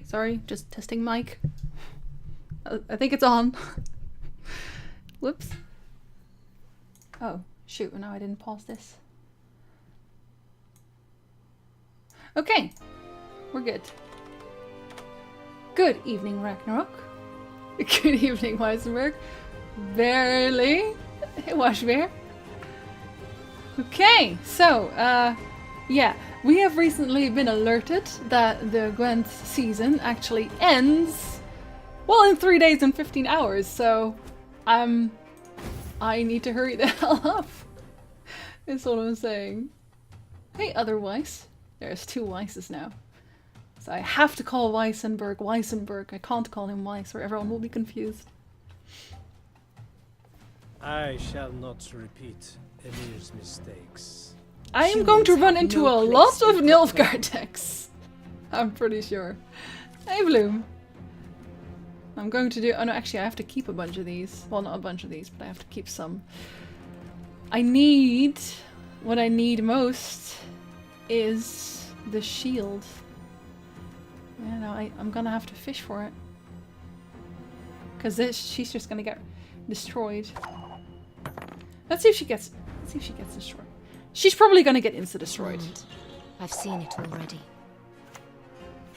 Sorry, just testing mic. I think it's on. Whoops. Oh, shoot, no, I didn't pause this. Okay, we're good. Good evening, Ragnarok. Good evening, Weisenberg. Barely. Washbear. Okay, so, yeah, we have recently been alerted that the Gwent season actually ends, well, in 3 days and 15 hours, so, I need to hurry the hell up, is what I'm saying. Hey, other Weiss. There's 2 Weisses now. So I have to call Weisenberg. I can't call him Weiss, or everyone will be confused. I shall not repeat Emir's mistakes. I am going to run into a lot of Nilfgaard decks. I'm pretty sure. Hey, Bloom. I'm going to do... Oh no, actually I have to keep a bunch of these. Well, not a bunch of these, but I have to keep some. I need... What I need most is the shield. Yeah, no, I'm gonna have to fish for it. Because she's just gonna get destroyed. Let's see if she gets destroyed. She's probably gonna get insta-destroyed. I've seen it already.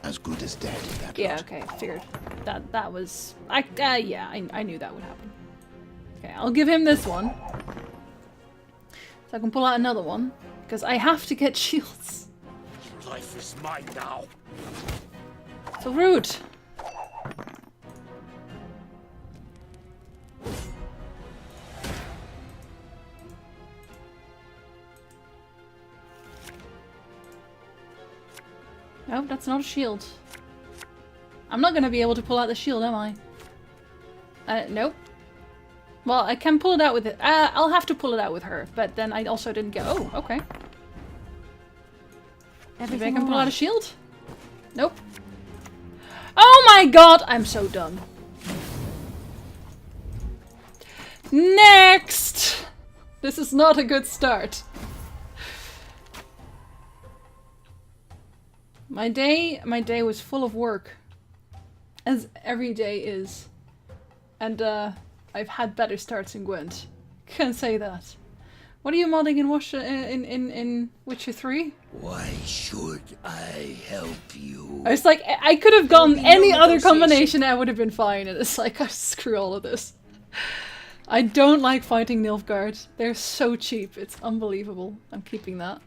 As good as dead, that Yeah, lot. okay, figured. That was... yeah, I knew that would happen. Okay, I'll give him this one. So I can pull out another one. Because I have to get shields. Life is mine now. So rude. Nope, that's not a shield. I'm not gonna be able to pull out the shield, am I? Nope. Well, I can pull it out with it. I'll have to pull it out with her, but then I also didn't get... Oh, okay. Maybe I can pull out a shield? Nope. Oh my god! I'm so done. Next! This is not a good start. My day was full of work. As every day is. And I've had better starts in Gwent. Can't say that. What are you modding in Witcher 3? Why should I help you? I was like, I could have gone any other combination and I would have been fine. And it's like, screw all of this. I don't like fighting Nilfgaard. They're so cheap. It's unbelievable. I'm keeping that.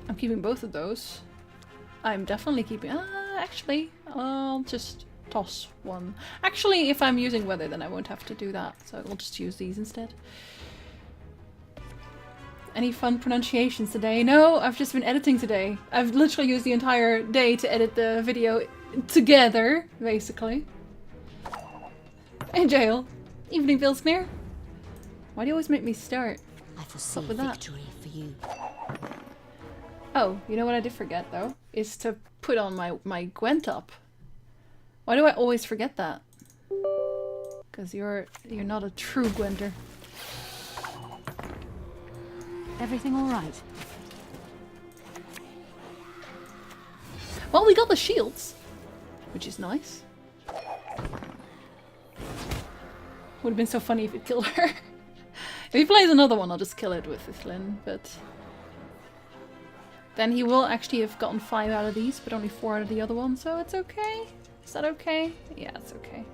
I'm keeping both of those. I'm definitely keeping... actually, I'll just toss one. Actually, if I'm using weather, then I won't have to do that. So we'll just use these instead. Any fun pronunciations today? No, I've just been editing today. I've literally used the entire day to edit the video together, basically. In jail. Evening, Vilsmere. Why do you always make me start? I foresee with that? victory for you. Oh, you know what I did forget though? Is to put on my Gwent up. Why do I always forget that? Because you're not a true Gwenter. Everything all right? Well, we got the shields, which is nice. Would have been so funny if it killed her. If he plays another one, I'll just kill it with Flynn, but... Then he will actually have gotten 5 out of these, but only 4 out of the other one, so it's okay. Is that okay? Yeah, it's okay.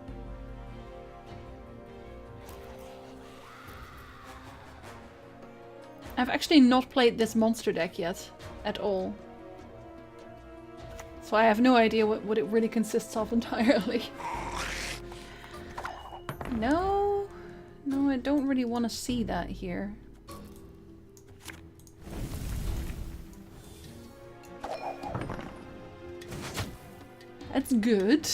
I've actually not played this monster deck yet, at all. So I have no idea what it really consists of entirely. No, I don't really want to see that here. That's good.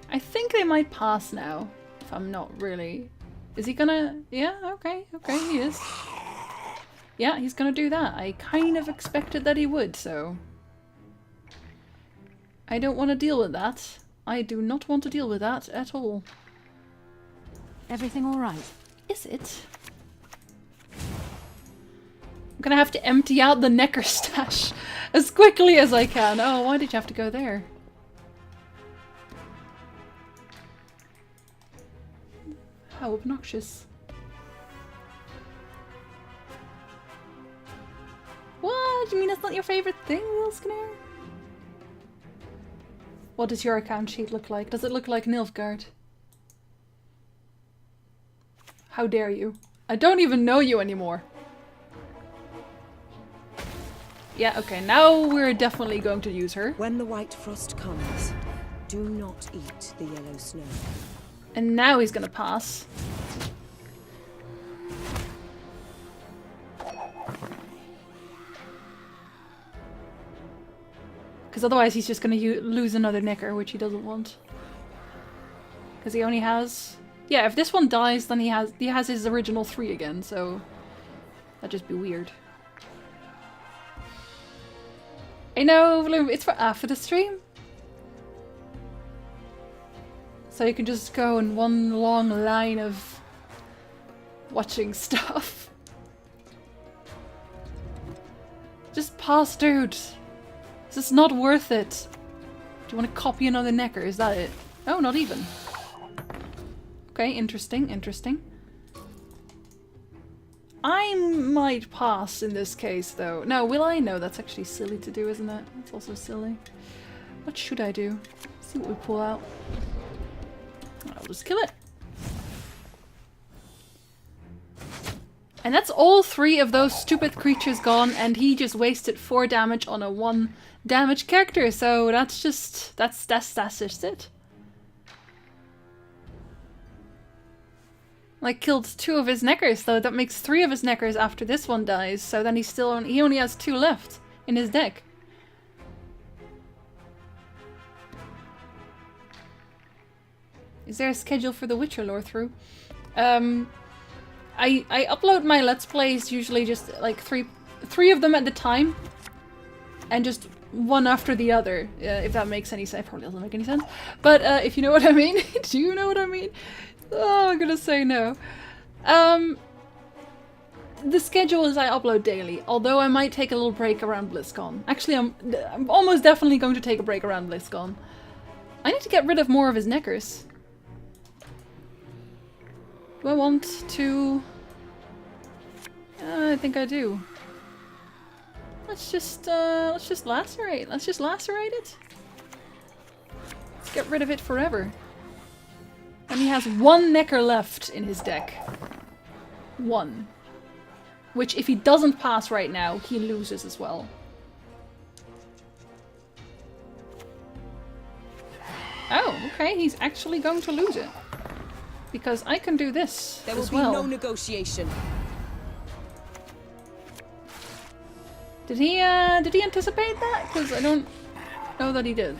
I think they might pass now, if I'm not really... Is he gonna... Yeah, okay, he is. Yeah, he's gonna do that. I kind of expected that he would, so... I don't want to deal with that. I do not want to deal with that at all. Everything all right? Is it? gonna have to empty out the necker stash as quickly as I can. Oh, why did you have to go there? How obnoxious. What? You mean that's not your favorite thing, Lil Skinner? What does your account sheet look like? Does it look like Nilfgaard? How dare you? I don't even know you anymore. Yeah, okay, now we're definitely going to use her. When the white frost comes, do not eat the yellow snow. And now he's gonna pass. Because otherwise he's just gonna lose another necker, which he doesn't want. Because he only has... Yeah, if this one dies, then he has his original 3 again, so... That'd just be weird. I know, Bloom, it's for after the stream. So you can just go in one long line of watching stuff. Just pass, dude. This is not worth it. Do you want to copy another necker? Is that it? Oh, not even. Okay, interesting, interesting. I might pass in this case, though. No, will I? No, that's actually silly to do, isn't it? It's also silly. What should I do? See what we pull out. I'll just kill it. And that's all 3 of those stupid creatures gone, and he just wasted 4 damage on a 1 damage character, so that's just... that's just it. Like, killed 2 of his neckers, though that makes 3 of his neckers after this one dies, so then he only has 2 left in his deck. Is there a schedule for the Witcher lore through? I upload my Let's Plays usually just like three of them at a time, and just one after the other, if that makes any sense. It probably doesn't make any sense, but if you know what I mean. Do you know what I mean? Oh, I'm gonna say no. The schedule is I upload daily, although I might take a little break around BlizzCon. Actually, I'm almost definitely going to take a break around BlizzCon. I need to get rid of more of his neckers. Do I want to... I think I do. Let's just lacerate. Let's just lacerate it. Let's get rid of it forever. And he has 1 necker left in his deck. 1. Which, if he doesn't pass right now, he loses as well. Oh, okay, he's actually going to lose it. Because I can do this There will as be well. no negotiation. Did he anticipate that? Because I don't know that he did.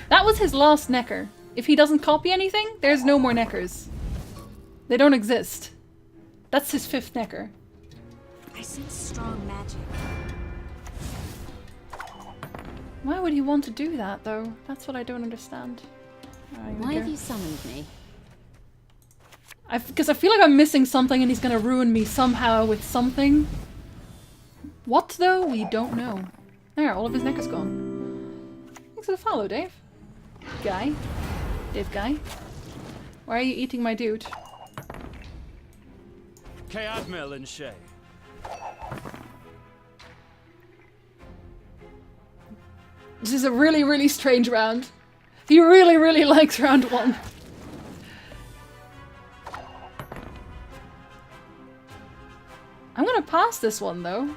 That was his last necker. If he doesn't copy anything, there's no more neckers. They don't exist. That's his 5th necker. I sense strong magic. Why would he want to do that, though? That's what I don't understand. Why have you summoned me? Because I feel like I'm missing something and he's gonna ruin me somehow with something. What, though? We don't know. There, all of his neckers gone. Thanks for the follow, Dave. Guy. Dave guy. Why are you eating my dude? Admiral and Shay. This is a really, really strange round. He really, really likes round 1. I'm gonna pass this one, though.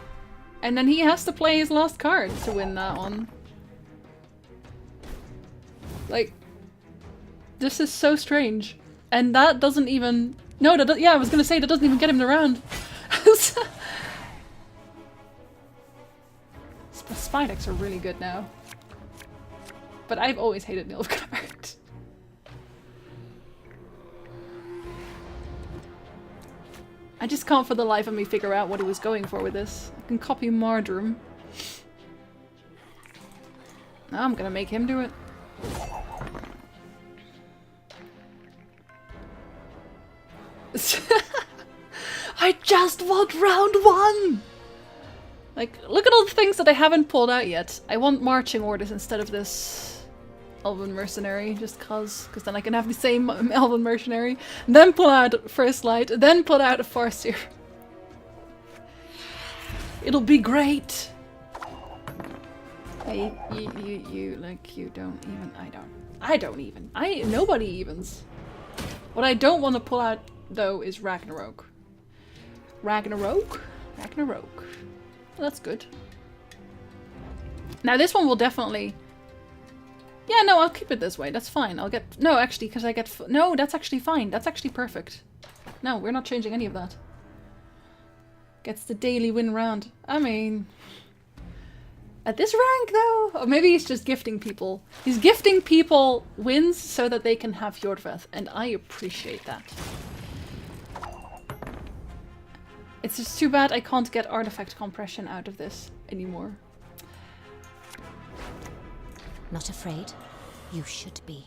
And then he has to play his last card to win that one. Like, this is so strange. And that doesn't even... No, yeah, I was gonna say, that doesn't even get him the round. Spy decks are really good now. But I've always hated Nilfgaard. I just can't for the life of me figure out what he was going for with this. I can copy Mardrum. Now I'm gonna make him do it. I just want round 1! Like, look at all the things that I haven't pulled out yet. I want marching orders instead of this Elven Mercenary, just cause then I can have the same Elven Mercenary, then pull out First Light, then pull out a Farseer. It'll be great! Hey, you, like, you don't even, nobody evens. What I don't want to pull out, though, is Ragnarok. Ragnarok? Ragnarok. Well, that's good. Now this one will definitely... Yeah, no, I'll keep it this way. That's fine. I'll get... No, actually, because I get... No, that's actually fine. That's actually perfect. No, we're not changing any of that. Gets the daily win round. I mean... At this rank, though? Or maybe he's just gifting people. He's gifting people wins so that they can have Fjordveth, and I appreciate that. It's just too bad I can't get artifact compression out of this anymore. Not afraid? You should be.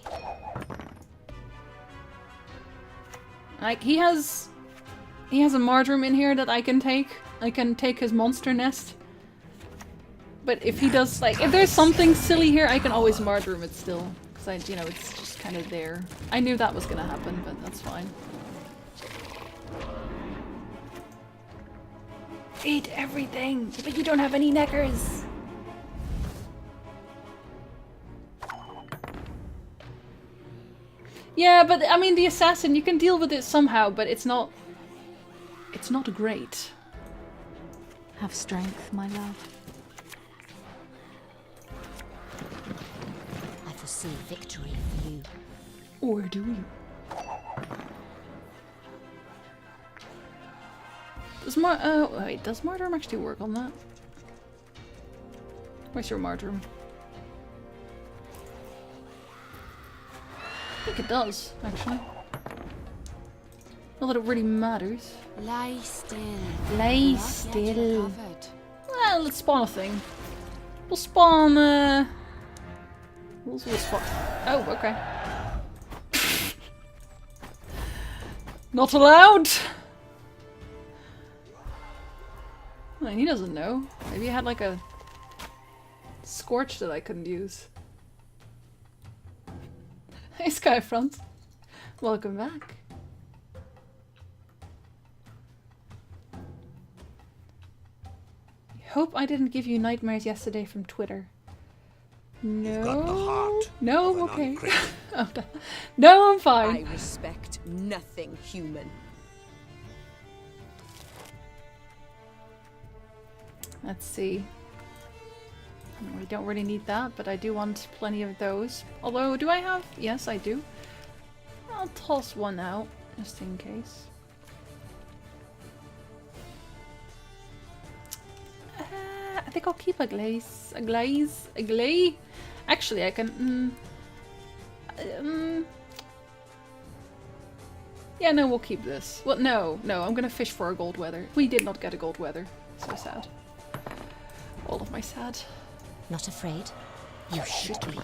Like, he has a Mardrum in here that I can take. I can take his monster nest. But if he does, like, if there's something silly here, I can always Mardrum it still. Because you know, it's just kind of there. I knew that was gonna happen, but that's fine. Eat everything, but you don't have any neckers. Yeah, but I mean the assassin, you can deal with it somehow, but it's not great. Have strength, my love. I foresee victory for you. Or do you? Does does Mardrum actually work on that? Where's your Mardrum? I think it does, actually. Not that it really matters. Lie still. Lie Not yet still. recovered. Well, let's spawn a thing. We'll spawn, we'll spawn... Oh, okay. Not allowed! Well, he doesn't know. Maybe he had like a scorch that I couldn't use. Hey Skyfront. Welcome back. Hope I didn't give you nightmares yesterday from Twitter. No. You've got the heart No, of an okay. uncreate. No, I'm fine. I respect nothing human. Let's see. We don't really need that, but I do want plenty of those. Although, do I have? Yes, I do. I'll toss one out, just in case. I think I'll keep a glaze. A glaze? A glaze? Actually, I can... Yeah, no, we'll keep this. Well, no, I'm gonna fish for a gold weather. We did not get a gold weather. So sad. All of my sad. Not afraid? You should be.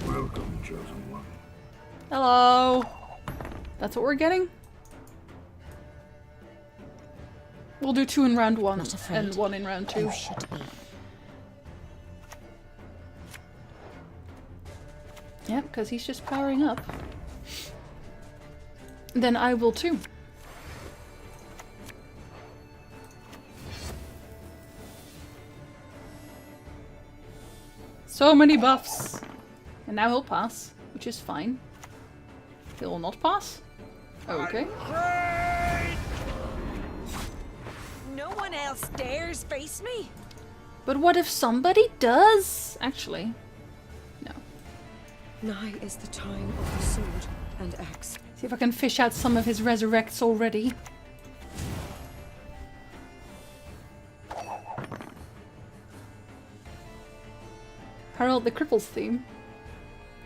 Welcome, chosen one. Hello! That's what we're getting? We'll do 2 in round 1 Not afraid. and 1 in round 2. You should be. Yep, because he's just powering up. Then I will too. So many buffs! And now he'll pass, which is fine. He will not pass? Okay. No one else dares face me. But what if somebody does? Actually, no. Nigh is the time of the sword and axe. See if I can fish out some of his resurrects already. Harold the Cripples theme.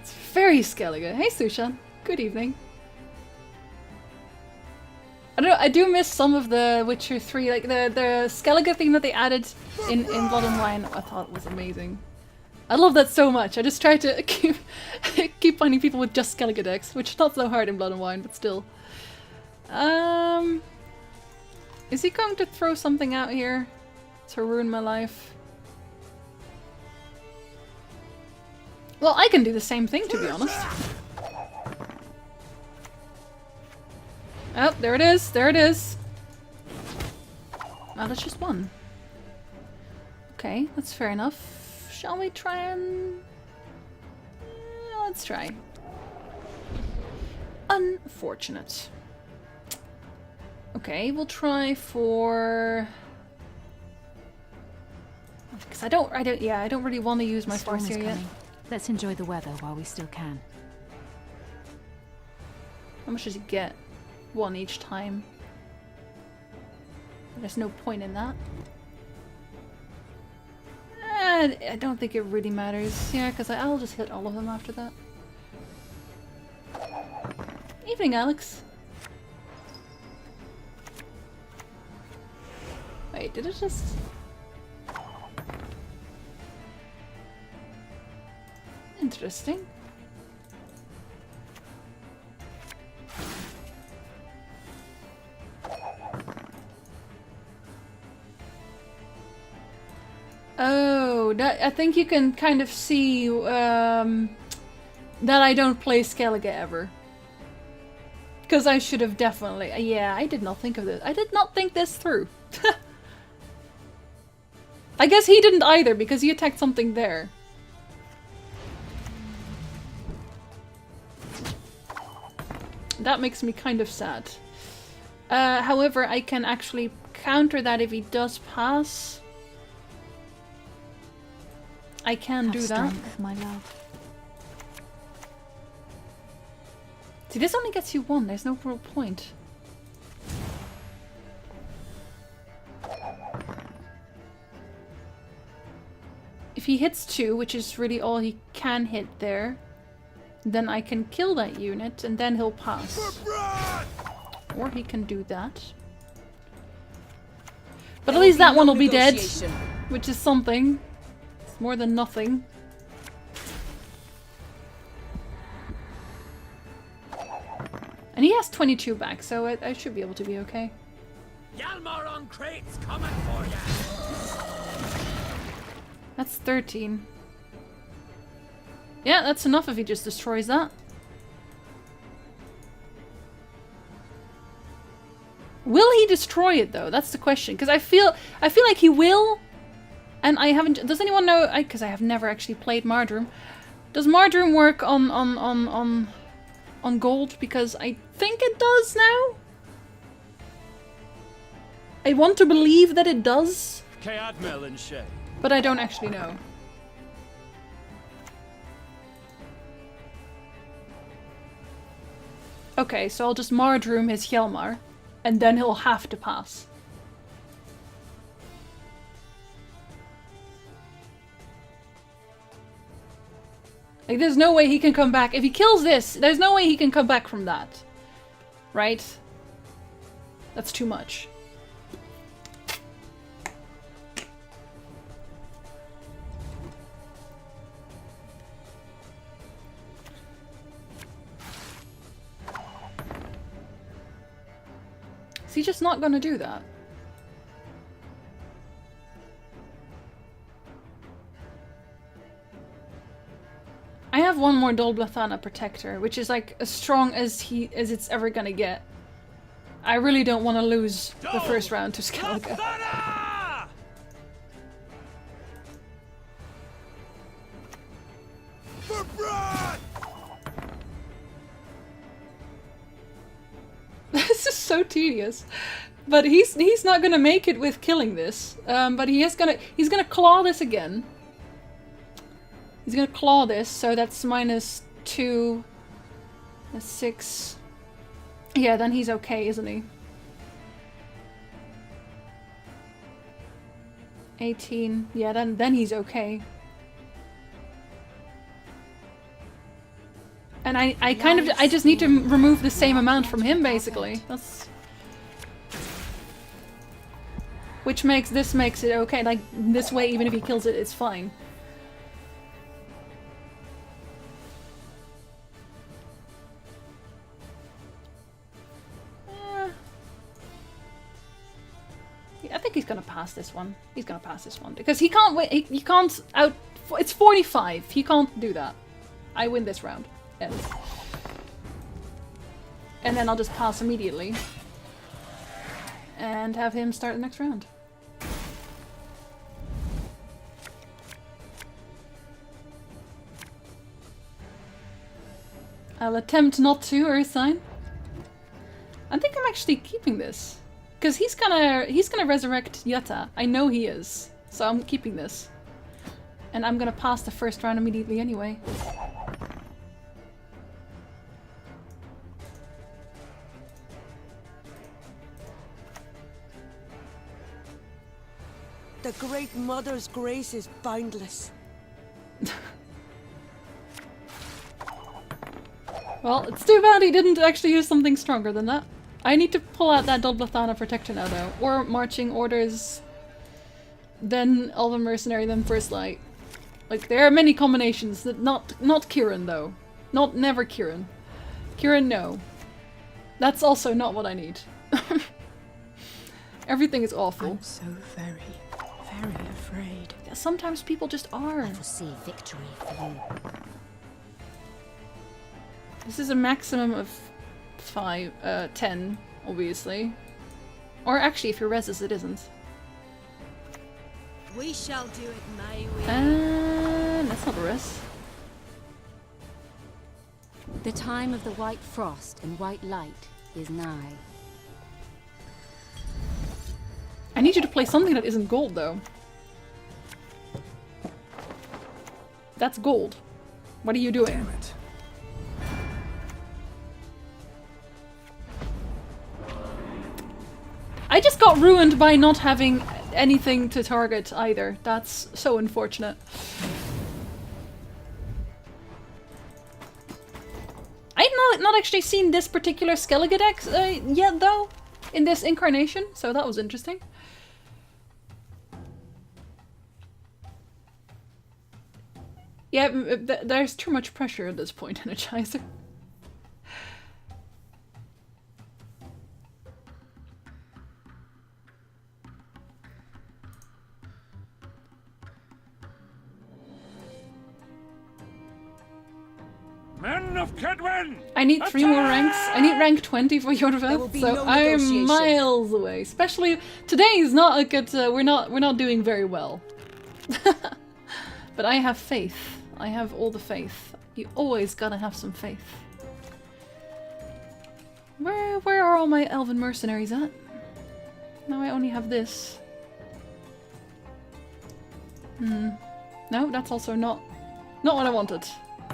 It's very Skellige. Hey Sushan, good evening. I don't know, I do miss some of the Witcher 3, like the Skellige theme that they added in Blood and Wine. I thought was amazing. I love that so much. I just try to keep finding people with just Skellige decks, which is not so hard in Blood and Wine, but still. Is he going to throw something out here to ruin my life? Well, I can do the same thing, to be honest. Oh, there it is. There it is. Oh, that's just one. Okay, that's fair enough. Shall we try and... let's try. Unfortunate. Okay, we'll try for... because I don't really want to use my Storm force is here yet. coming. Let's enjoy the weather while we still can. How much does he get? One each time. There's no point in that. I don't think it really matters. Yeah, because I'll just hit all of them after that. Evening, Alex. Wait, did it just... interesting. Oh, that, I think you can kind of see that I don't play Skellige ever. Because I should have definitely... yeah, I did not think of this. I did not think this through. I guess he didn't either, because he attacked something there. That makes me kind of sad. However, I can actually counter that if he does pass. I can do that. Strength, my love. See, this only gets you one. There's no real point. If he hits 2, which is really all he can hit there, then I can kill that unit and then he'll pass. Or he can do that. But at least that one will be dead, which is something. It's more than nothing. And he has 22 back, so I should be able to be okay. Yalmar on crates coming for ya! That's 13. Yeah, that's enough if he just destroys that. Will he destroy it though? That's the question. Because I feel like he will. And I haven't... does anyone know... because I have never actually played Mardrum. Does Mardrum work on gold? Because I think it does now. I want to believe that it does. Admel and Shay. But I don't actually know. Okay, so I'll just Mardrum his Hjalmar, and then he'll have to pass. Like, there's no way he can come back. If he kills this, there's no way he can come back from that. Right? That's too much. Is he just not gonna do that? I have one more Dolblathana Protector, which is like as strong as it's ever gonna get. I really don't want to lose the first round to Skellige. This is so tedious, but he's not gonna make it with killing this. But he's gonna claw this again. He's gonna claw this, so that's -2. That's 6. Yeah, then he's okay, isn't he? 18. Yeah, then he's okay. And I just need to remove the same amount from him, basically. That's... which makes it okay. Like, this way, even if he kills it, it's fine. pass this one. He's gonna pass this one because he can't win. He can't out. It's 45. He can't do that. I win this round. End. And then I'll just pass immediately and have him start the next round. I'll attempt not to, Earthsign. I think I'm actually keeping this. Because he's gonna resurrect Yetta. I know he is. So I'm keeping this. And I'm gonna pass the first round immediately anyway. The Great Mother's grace is boundless. Well, it's too bad he didn't actually use something stronger than that. I need to pull out that Dolblathana Protector now though. Or Marching Orders, then Elven Mercenary, then First Light. Like, there are many combinations that not Kieran though. Never Kieran. Kieran, no. That's also not what I need. Everything is awful. I'm so very afraid. Yeah, sometimes people just are. I foresee victory for you. This is a maximum of 10, obviously. Or actually, if you're reses, it isn't. We shall do it my way. That's not a res. The time of the white frost and white light is nigh. I need you to play something that isn't gold, though. That's gold. What are you doing? Damn it. I just got ruined by not having anything to target either. That's so unfortunate. I've not actually seen this particular Skellige deck yet, though, in this incarnation, so that was interesting. Yeah, there's too much pressure at this point, Energizer. Men of Kedwen! I need 3 more ranks. I need rank 20 for There will Jorveth, be so no I'm negotiation. miles away. Especially today is not a good. We're not doing very well. But I have faith. I have all the faith. You always gotta have some faith. Where are all my elven mercenaries at? Now I only have this. No, that's also not what I wanted.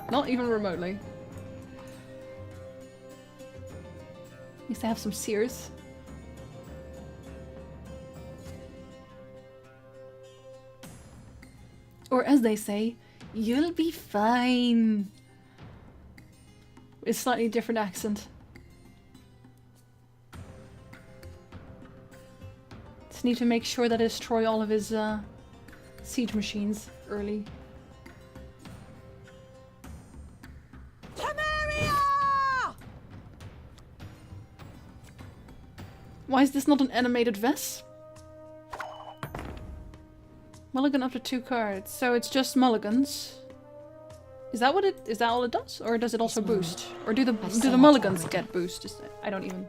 Not even remotely. Needs to have some seers. Or as they say, you'll be fine. With a slightly different accent. Just need to make sure that I destroy all of his siege machines early. Why is this not an animated vest? Mulligan up to 2 cards, so it's just mulligans. Is that all it does, or does it also boost? Or do the mulligans get boost? I don't even.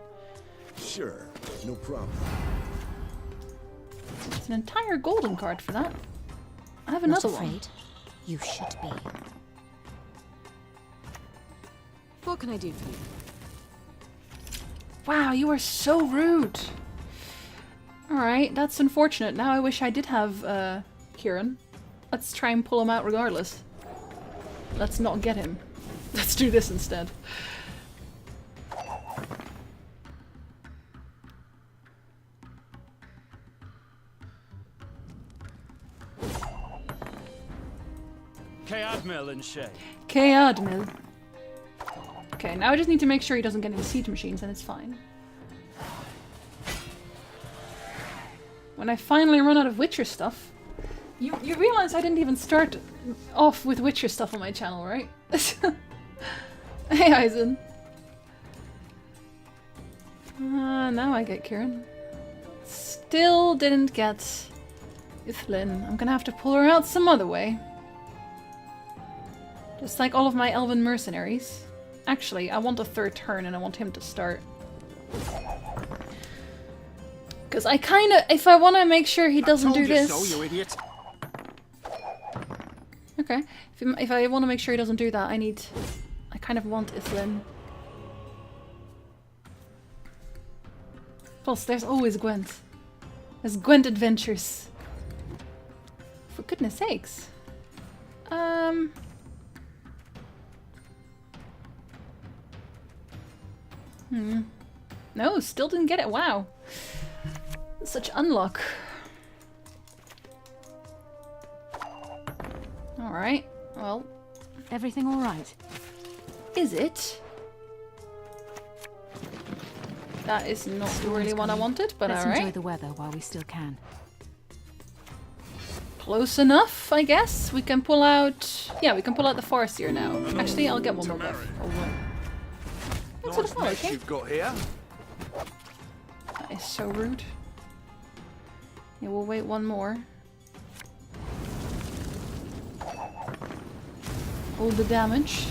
Sure, no problem. It's an entire golden card for that. I have Not another one. afraid? You should be. What can I do for you? Wow, you are so rude. Alright, that's unfortunate. Now I wish I did have Kieran. Let's try and pull him out regardless. Let's not get him. Let's do this instead. Admiral and Shay. Admiral. Okay, now I just need to make sure he doesn't get any siege machines and it's fine. When I finally run out of Witcher stuff... You realize I didn't even start off with Witcher stuff on my channel, right? Hey, Eisen. Now I get Kieran. Still didn't get Ithlin. I'm gonna have to pull her out some other way. Just like all of my elven mercenaries. Actually, I want a third turn and I want him to start. Because I kind of, if I want to make sure he doesn't do this. So, you idiot. Okay, if I want to make sure he doesn't do that, I kind of want Ithlin. Plus, there's always Gwent. There's Gwent adventures. For goodness sakes. No, still didn't get it. Wow. Such unluck. Alright, well. Everything all right? Is it? That is not really what I wanted, but Let's alright. enjoy the weather while we still can. Close enough, I guess. We can pull out... Yeah, we can pull out the Farseer now. Actually, I'll get one more buff. That's what I thought, okay? You've got here. That is so rude. Yeah, we'll wait one more. Hold the damage.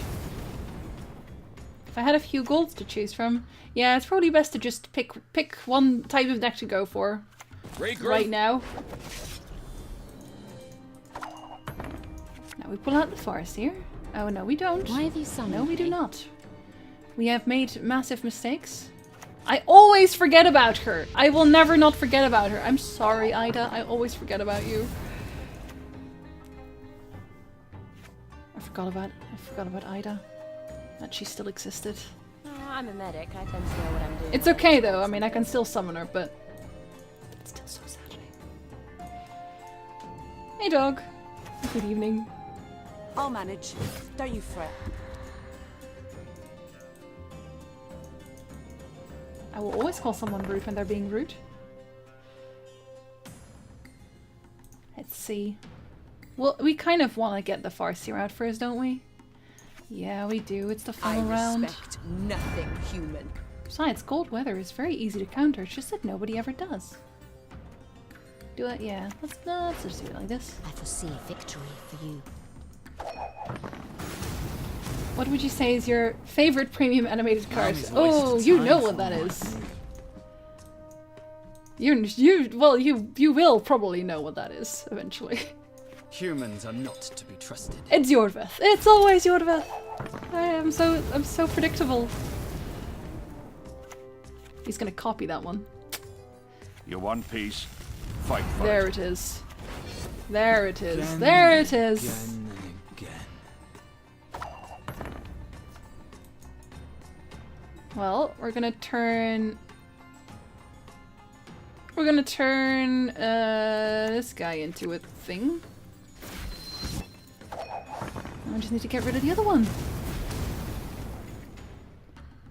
If I had a few golds to choose from, yeah, it's probably best to just pick one type of deck to go for right now. Now we pull out the Farseer. Oh no, we don't. Why have you summoned No, we do me? not. We have made massive mistakes. I always forget about her. I will never not forget about her. I'm sorry, Ida. I always forget about you. I forgot about Ida. That she still existed. I'm a medic. I tend to know what I'm doing. It's okay though. I mean, I can still summon her, but it's still so sad. Hey, dog. Good evening. I'll manage. Don't you fret. I will always call someone rude when they're being rude. Let's see. Well, we kind of want to get the Farseer out first, don't we? Yeah, we do. It's the final round. respect nothing human. Besides, cold weather is very easy to counter. It's just that nobody ever does. Do it? Yeah. Let's just do it like this. I foresee victory for you. What would you say is your favorite premium animated card? Oh, you know what that is. You will probably know what that is eventually. Humans are not to be trusted. It's Yorveth. It's always Yorveth. I'm so predictable. He's gonna copy that one. You want peace? Fight for There it. it is. There it is. There it is. Again and again. Well, we're gonna turn this guy into a thing. I just need to get rid of the other one.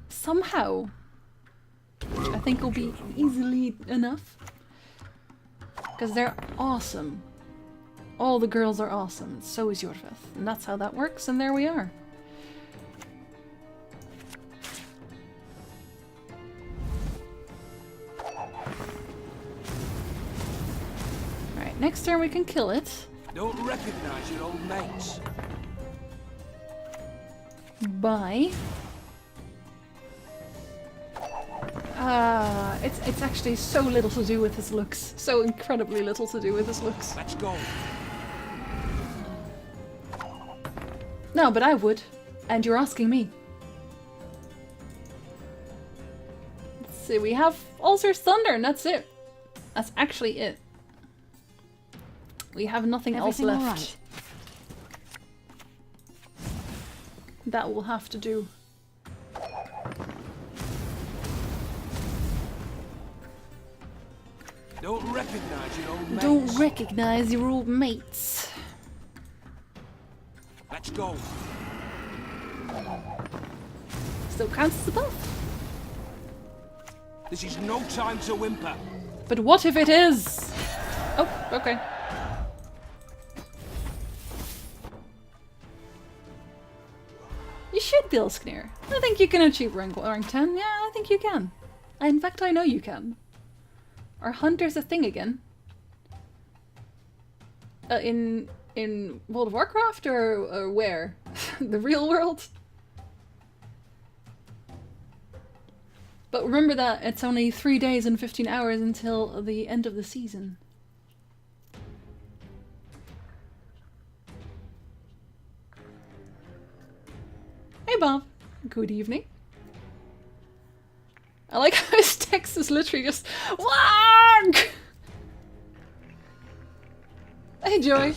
Somehow. Which I think will be easily enough. Because they're awesome. All the girls are awesome, and so is Yorveth. And that's how that works, and there we are. Alright, next turn we can kill it. Don't recognize your old mates. By it's actually so little to do with his looks. So incredibly little to do with his looks. Let's go. No, but I would. And you're asking me. Let's see, we have Ulcer's Thunder and that's it. That's actually it. We have nothing else Everything all left. right? That will have to do. Don't recognize your old mates. Don't recognize your old mates. Let's go. Still counts as a buff. This is no time to whimper. But what if it is? Oh, okay. You should, Bilsknir. I think you can achieve rank 10. Yeah, I think you can. In fact, I know you can. Are hunters a thing again? In World of Warcraft or where? The real world? But remember that it's only 3 days and 15 hours until the end of the season. Hey Bob, good evening. I like how his text is literally just WANK! Hey Joy.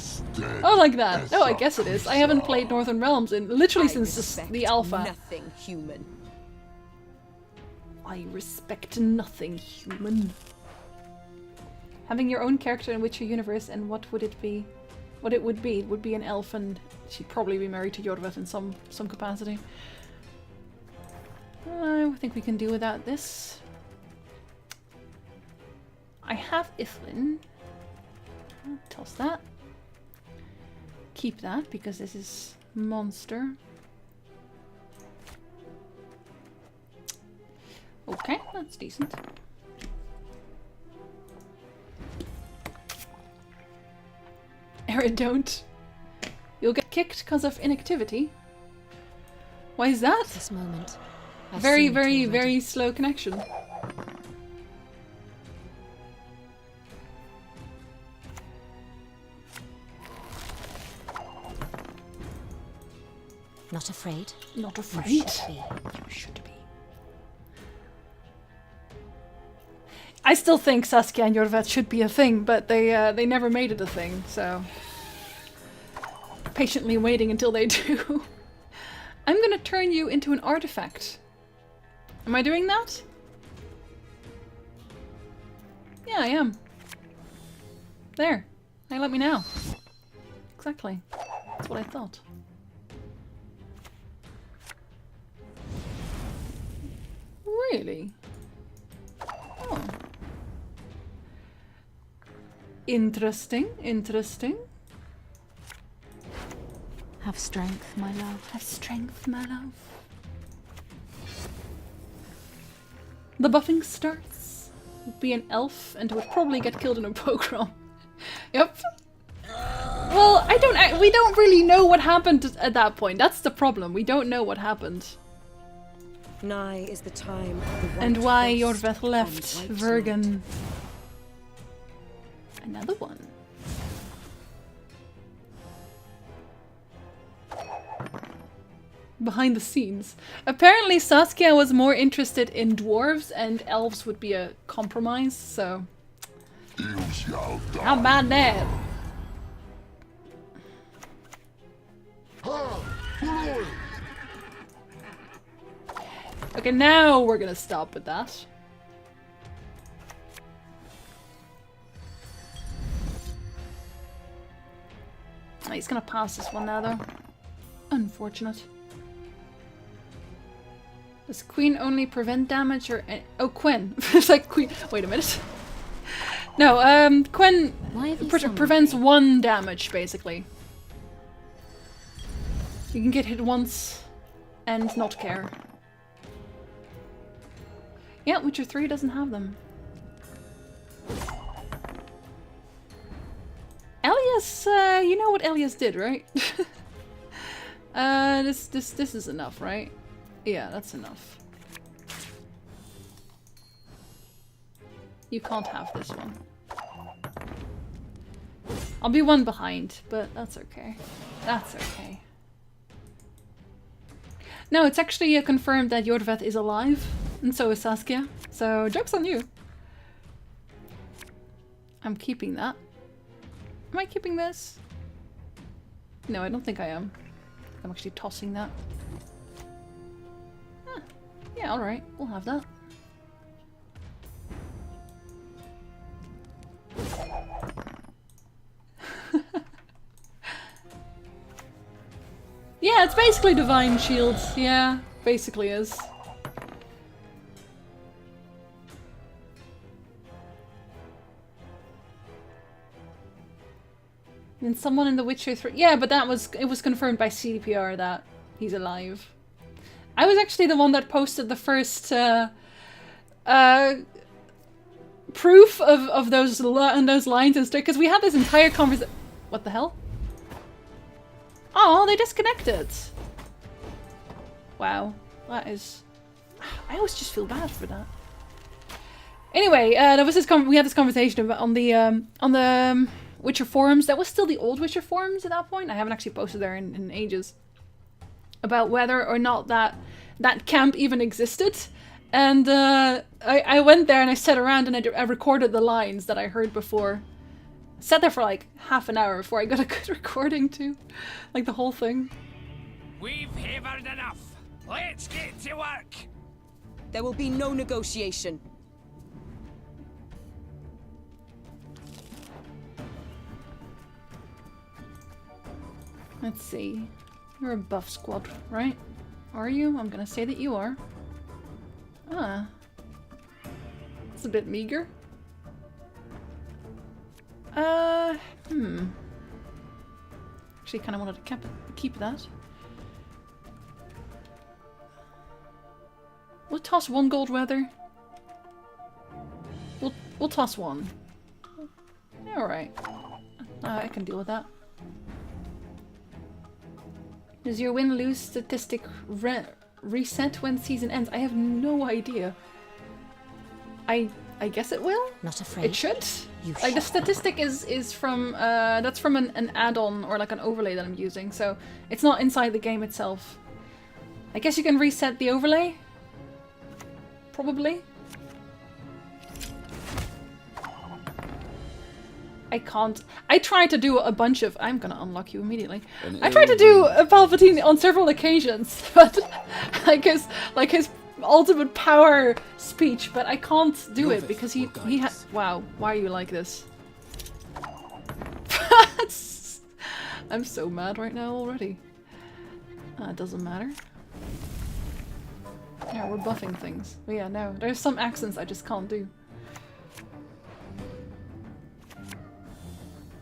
Oh, like that. Oh, I guess it is. I haven't played Northern Realms in literally since the alpha. Nothing human. I respect nothing human. Having your own character in Witcher universe, and what would it be? What it would be an elf, and she'd probably be married to Jorvet in some capacity. I think we can do without this. I have Ithlin. I'll toss that. Keep that because this is monster. Okay, that's decent. Aaron, don't. You'll get kicked because of inactivity. Why is that? This moment. Very slow connection. Not afraid? Not afraid. You should be. You should be. I still think Saskia and Jorvet should be a thing, but they never made it a thing, so patiently waiting until they do. I'm gonna turn you into an artifact. Am I doing that? Yeah, I am. There. Now let me know. Exactly. That's what I thought. Really? Oh. Interesting, interesting. Have strength, my love. Have strength, my love. The buffing starts. Would be an elf and would probably get killed in a pogrom. Yep. Well, we don't really know what happened at that point. That's the problem. We don't know what happened. Nigh is the time of the white And why frost Jorvet left and white Vergen. night. Another one. Behind the scenes. Apparently Saskia was more interested in dwarves and elves would be a compromise, so... How about that? Okay, now we're gonna stop with that. Oh, he's gonna pass this one now, though. Unfortunate. Does Queen only prevent damage or... Oh, Quen. It's like Queen... Wait a minute. No, Quen prevents 1 damage, basically. You can get hit once and not care. Yeah, Witcher 3 doesn't have them. Elias, you know what Elias did, right? This is enough, right? Yeah, that's enough. You can't have this one. I'll be 1 behind, but that's okay. That's okay. No, it's actually confirmed that Jorvet is alive, and so is Saskia. So, joke's on you. I'm keeping that. Am I keeping this? No, I don't think I am. I'm actually tossing that. Huh. Yeah, alright. We'll have that. Yeah, it's basically Divine Shields. Yeah, basically is. And someone in The Witcher 3... Yeah, but it was confirmed by CDPR that he's alive. I was actually the one that posted the first proof of those lines and stuff, because we had this entire conversation. What the hell? Oh, they disconnected. Wow, that is. I always just feel bad for that. Anyway, there was this. We had this conversation about on the Witcher forums. That was still the old Witcher forums at that point. I haven't actually posted there in ages. About whether or not that camp even existed. And I went there and I sat around and I recorded the lines that I heard before. Sat there for like half an hour before I got a good recording too. Like the whole thing. We've havered enough. Let's get to work. There will be no negotiation. Let's see. You're a buff squad, right? Are you? I'm gonna say that you are. Ah. It's a bit meager. Actually, kind of wanted to keep that. We'll toss 1 gold weather. We'll toss 1. Yeah, alright. I can deal with that. Does your win-lose statistic reset when season ends? I have no idea. I guess it will? Not afraid? It should? You like, the shall. statistic is from, that's from an add-on or like an overlay that I'm using, so it's not inside the game itself. I guess you can reset the overlay? Probably? I can't. I tried to do a bunch of. I'm gonna unlock you immediately. I tried to do a Palpatine on several occasions, but like his ultimate power speech, but I can't do it because he has. Wow, why are you like this? I'm so mad right now already. It doesn't matter. Yeah, we're buffing things. But yeah, no, there's some accents I just can't do.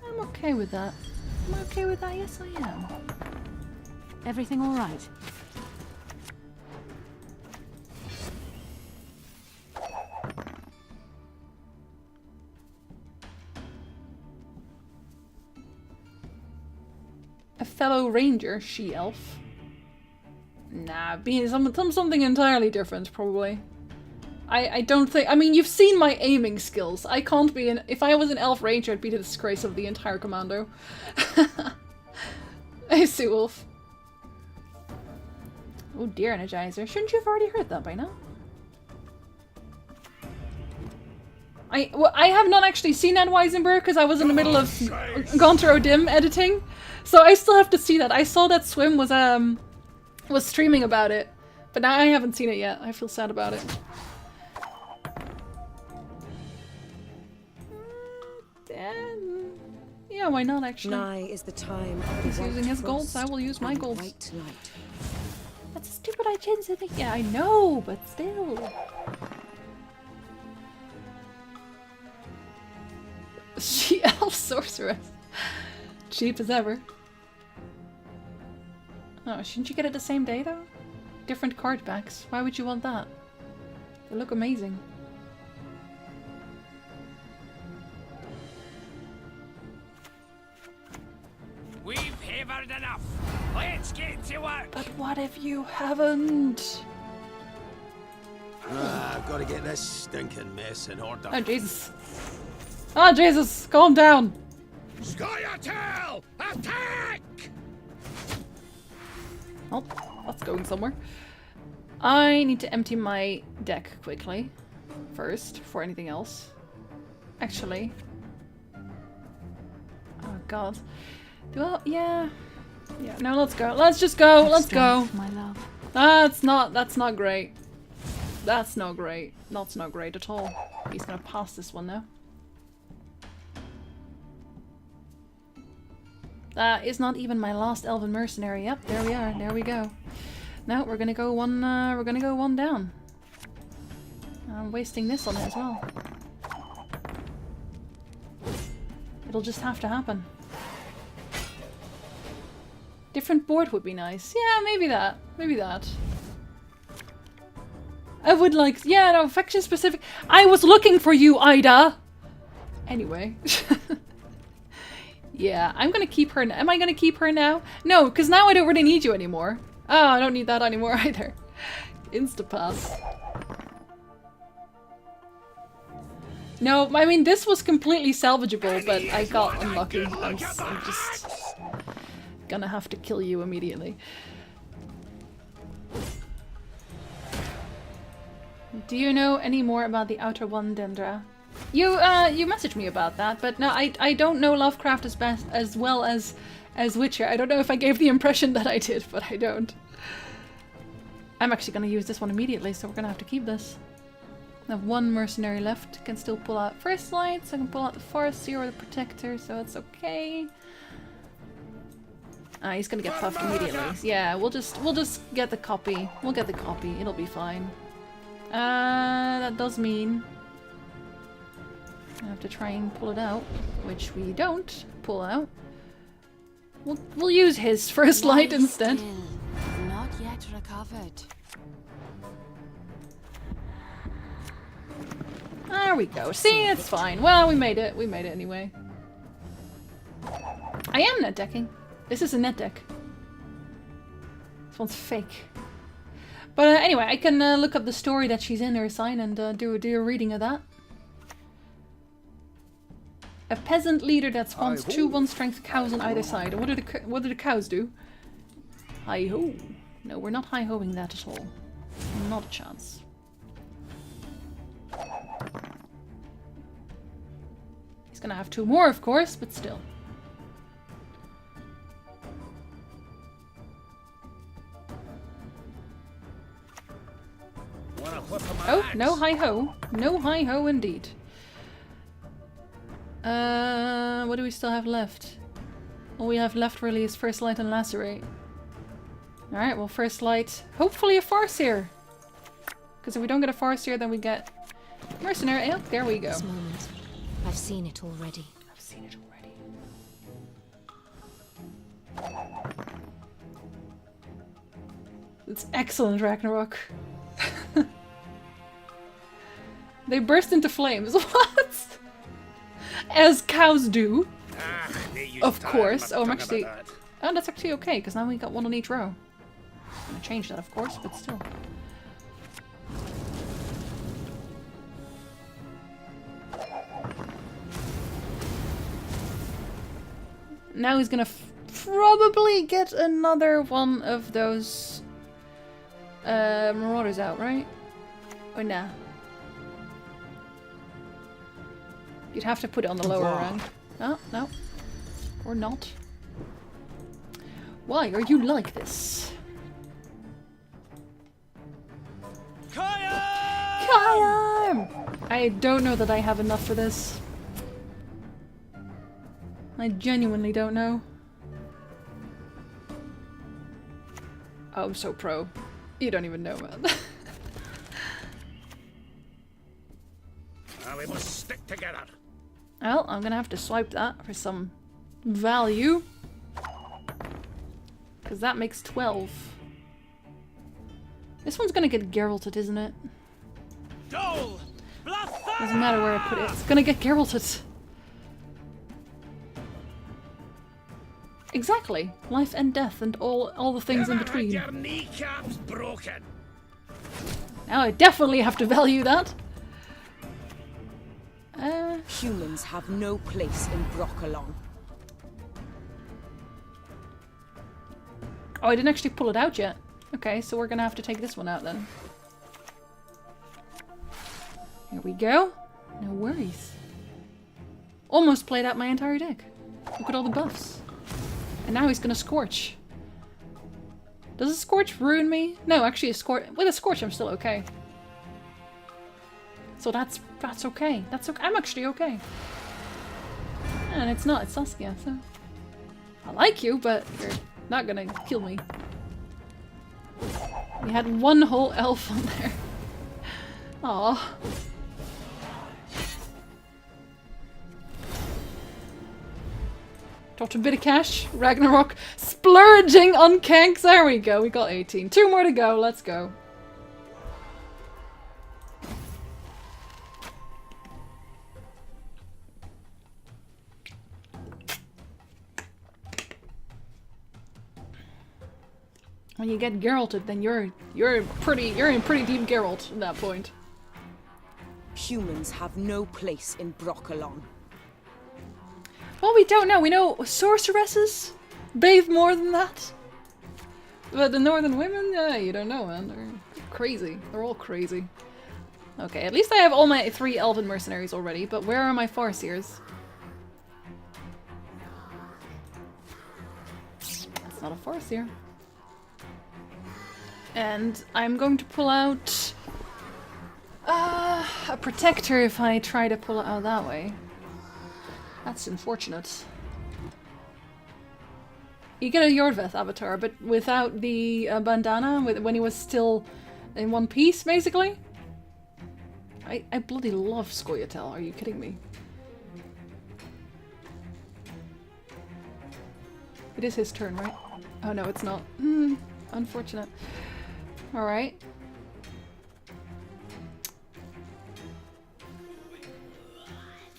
I'm okay with that. I'm okay with that, yes I am. Everything all right? A fellow ranger, she-elf. Nah, being something entirely different, probably. I don't think- I mean, you've seen my aiming skills. I can't be an- if I was an elf ranger, I'd be the disgrace of the entire commando. Hey, Seawolf. Oh dear, Energizer. Shouldn't you have already heard that by now? I have not actually seen Ed Weisenberg because I was in the middle of Gonter O'Dim editing. So I still have to see that. I saw that Swim was streaming about it. But now I haven't seen it yet. I feel sad about it. Yeah, why not actually? Nigh is the time of He's the using white his golds, frost I will use my and golds. white light. That's a stupid idea. Yeah, I know, but still. She elf sorceress. Cheap as ever. Oh, shouldn't you get it the same day though? Different card backs. Why would you want that? They look amazing. We've havered enough. Let's get to work. But what if you haven't? I've got to get this stinking mess in order. Oh Jesus. Oh Jesus, calm down. Scoia'tael! Attack! Oh, that's going somewhere. I need to empty my deck quickly. First, before anything else. Actually. Oh god. Yeah. Yeah, no, let's go. Let's just go. Let's go. My love. That's not great. That's not great. That's not great at all. He's gonna pass this one now. That is not even my last elven mercenary. Yep, there we are. There we go. Now we're gonna go one. We're gonna go one down. I'm wasting this on it as well. It'll just have to happen. Different board would be nice. Yeah, maybe that. Maybe that. I would like, yeah, no, faction specific. I was looking for you, Ida. Anyway. Yeah, I'm gonna keep her. Am I gonna keep her now? No, because now I don't really need you anymore. Oh, I don't need that anymore either. Instapass. No, I mean, this was completely salvageable, but I got unlucky. I'm just gonna have to kill you immediately. Do you know any more about the Outer One, Dendra? You messaged me about that, but no, I don't know Lovecraft as well as Witcher. I don't know if I gave the impression that I did, but I don't. I'm actually gonna use this one immediately, so we're gonna have to keep this. I have one mercenary left. Can still pull out First Light, so I can pull out the Farseer or the Protector, so it's okay. Ah, he's gonna get puffed immediately. Yeah, we'll just get the copy. We'll get the copy. It'll be fine. That does mean I have to try and pull it out, which we don't pull out. We'll use his First Light instead. Still, not yet recovered. There we go. See, it's fine. Well, we made it. We made it anyway. I am net decking. This is a net deck. This one's fake. But anyway, I can look up the story that she's in her sign and do a reading of that. A peasant leader that spawns 2 1-strength cows on either side. And what do the cows do? Hi-ho. No, we're not hi-hoing that at all. Not a chance. He's gonna have 2 more, of course, but still. Oh, no hi-ho. No hi-ho indeed. What do we still have left? All we have left really is First Light and Lacerate. Alright, well, First Light. Hopefully a Farseer. Because if we don't get a Farseer, then we get Mercenary. Oh, there we go. This moment, I've seen it already. I've seen it already. It's excellent, Ragnarok. They burst into flames. What? As cows do. Of course. Oh, I'm actually... Oh, that's actually okay, because now we got 1 on each row. I'm gonna change that, of course, but still. Now he's gonna probably get another one of those marauders out, right? Or nah? You'd have to put it on the lower rank. Oh, no. Or not. Why are you like this? Kyle! I don't know that I have enough for this. I genuinely don't know. Oh, I'm so pro. You don't even know, man. We must stick together. Well, I'm gonna have to swipe that for some value. Because that makes 12. This one's gonna get Geralted, isn't it? Doesn't matter where I put it, it's gonna get Geralted. Exactly. Life and death and all the things in between. Your kneecaps broken. Now I definitely have to value that. Humans have no place in Brockalon. Oh, I didn't actually pull it out yet. Okay, so we're gonna have to take this one out then. Here we go. No worries. Almost played out my entire deck. Look at all the buffs. And now he's gonna Scorch. Does a Scorch ruin me? No, actually with a Scorch I'm still okay. So that's okay. That's okay. I'm actually okay. And it's not, it's Saskia, so... I like you, but you're not gonna kill me. We had 1 whole elf on there. Aww. Dropped a bit of cash. Ragnarok splurging on kanks. There we go. We got 18. 2 more to go. Let's go. When you get Geralted, then you're in pretty deep Geralt at that point. Humans have no place in Broccolon. Well, we don't know. We know sorceresses bathe more than that. But the northern women, yeah, you don't know, man. They're crazy. They're all crazy. Okay, at least I have all my 3 elven mercenaries already, but where are my Farseers? That's not a Farseer. And I'm going to pull out a protector if I try to pull it out that way. That's unfortunate. You get a Yordveth avatar, but without the bandana, when he was still in one piece, basically. I bloody love Scoia'tael, are you kidding me? It is his turn, right? Oh no, it's not. Unfortunate. Alright.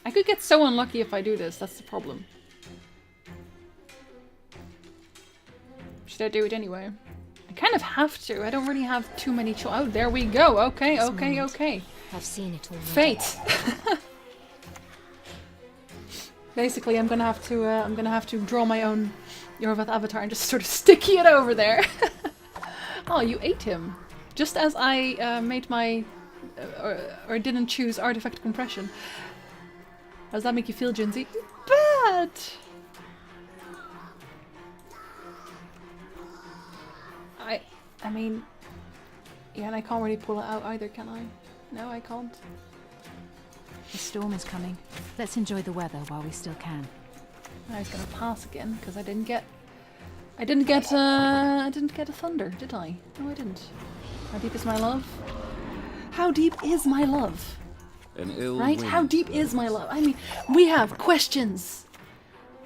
I could get so unlucky if I do this, that's the problem. Should I do it anyway? I kind of have to. I don't really have too many Oh, there we go. Okay, okay. I've seen it already. Fate. Basically, I'm gonna have to draw my own Yorvath avatar and just sort of sticky it over there. Oh, you ate him. Just as I made my or didn't choose artifact compression. How does that make you feel, Jinsey? Bad. I mean, yeah, and I can't really pull it out either, can I? No, I can't. The storm is coming. Let's enjoy the weather while we still can. I was gonna pass again because I didn't get a thunder, did I? No, I didn't. How deep is my love? How deep is my love? An ill Right? wind. How deep is my love? I mean, we have questions.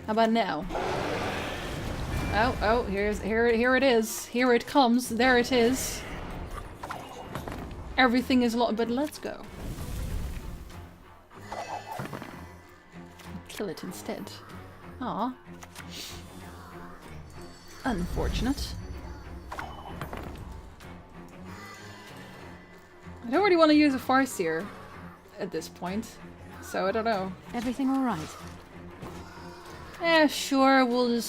How about now? Oh, here it is. Here it comes. There it is. Everything is locked, but let's go. Kill it instead. Ah. Unfortunate. I don't really want to use a Farseer at this point, so I don't know. Everything all right? Eh, sure, we'll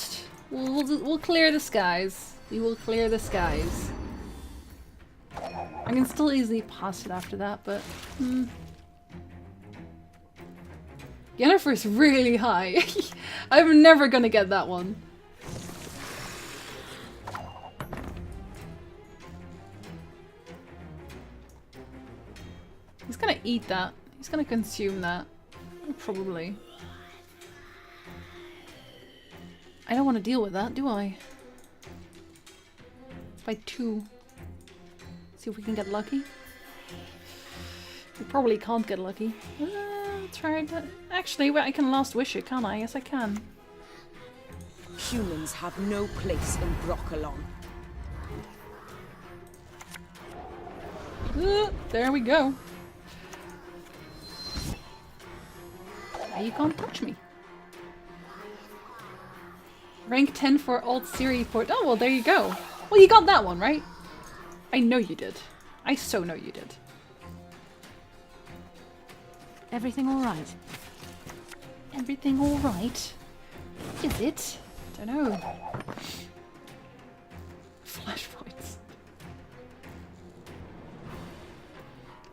clear the skies. We will clear the skies. I can still easily pass it after that, but Yennefer's really high. I'm never gonna get that one. He's gonna eat that. He's gonna consume that. Probably. I don't want to deal with that, do I? By 2. See if we can get lucky. We probably can't get lucky. Try that. Actually, well, I can last wish it, can't I? Yes, I can. Humans have no place in Broccolon. There we go. Now you can't touch me. Rank 10 for Alt Siri port. Oh, well, there you go. Well, you got that one, right? I know you did. I so know you did. Everything all right? Everything alright? Is it? Don't know. Flashpoints.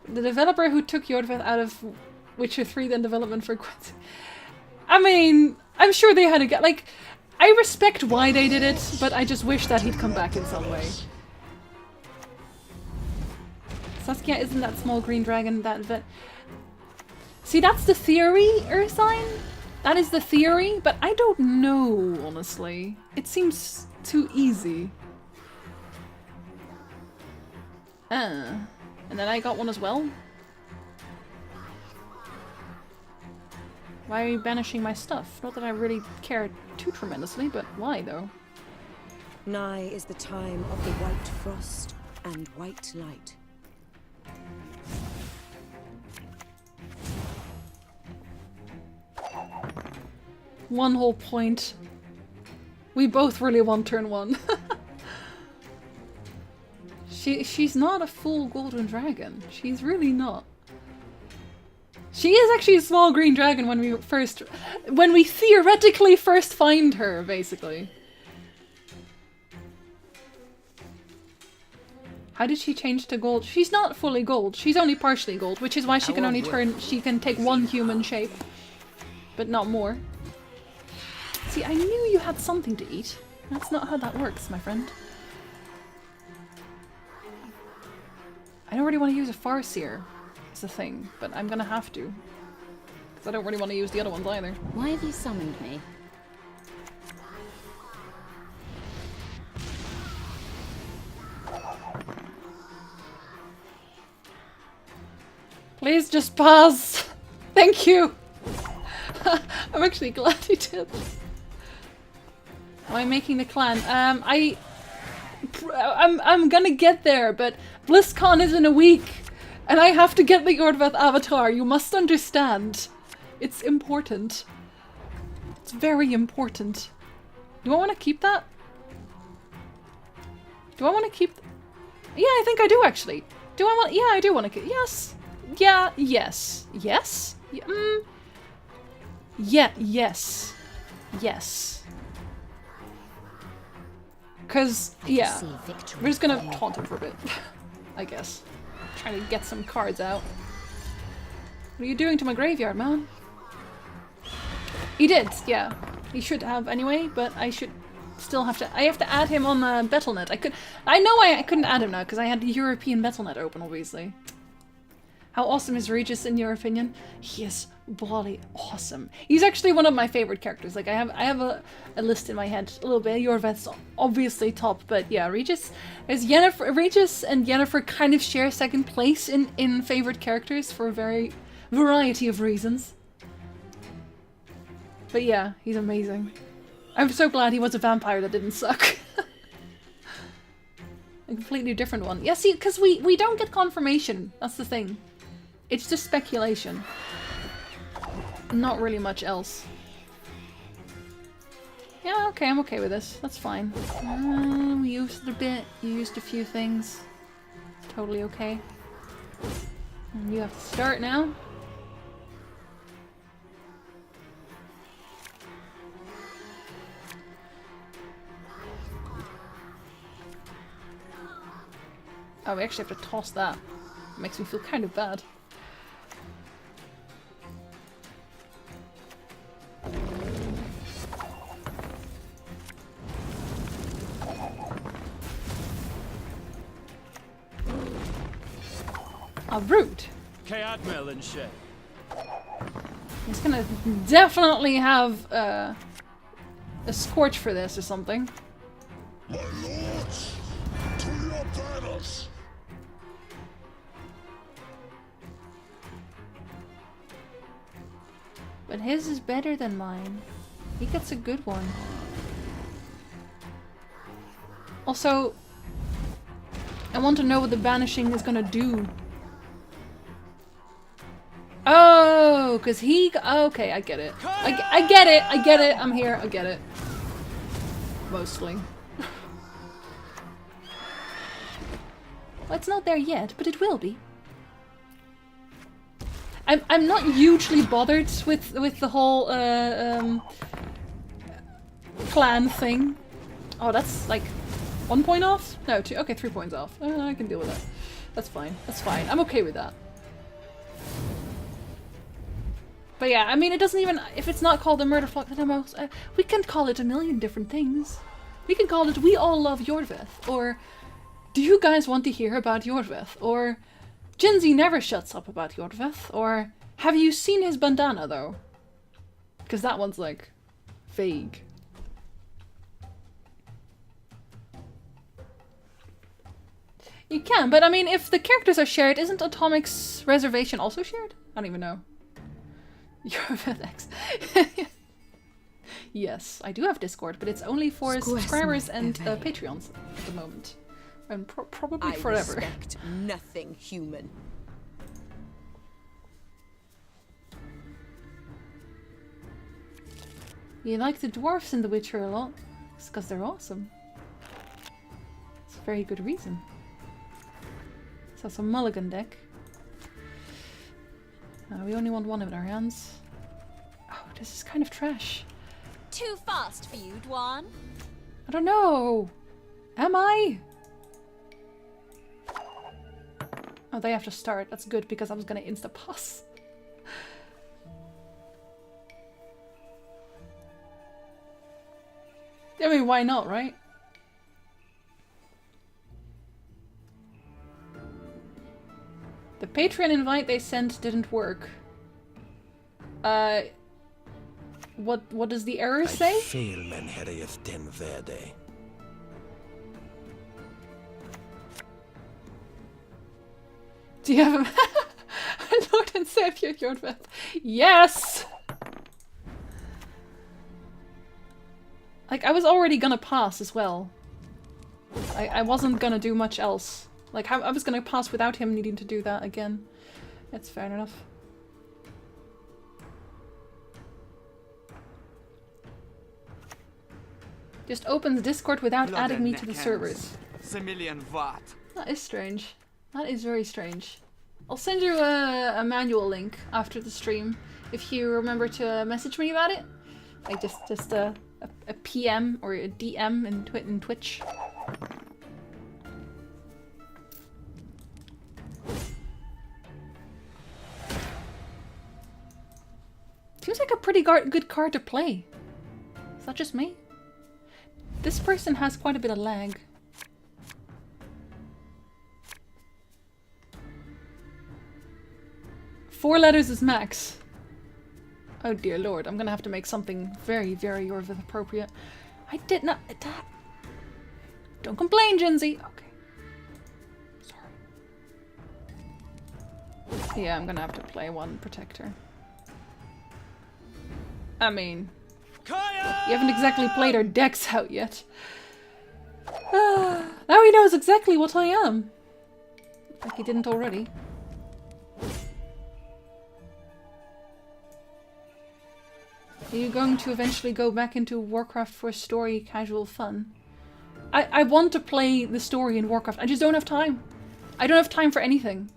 The developer who took Yordveth out of Witcher 3 then development for Gwent. I mean, I'm sure they had to get like I respect why they did it, but I just wish that he'd come back in some way. Saskia isn't that small green dragon that See, that's the theory, Ursine? That is the theory, but I don't know, honestly. It seems too easy. And then I got one as well? Why are you banishing my stuff? Not that I really care too tremendously, but why though? Nigh is the time of the white frost and white light. One whole point. We both really want turn 1. She's not a full golden dragon. She's really not. She is actually a small green dragon when we theoretically first find her, basically. How did she change to gold? She's not fully gold. She's only partially gold, which is why she can only she can take one human shape. But not more. See, I knew you had something to eat. That's not how that works, my friend. I don't really want to use a Farseer. It's a thing, but I'm gonna have to. Because I don't really want to use the other ones either. Why have you summoned me? Please just pause. Thank you. I'm actually glad he did. Am I making the clan? I'm gonna get there, but BlizzCon is in a week, and I have to get the Yordveth avatar. You must understand. It's important. It's very important. Do I want to keep that? Do I want to keep... Yeah, I think I do actually. Do I want... Yeah, I do want to keep... Yes. Yeah, yes. Yes? Yeah, yes. Yes. Because, yeah. We're just gonna taunt him for a bit. I guess. Trying to get some cards out. What are you doing to my graveyard, man? He did, yeah. He should have anyway, but I should still have to... I have to add him on Battle.net. I know I couldn't add him now, because I had the European Battle.net open, obviously. How awesome is Regis in your opinion? He is bloody awesome. He's actually one of my favorite characters. Like I have a list in my head a little bit. Yordveth's obviously top, but yeah, Regis and Yennefer kind of share second place in favorite characters for a variety of reasons. But yeah, he's amazing. I'm so glad he was a vampire that didn't suck. A completely different one. Yeah, see, because we don't get confirmation. That's the thing. It's just speculation. Not really much else. Yeah, okay, I'm okay with this. That's fine. We used it a bit. You used a few things. Totally okay. And you have to start now. Oh, we actually have to toss that. It makes me feel kind of bad. Oh, rude. Cadmel and Shay. He's gonna definitely have a scorch for this or something. My lords, to your banners! But his is better than mine. He gets a good one. Also, I want to know what the banishing is gonna do. Oh, because he... Okay, I get it. I get it! I get it! I'm here, I get it. Mostly. Well, it's not there yet, but it will be. I'm not hugely bothered with the whole clan thing. Oh, that's like 1 point off? No, 2. Okay, 3 points off. I can deal with that. That's fine. That's fine. I'm okay with that. But yeah, I mean, it doesn't even... If it's not called the murder flock, then we can call it a million different things. We can call it We All Love Yordveth, or Do You Guys Want to Hear About Yordveth, or Jinzi Never Shuts Up About Yordveth, or Have You Seen His Bandana, though? Because that one's, like, vague. You can, but I mean, if the characters are shared, isn't Atomic's reservation also shared? I don't even know. Yordveth X. Yes, I do have Discord, but it's only for subscribers and Patreons at the moment. And probably forever. I respect nothing human. You like the dwarfs in The Witcher a lot. It's because they're awesome. It's a very good reason. So it's a mulligan deck. We only want one in our hands. Oh, this is kind of trash. Too fast for you, Dwan. I don't know. Am I? Oh, they have to start. That's good because I was gonna insta-pass. I mean, why not, right? The Patreon invite they sent didn't work. What does the error say? Fel men herrejeth den värde. Do you have a Lord and Savior Jorveth? Yes! Like, I was already gonna pass as well. I wasn't gonna do much else. Like, I was gonna pass without him needing to do that again. That's fair enough. Just opens Discord without adding me to the servers. That is strange. That is very strange. I'll send you a manual link after the stream if you remember to message me about it. Like just a PM or a DM in Twitch. Seems like a pretty good card to play. Is that just me? This person has quite a bit of lag. Four letters is max. Oh dear lord, I'm gonna have to make something very, very Jorveth appropriate. I did not... Don't complain, Jinsey! Okay. Sorry. Yeah, I'm gonna have to play one protector. I mean... You haven't exactly played our decks out yet. Now he knows exactly what I am. Like he didn't already. Are you going to eventually go back into Warcraft for story casual fun? I want to play the story in Warcraft. I just don't have time. I don't have time for anything.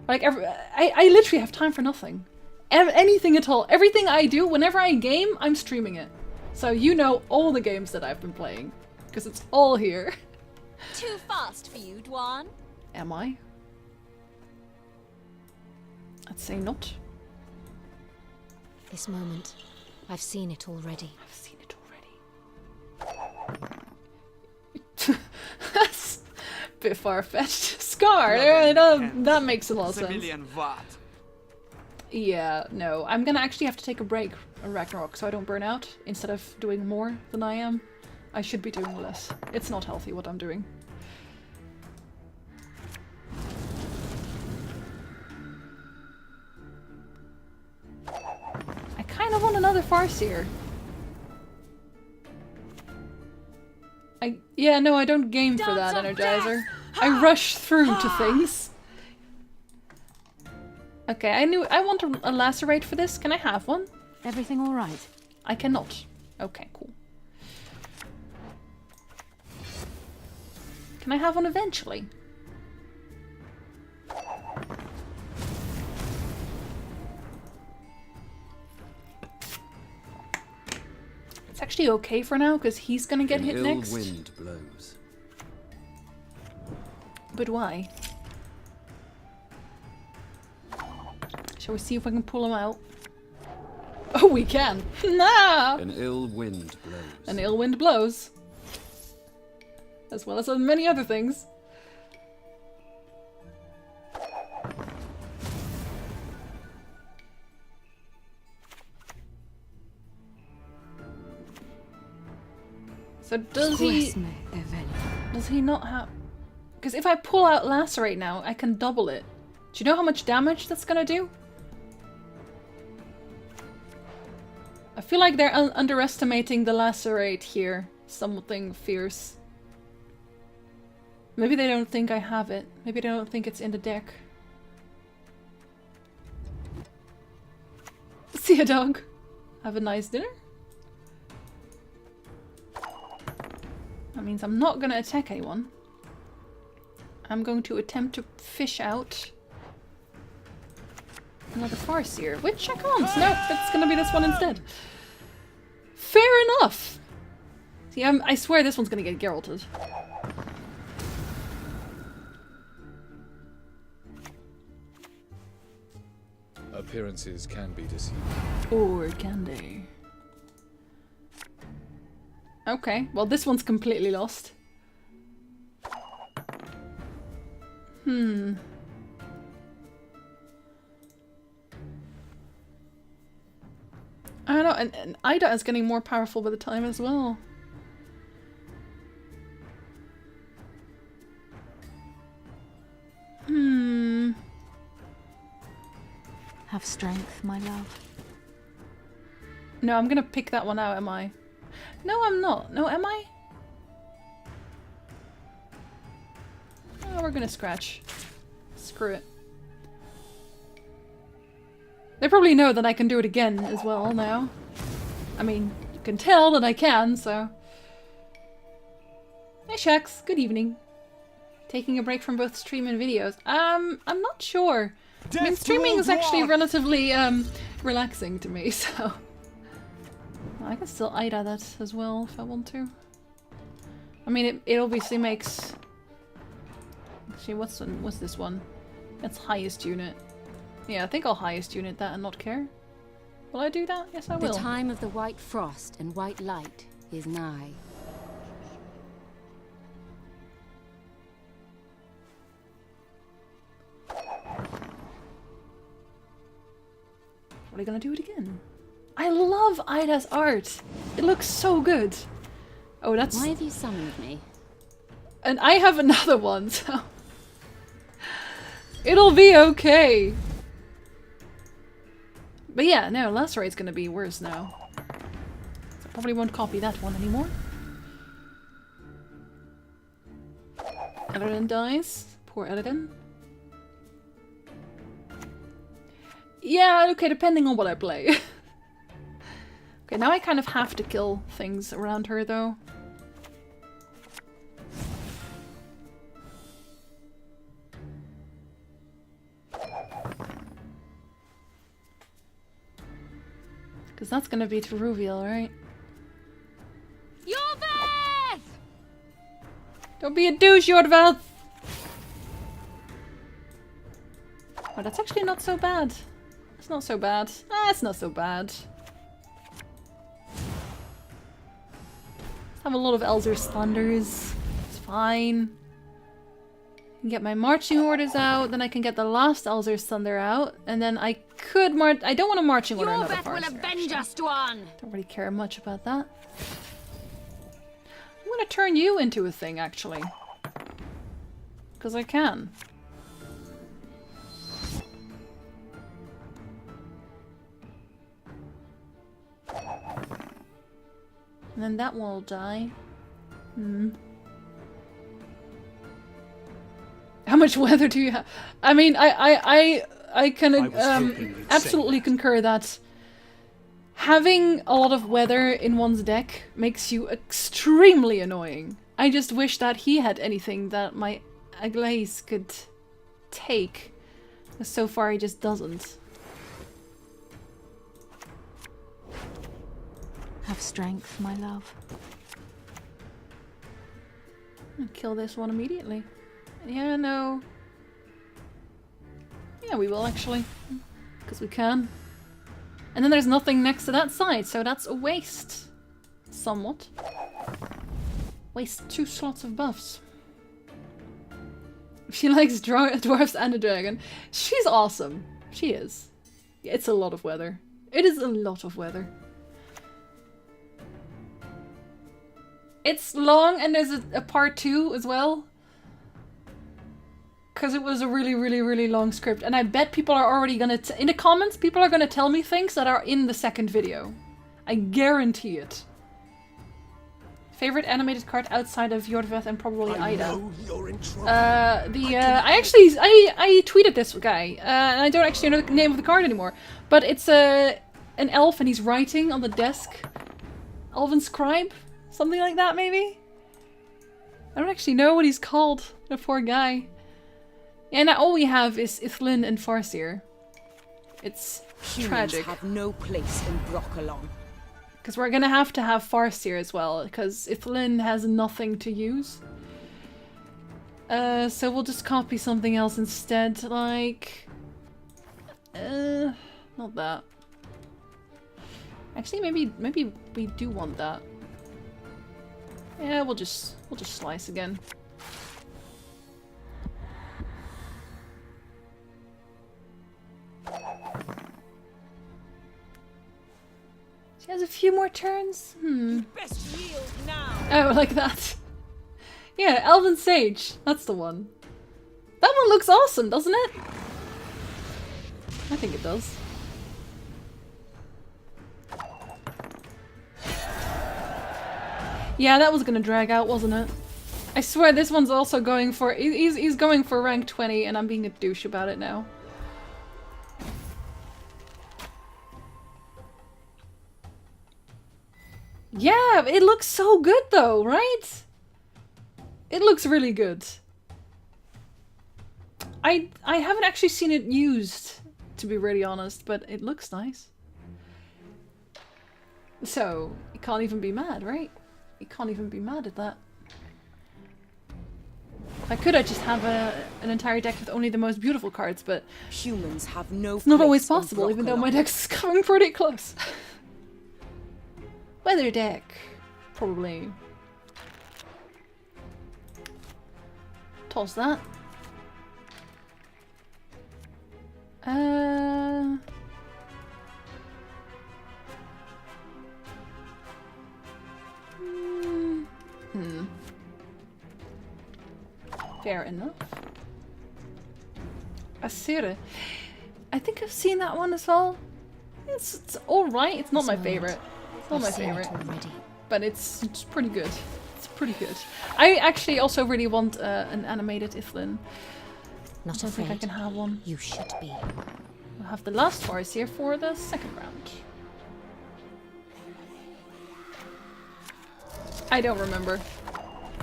Like, I literally have time for nothing. Anything at all. Everything I do, whenever I game, I'm streaming it. So you know all the games that I've been playing. Because it's all here. Too fast for you, Dwan. Am I? I'd say not. This moment, I've seen it already. I've seen it already. That's a bit far-fetched. Scar! That makes a lot of sense. Yeah, no. I'm gonna actually have to take a break on Ragnarok so I don't burn out instead of doing more than I am. I should be doing less. It's not healthy what I'm doing. I kind of want another Farseer. Yeah, no, I don't game for that Energizer. I rush through to things. Okay, I want a lacerate for this. Can I have one? Everything all right? I cannot. Okay, cool. Can I have one eventually? It's actually okay for now, because he's gonna get hit next. Wind blows. But why? Shall we see if we can pull him out? Oh, we can! Nah! An ill wind blows. An ill wind blows. As well as many other things. So does he not have... Because if I pull out Lacerate now, I can double it. Do you know how much damage that's gonna do? I feel like they're underestimating the Lacerate here. Something fierce. Maybe they don't think I have it. Maybe they don't think it's in the deck. See ya, dog. Have a nice dinner. That means I'm not gonna attack anyone. I'm going to attempt to fish out another Farseer, which I can't. Nope, it's gonna be this one instead. Fair enough. See, I swear this one's gonna get Geralted. Appearances can be deceiving. Or can they? Okay, well this one's completely lost. I don't know, and Ida is getting more powerful with the time as well. Have strength, my love. No, I'm gonna pick that one out, am I? No, I'm not. No, am I? Oh, we're gonna scratch. Screw it. They probably know that I can do it again as well now. I mean, you can tell that I can, so... Hey Shax, good evening. Taking a break from both stream and videos. I'm not sure. I mean, streaming is actually relatively relaxing to me, so... I can still Ida that as well if I want to. I mean, it obviously makes... Actually, what's this one? That's highest unit. Yeah, I think I'll highest unit that and not care. Will I do that? Yes, I will. The time of the white frost and white light is nigh. Are we gonna do it again? I love Ida's art! It looks so good! Oh, that's... Why have you summoned me? And I have another one, so... It'll be okay! But yeah, no, Lacerate's gonna be worse now. So I probably won't copy that one anymore. Eladin dies. Poor Eladin. Yeah, okay, depending on what I play. Okay, now I kind of have to kill things around her, though. Because that's gonna be to reveal, right? Yorveth! Don't be a douche, Yorveth! Oh, that's actually not so bad. It's not so bad. Ah, it's not so bad. Have a lot of Elzer's Thunders. It's fine. I can get my marching orders out, then I can get the last Elzer's Thunder out, and then I could march. I don't want a marching order. Yorveth will avenge us, Dwan! Don't really care much about that. I'm gonna turn you into a thing, actually. Because I can. And then that one will die. How much weather do you have? I mean, I can absolutely concur that having a lot of weather in one's deck makes you extremely annoying. I just wish that he had anything that my Aglaze could take. So far he just doesn't. Have strength, my love. I'll kill this one immediately. Yeah, no. Yeah, we will actually. Because we can. And then there's nothing next to that side, so that's a waste. Somewhat. Waste 2 slots of buffs. She likes dwarves and a dragon. She's awesome. She is. Yeah, it's a lot of weather. It is a lot of weather. It's long and there's a part 2 as well. Because it was a really, really, really long script. And I bet people are already gonna... in the comments, people are gonna tell me things that are in the second video. I guarantee it. Favorite animated card outside of Yorveth and probably Ida. I tweeted this guy. And I don't actually know the name of the card anymore. But it's an elf and he's writing on the desk. Elven Scribe? Something like that, maybe? I don't actually know what he's called. The poor guy. Yeah, now all we have is Ithlin and Farseer. It's Humans tragic. have no place in Broccolon. Because we're gonna have to have Farseer as well, because Ithlin has nothing to use. So we'll just copy something else instead, like... not that. Actually, maybe we do want that. Yeah, we'll just slice again. She has a few more turns? Best yield now. Oh, like that. Yeah, Elven Sage. That's the one. That one looks awesome, doesn't it? I think it does. Yeah, that was gonna drag out, wasn't it? I swear this one's also going for... He's going for rank 20 and I'm being a douche about it now. Yeah, it looks so good though, right? It looks really good. I haven't actually seen it used, to be really honest, but it looks nice. So, you can't even be mad, right? You can't even be mad at that. If I could, I'd just have an entire deck with only the most beautiful cards, but Humans have no it's not always place in possible, even though Broccolon. my deck's coming pretty close. Weather deck. Probably. Toss that. Fair enough. Asira. I think I've seen that one as well. It's alright. It's not my favorite. It's not my favorite. But it's pretty good. It's pretty good. I actually also really want an animated Ithlin. Not I think I can have one. You should be. We'll have the last forest here for the second round. I don't remember.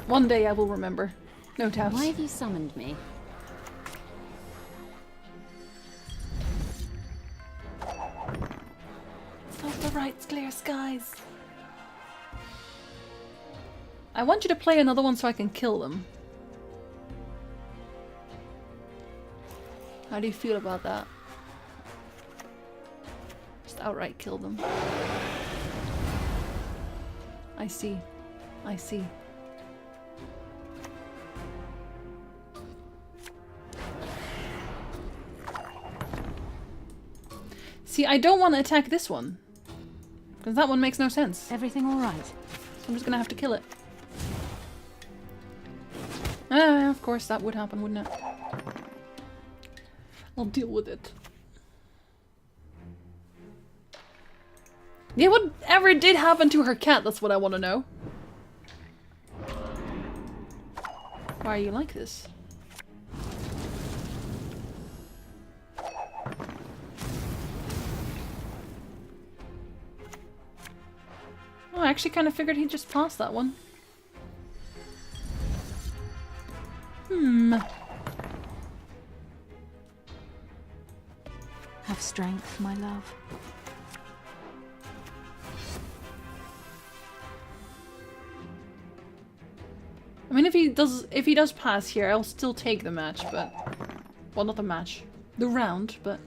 One day I will remember. No doubt. Why have you summoned me? It's not the right clear skies. I want you to play another one so I can kill them. How do you feel about that? Just outright kill them. I see. I see. See, I don't want to attack this one. Because that one makes no sense. Everything all right? So I'm just gonna have to kill it. Ah, of course that would happen, wouldn't it? I'll deal with it. Yeah, whatever did happen to her cat, that's what I want to know. Why are you like this? Oh, I actually kind of figured he'd just pass that one. Have strength, my love. I mean, if he does pass here, I'll still take the match, but... Well, not the match. The round, but...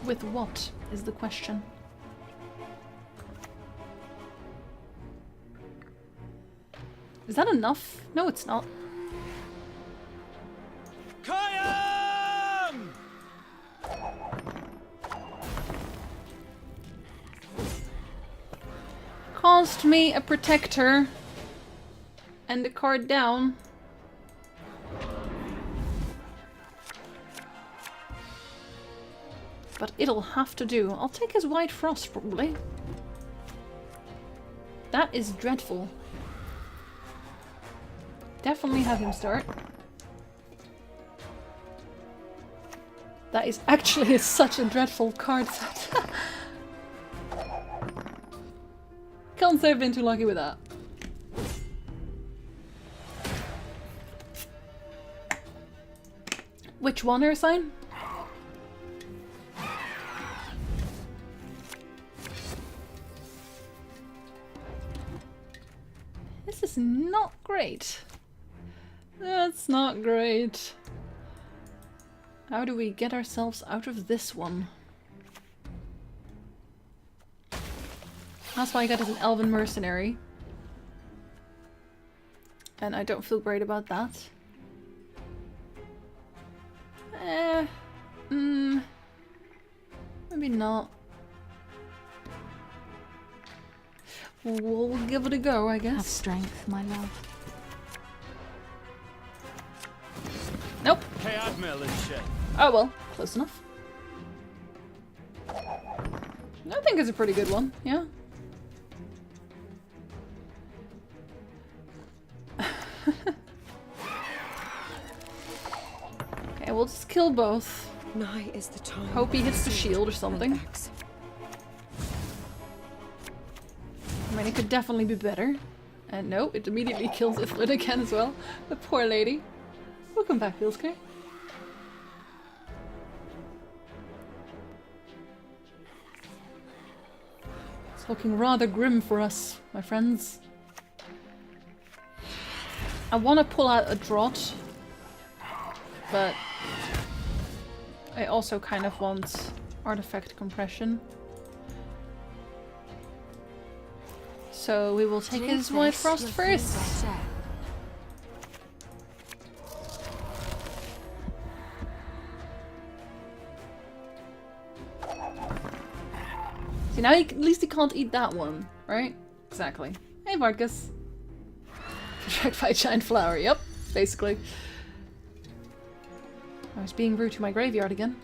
With what, is the question. Is that enough? No, it's not. Kayam! Cost me a protector and a card down. But it'll have to do. I'll take his White Frost, probably. That is dreadful. Definitely have him start. That is actually such a dreadful card set. Can't say I've been too lucky with that. Which one, Ursine? This is not great. That's not great. How do we get ourselves out of this one? That's why I got as an elven mercenary. And I don't feel great about that. Maybe not. We'll give it a go, I guess. Have strength, my love. Nope. Oh well, close enough. I think it's a pretty good one, yeah. Okay, we'll just kill both. Nigh is the time. Hope he hits the shield or something. I mean, it could definitely be better. And no, it immediately kills Iflin again as well. The poor lady. Welcome back, Ilske. It's looking rather grim for us, my friends. I want to pull out a draught, but I also kind of want artifact compression. So we will take his White Frost first. See, now at least he can't eat that one, right? Exactly. Hey, Vargas. Attract by a giant flower, yep, basically. I was being rude to my graveyard again.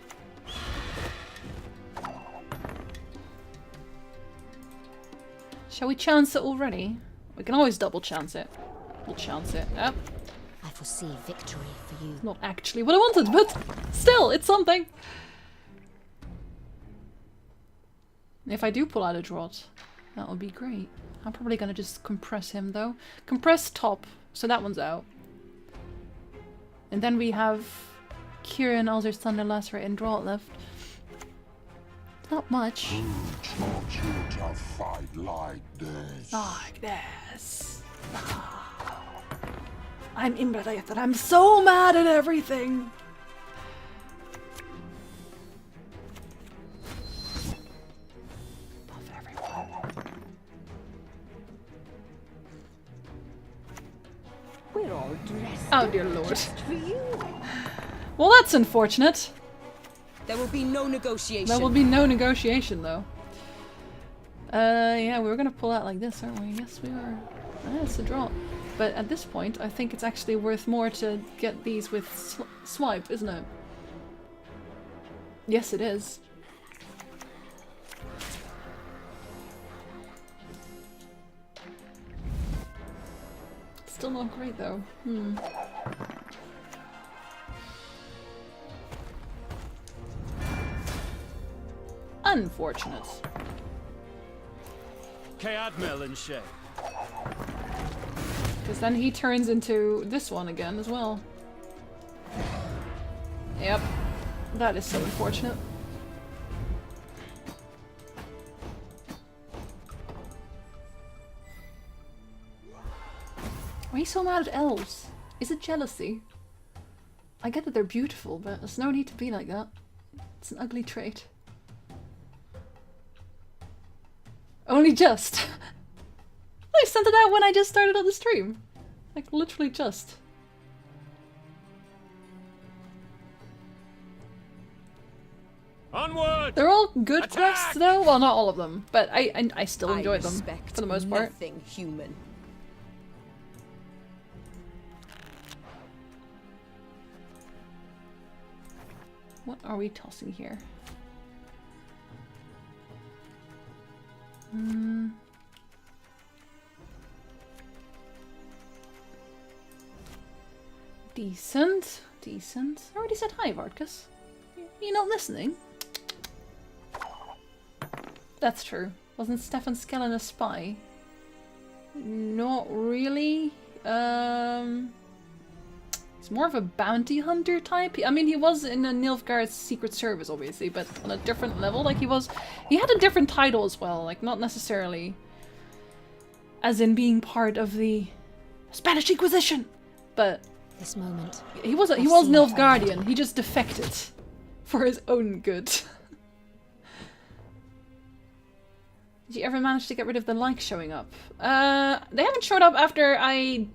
Shall we chance it already? We can always double chance it. We'll chance it. Yep. I foresee victory for you. Not actually what I wanted, but still, it's something. If I do pull out a draught, that would be great. I'm probably gonna just compress him though. Compress top, so that one's out. And then we have Kieran, Alzur's Thunder, Lacerate, and Draught left. Not much. Fight like this. Like this. I'm imbalated. I'm so mad at everything. Buff everyone. We're all dressed. Oh dear lord. Well, that's unfortunate. There will be no negotiation. There will be no negotiation, though. Yeah, we were gonna pull out like this, aren't we? Yes, we are. It's a drop. But at this point, I think it's actually worth more to get these with swipe, isn't it? Yes, it is. Still not great, though. Unfortunate. Because then he turns into this one again as well. Yep. That is so unfortunate. Why are you so mad at elves? Is it jealousy? I get that they're beautiful, but there's no need to be like that. It's an ugly trait. Only just. I sent it out when I just started on the stream. Like, literally just. Onward! They're all good quests, though. Well, not all of them, but I still enjoyed them for the most part. Nothing human. What are we tossing here? Decent. Decent. I already said hi, Varkas. You're not listening? That's true. Wasn't Stefan Skellen a spy? Not really. He's more of a bounty hunter type. I mean, he was in the Nilfgaard's secret service, obviously, but on a different level. Like, he had a different title as well. Like, not necessarily as in being part of the Spanish Inquisition, but This moment. he was Nilfgaardian. He just defected for his own good. Did you ever manage to get rid of the likes showing up? They haven't showed up after I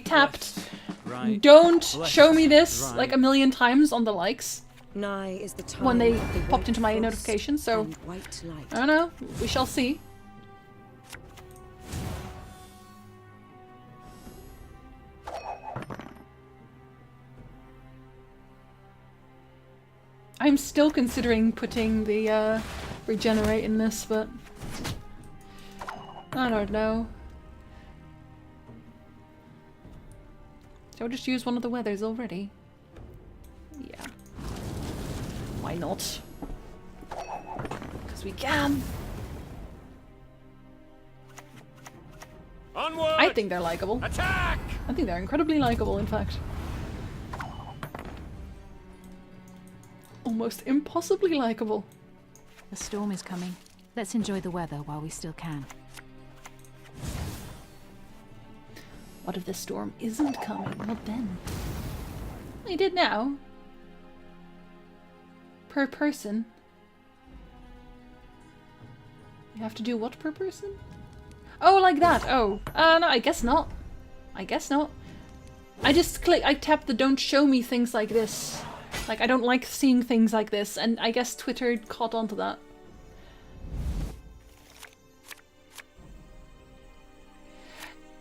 tapped Right. don't Left, show me this right. like a million times on the likes Nigh is the time when they of the popped white into my frost notifications, so and white light. I don't know. We shall see. I'm still considering putting the regenerate in this, but I don't know. Shall we just use one of the weathers already? Yeah. Why not? Because we can. Onward! I think they're likable. Attack! I think they're incredibly likable, in fact. Almost impossibly likable. The storm is coming. Let's enjoy the weather while we still can. What if the storm isn't coming? What then? We did now. Per person. You have to do what per person? Oh, like that. Oh. No, I guess not. I guess not. I tapped the don't show me things like this. Like, I don't like seeing things like this, and I guess Twitter caught on to that.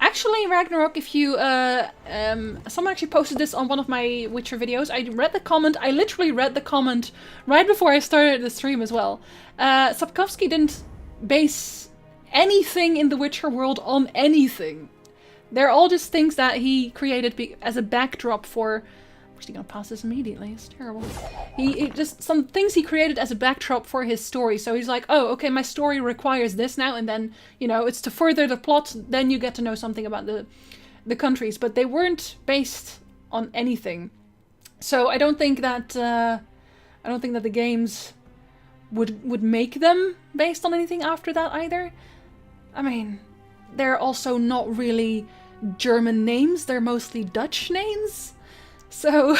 Actually, Ragnarok, if you, someone actually posted this on one of my Witcher videos. I read the comment. I literally read the comment right before I started the stream as well. Sapkowski didn't base anything in the Witcher world on anything. They're all just things that he created as a backdrop for... I'm actually gonna pass this immediately. It's terrible. He just some things he created as a backdrop for his story. So he's like, oh, okay, my story requires this now, and then, you know, it's to further the plot. Then you get to know something about the countries, but they weren't based on anything. So I don't think that the games would make them based on anything after that either. I mean, they're also not really German names. They're mostly Dutch names. So,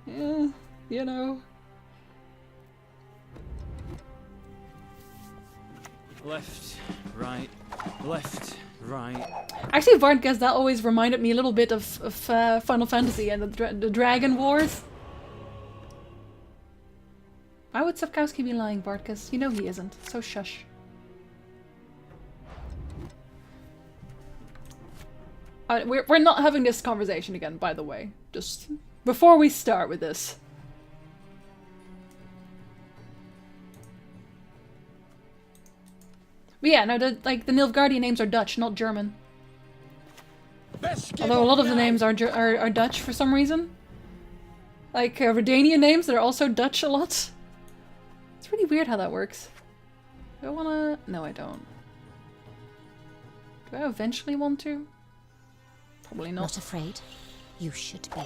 yeah, you know. Left, right, left, right. Actually, Vardgas, that always reminded me a little bit of Final Fantasy and the Dragon Wars. Why would Sapkowski be lying, Vardgas? You know he isn't, so shush. We're not having this conversation again, by the way. Just before we start with this. But yeah, no, the Nilfgaardian names are Dutch, not German. Although a lot of the names are Dutch for some reason. Like Redanian names, they're also Dutch a lot. It's really weird how that works. Do I wanna... No, I don't. Do I eventually want to? Probably not. Not afraid. You should be.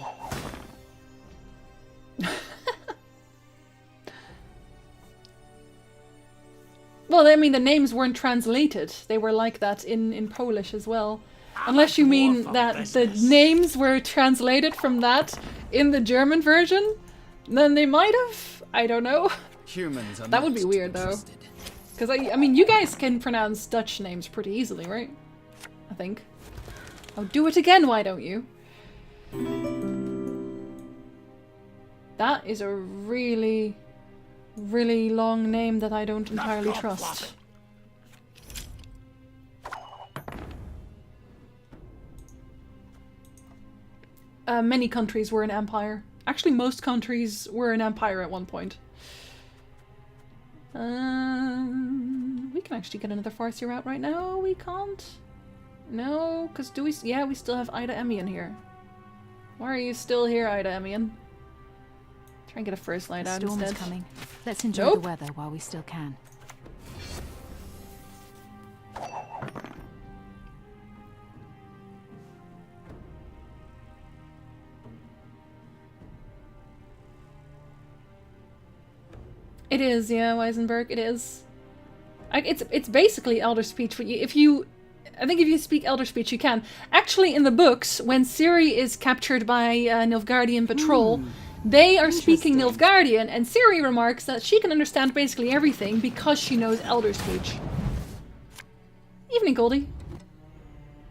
Well, I mean, the names weren't translated. They were like that in Polish as well. Unless you mean that the names were translated from that in the German version, then they might have. I don't know. Humans are That would be weird, though. Because, I mean, you guys can pronounce Dutch names pretty easily, right? I think. Oh, do it again, why don't you? That is a really, really long name that I don't entirely trust. Many countries were an empire. Actually, most countries were an empire at one point. We can actually get another Farsi route right now. We can't. No, because do we... Yeah, we still have Ida Emian here. Why are you still here, Ida Emian? Try and get a first light out Storm instead. is coming. Let's enjoy Nope. the weather while we still can. It is, yeah, Weisenberg, it is. It's basically Elder Speech. But I think if you speak Elder Speech, you can. Actually, in the books, when Ciri is captured by Nilfgaardian patrol, they are speaking Nilfgaardian, and Ciri remarks that she can understand basically everything because she knows Elder Speech. Evening, Goldie.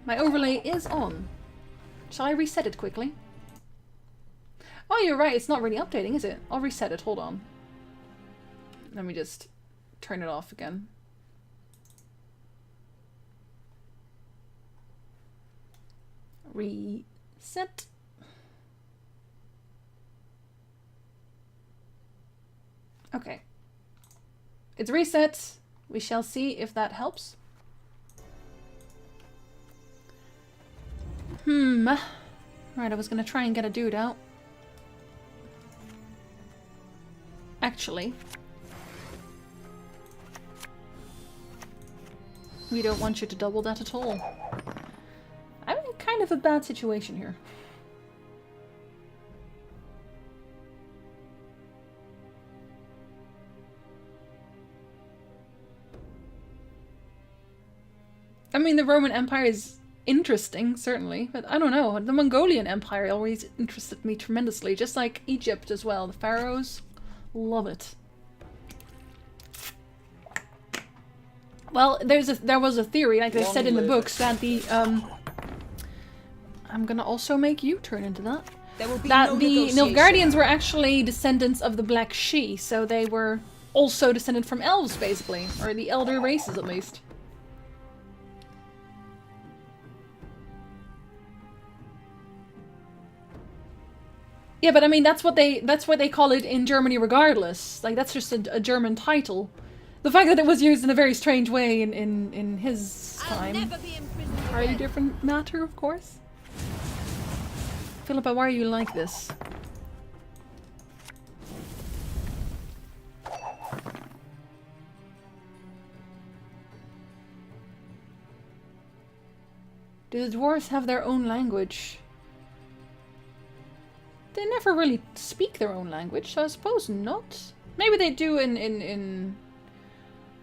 My overlay is on. Shall I reset it quickly? Oh, you're right. It's not really updating, is it? I'll reset it. Hold on. Let me just turn it off again. Reset. Okay. It's reset. We shall see if that helps. Right, I was gonna try and get a dude out. Actually, we don't want you to double that at all. I'm in kind of a bad situation here. I mean, the Roman Empire is interesting, certainly, but I don't know. The Mongolian Empire always interested me tremendously, just like Egypt as well. The pharaohs, love it. Well, there was a theory, like they said in the books, that the I'm gonna also make you turn into that. That the Nilfgaardians were actually descendants of the Black She, so they were also descended from elves, basically, or the elder races at least. Yeah, but I mean that's what they call it in Germany regardless. Like that's just a German title. The fact that it was used in a very strange way in his time. Entirely different matter, of course. Philippa, why are you like this? Do the dwarves have their own language? They never really speak their own language, so I suppose not. Maybe they do in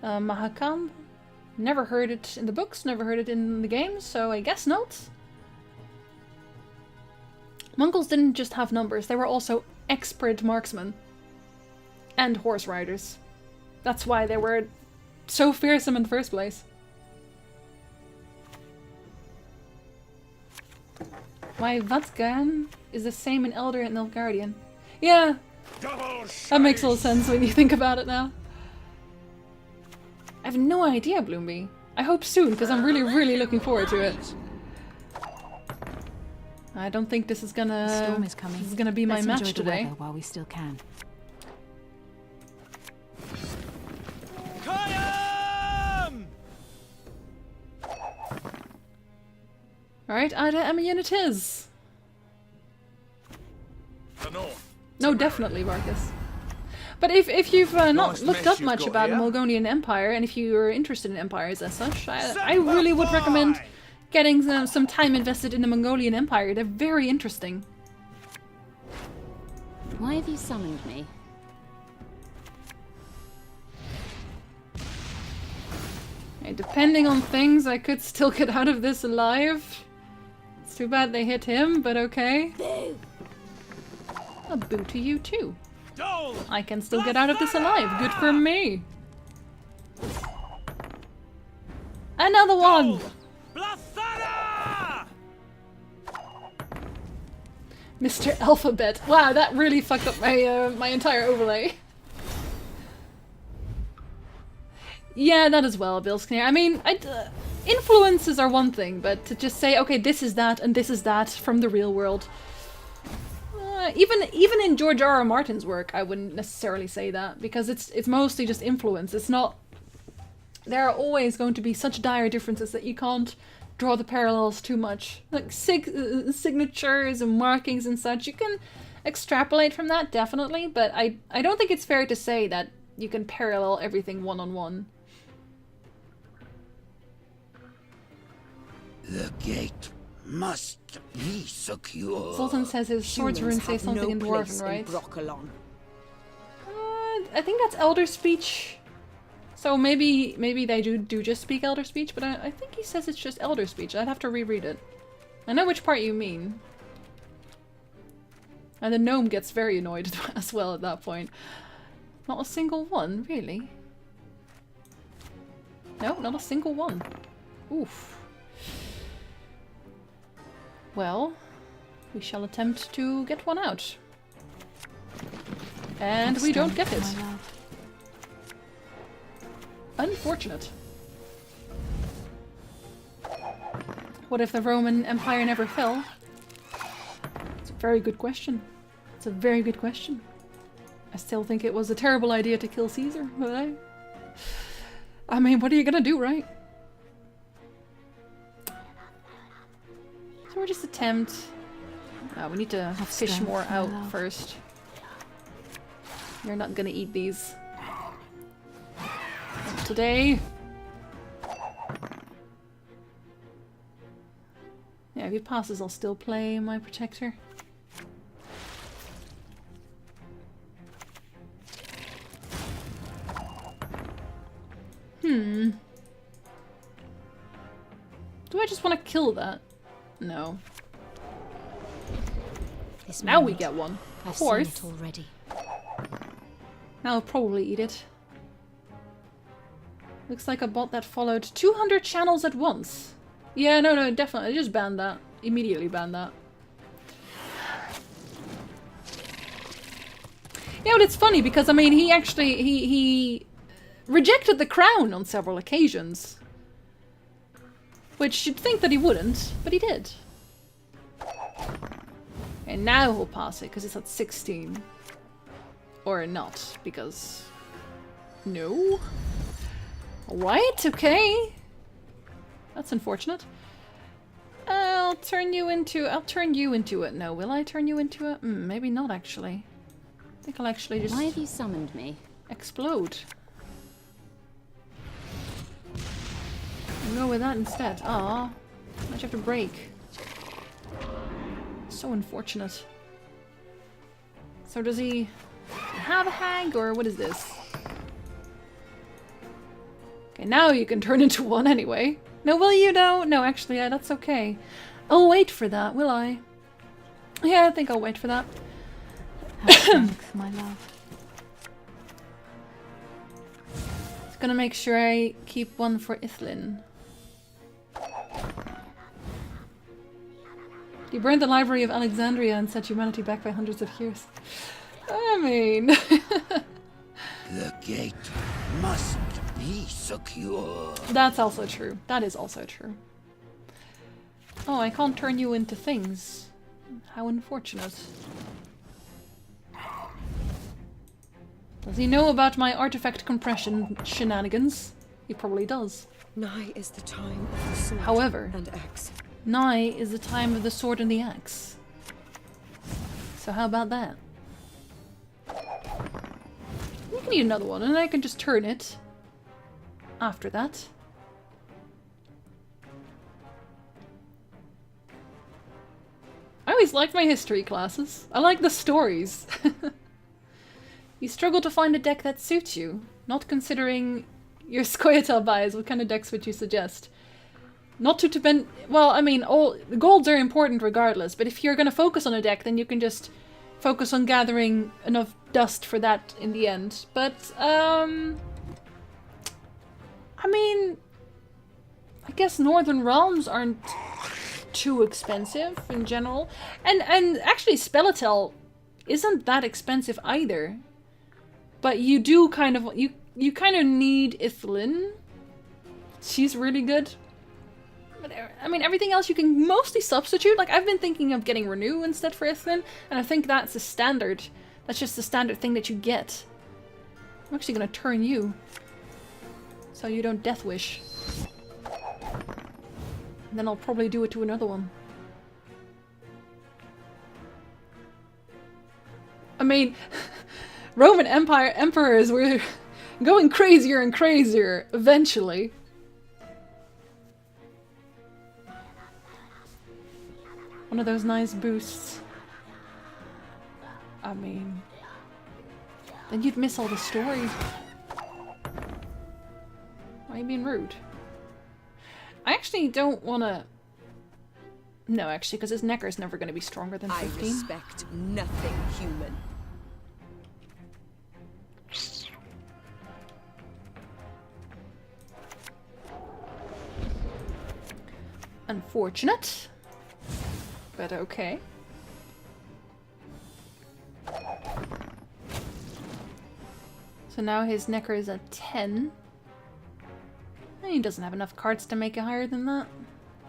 Mahakam. Never heard it in the books, never heard it in the games, so I guess not. Mongols didn't just have numbers, they were also expert marksmen. And horse riders. That's why they were so fearsome in the first place. Why Vatsgan is the same in Elder and Nilfgaardian. Yeah, that makes all sense when you think about it now. I have no idea, Bloomby. I hope soon, because I'm really, really looking forward to it. I don't think this is gonna. The storm is coming. This is gonna be my match enjoy the today. weather while we still can. Alright, Ada Emian it is. No, definitely, Marcus. But if you've not looked up much about the Mongolian Empire, and if you're interested in empires as such, I really would recommend getting some time invested in the Mongolian Empire. They're very interesting. Why have you summoned me? Okay, depending on things, I could still get out of this alive. It's too bad they hit him, but okay. Boo. A boo to you too. I can still get out of this alive. Good for me. Another one! Mr. Alphabet. Wow, that really fucked up my my entire overlay. Yeah, that as well, Bill Skinner. I mean, influences are one thing, but to just say, okay, this is that and this is that from the real world. Even in George R.R. Martin's work, I wouldn't necessarily say that, because it's mostly just influence. It's not. There are always going to be such dire differences that you can't draw the parallels too much. Like signatures and markings and such, you can extrapolate from that definitely, but I don't think it's fair to say that you can parallel everything one-on-one. The gate must be secure. Sultan says his swords rune say something in Dwarven, right? I think that's Elder Speech. So maybe they do just speak Elder Speech, but I think he says it's just Elder Speech. I'd have to reread it. I know which part you mean. And the gnome gets very annoyed as well at that point. Not a single one, really? No, not a single one. Oof. Well, we shall attempt to get one out. And we don't get it. Unfortunate. What if the Roman Empire never fell? It's a very good question. It's a very good question. I still think it was a terrible idea to kill Caesar, but I mean, what are you gonna do, right? So we'll just attempt... we need to fish more out first. You're not gonna eat these. Not today. Yeah, if he passes, I'll still play my protector. Do I just want to kill that? No. Now we get one. Of course. I've seen it already. Now I'll probably eat it. Looks like a bot that followed 200 channels at once. Yeah, no, definitely. Just ban that. Immediately ban that. Yeah, but it's funny because, I mean, he actually, he rejected the crown on several occasions. Which you'd think that he wouldn't, but he did. And now he'll pass it because it's at 16. Or not, because... No? Alright, okay. That's unfortunate. I'll turn you into it. No, will I turn you into it? Maybe not, actually. I think I'll actually just... Why have you summoned me? Explode. I'll go with that instead. Aw. Why'd you have to break? So unfortunate. So does he have a hag, or what is this? Okay, now you can turn into one anyway. No, will you though? No, actually, yeah, that's okay. I'll wait for that, will I? Yeah, I think I'll wait for that. Thanks, my love. Just gonna make sure I keep one for Ithlin. You burned the library of Alexandria and set humanity back by hundreds of years. I mean... The gate must be secure. That's also true. That is also true. Oh, I can't turn you into things. How unfortunate. Does he know about my artifact compression shenanigans? He probably does. Nigh is the time of the sword However, and axe. nigh is the time of the sword and the axe. So how about that? You can eat another one, and I can just turn it after that. I always liked my history classes. I like the stories. You struggle to find a deck that suits you. Not considering your Scoia'tael bias, what kind of decks would you suggest? Not to depend... Well, I mean, all the golds are important regardless, but if you're going to focus on a deck, then you can just focus on gathering enough dust for that in the end. But, I mean... I guess Northern Realms aren't too expensive in general. And actually, Spellitel isn't that expensive either. But you do kind of... You kind of need Ithlin. She's really good. But, I mean, everything else you can mostly substitute. Like, I've been thinking of getting Renew instead for Ithlin, and I think that's a standard. That's just the standard thing that you get. I'm actually gonna turn you. So you don't Death Wish. And then I'll probably do it to another one. I mean, Roman Empire emperors were going crazier and crazier eventually. One of those nice boosts. I mean... Then you'd miss all the story. Why are you being rude? I actually don't want to... No, actually, because his necker is never going to be stronger than 15. I respect nothing human. Unfortunate. But okay. So now his necker is at 10. And he doesn't have enough cards to make it higher than that.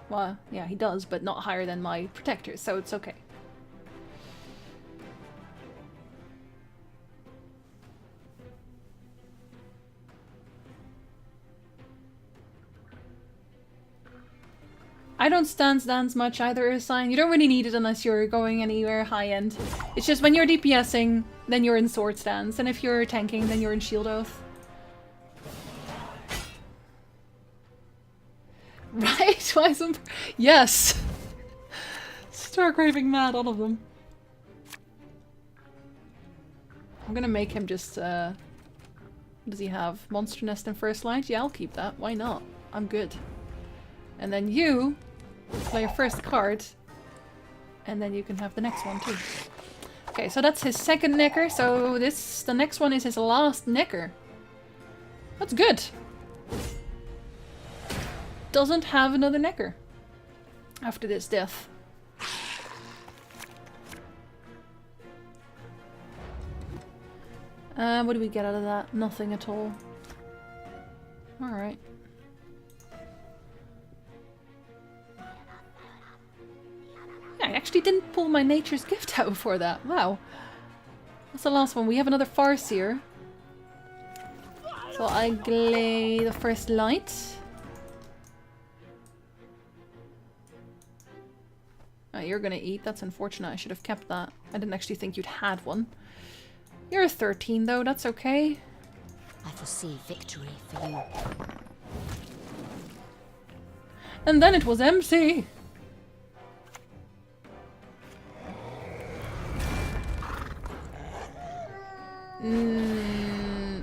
Well, yeah, he does, but not higher than my protector, so it's okay. I don't stance dance much either, Usain. You don't really need it unless you're going anywhere high end. It's just when you're DPSing, then you're in sword stance, and if you're tanking, then you're in shield oath. Right? Why some? Yes. Start raving mad, all of them. I'm gonna make him just. What does he have? Monster Nest and First Light? Yeah, I'll keep that. Why not? I'm good. And then you play your first card, and then you can have the next one too. Okay, so that's his second necker. So the next one is his last necker. That's good. Doesn't have another necker after this death. What do we get out of that? Nothing at all. Alright. Yeah, I actually didn't pull my Nature's Gift out before that. Wow. What's the last one? We have another Farseer. So I glay the First Light. Oh, you're gonna eat. That's unfortunate. I should have kept that. I didn't actually think you'd had one. You're a 13 though. That's okay. I foresee victory for you. And then it was MC.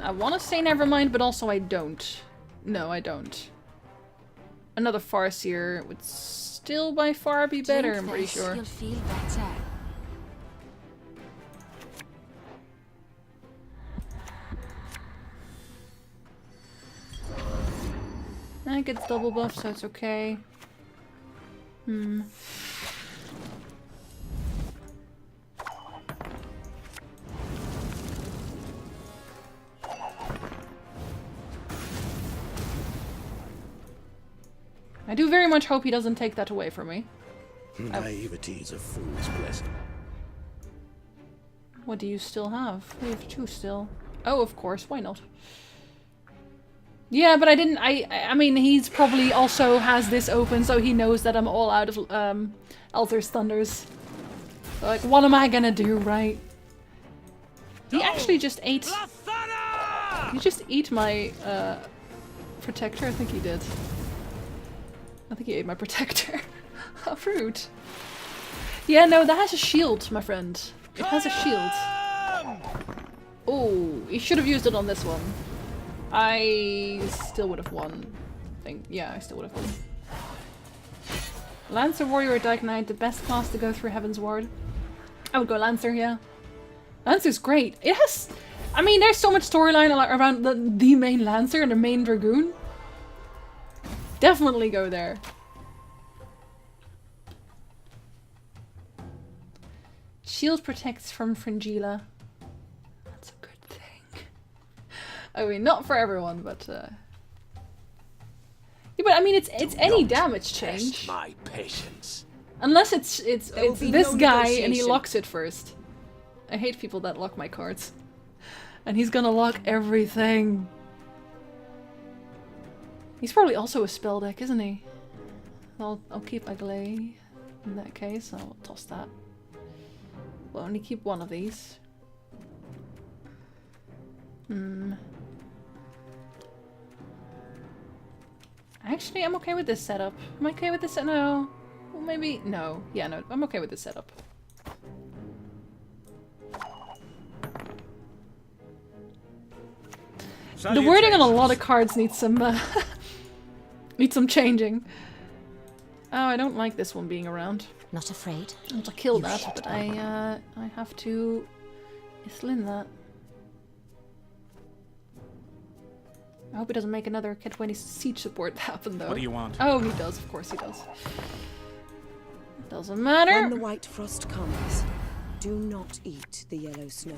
I want to say never mind, but also I don't. No, I don't. Another Farseer would still by far be better, I'm pretty sure. You'll feel better. It gets double buff, so it's okay. I do very much hope he doesn't take that away from me. Naivety is a fool's blessing. What do you still have? We have 2 still. Oh, of course, why not? Yeah, but I didn't. I mean, he's probably also has this open, so he knows that I'm all out of Elther's Thunders. So, like, what am I gonna do, right? He actually just ate. He just ate my protector. I think he did. I think he ate my protector. How rude. Yeah, no, that has a shield, my friend. It has a shield. Oh, he should have used it on this one. I still would have won. I think. Yeah, I still would have won. Lancer, Warrior, or Dark Knight, the best class to go through Heaven's Ward. I would go Lancer, yeah. Lancer's great. It has... I mean, there's so much storyline around the main Lancer and the main Dragoon. Definitely go there. Shield protects from Fringilla. That's a good thing. I mean, not for everyone, but yeah, but I mean, it's any damage change. My patience. Unless it's this guy and he locks it first. I hate people that lock my cards. And he's gonna lock everything. He's probably also a spell deck, isn't he? I'll keep Agley in that case. I'll toss that. We'll only keep one of these. Actually, I'm okay with this setup. Am I okay with this? No. Well, maybe. No. Yeah, no. I'm okay with this setup. The wording on a lot of cards needs some needs some changing. Oh, I don't like this one being around. Not afraid. I want to kill that, but I have to Islin that. I hope he doesn't make another Cat20 siege support happen, though. What do you want? Oh, he does. Of course he does. Doesn't matter. When the white frost comes, do not eat the yellow snow.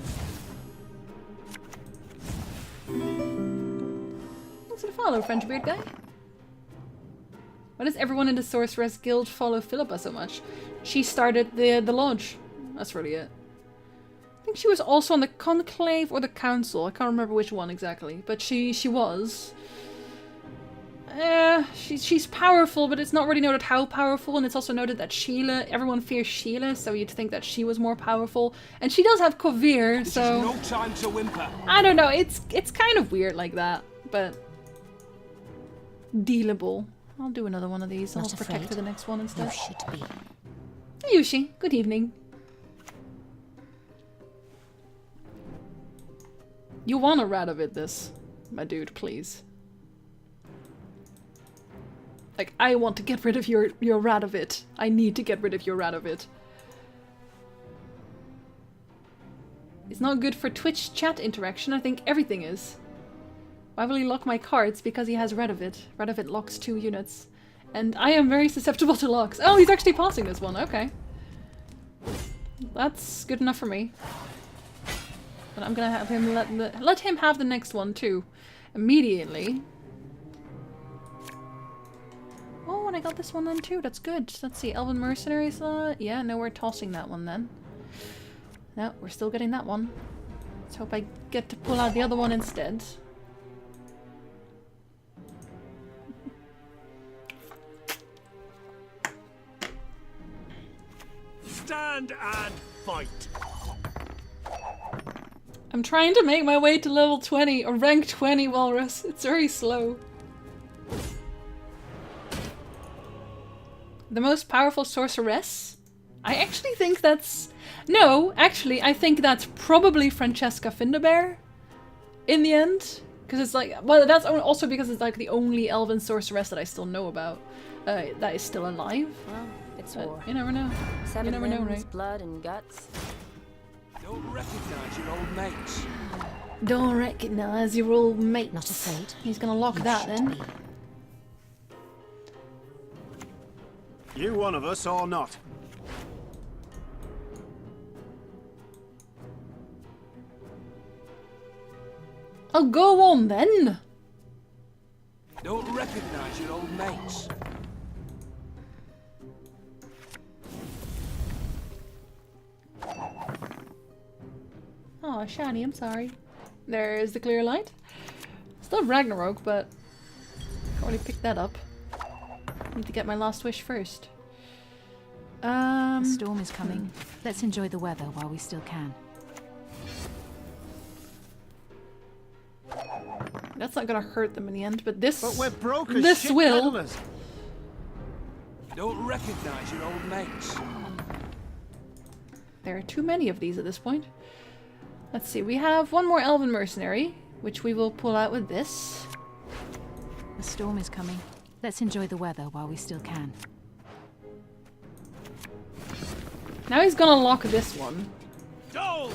Thanks for the follow, French beard guy. Why does everyone in the Sorceress Guild follow Philippa so much? She started the lodge. That's really it. I think she was also on the Conclave or the Council. I can't remember which one exactly, but she was. She's powerful, but it's not really noted how powerful, and it's also noted that Sheila, everyone fears Sheila, so you'd think that she was more powerful. And she does have Kovir, so No time to whimper. I don't know, it's kind of weird like that, but dealable. I'll do another one of these. I'll protect for the next one instead. You should be. Hey Yushi, good evening. You want a Radovid this, my dude, please. Like, I want to get rid of your Radovid. I need to get rid of your Radovid. It's not good for Twitch chat interaction. I think everything is. Why will he lock my cards? Because he has Radovid. Radovid locks 2 units. And I am very susceptible to locks. Oh, he's actually passing this one. Okay. That's good enough for me. But I'm gonna have him let him have the next one too. Immediately. Oh, and I got this one then too. That's good. Let's see. Elven Mercenaries. Yeah, no, we're tossing that one then. No, we're still getting that one. Let's hope I get to pull out the other one instead. Stand and fight. I'm trying to make my way to level 20 or rank 20 Walrus. It's very slow. The most powerful sorceress? I actually think that's... No, actually, I think that's probably Francesca Findabair in the end. Because it's like... Well, that's also because it's like the only elven sorceress that I still know about that is still alive. Well, it's But war. you never know. 7 you never know, limbs, right? blood and guts. Don't recognize your old mates. Don't recognize your old mate. Not afraid. He's gonna lock that should then. be. You one of us or not? I'll go on then. Don't recognize your old mates. Oh, shiny, I'm sorry. There's the clear light. Still have Ragnarok, but can't really pick that up. Need to get my last wish first. The storm is coming. Let's enjoy the weather while we still can. That's not gonna hurt them in the end, but this... But we're broke as This shit will. peddlers. Don't recognize your old mates. There are too many of these at this point. Let's see, we have one more Elven Mercenary, which we will pull out with this. The storm is coming. Let's enjoy the weather while we still can. Now he's gonna lock this one. Dole!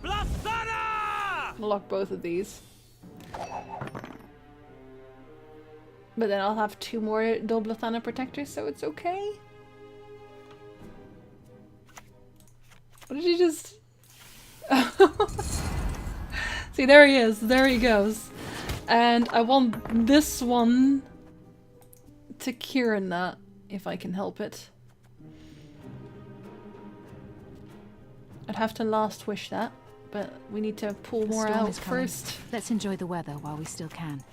Blathana! I'll lock both of these. But then I'll have 2 more Doblathana protectors, so it's okay. What did you just... See, there he is. There he goes. And I want this one to Kieran that, if I can help it. I'd have to last wish that, but we need to pull The more storm out is coming. first. Let's enjoy the weather while we still can.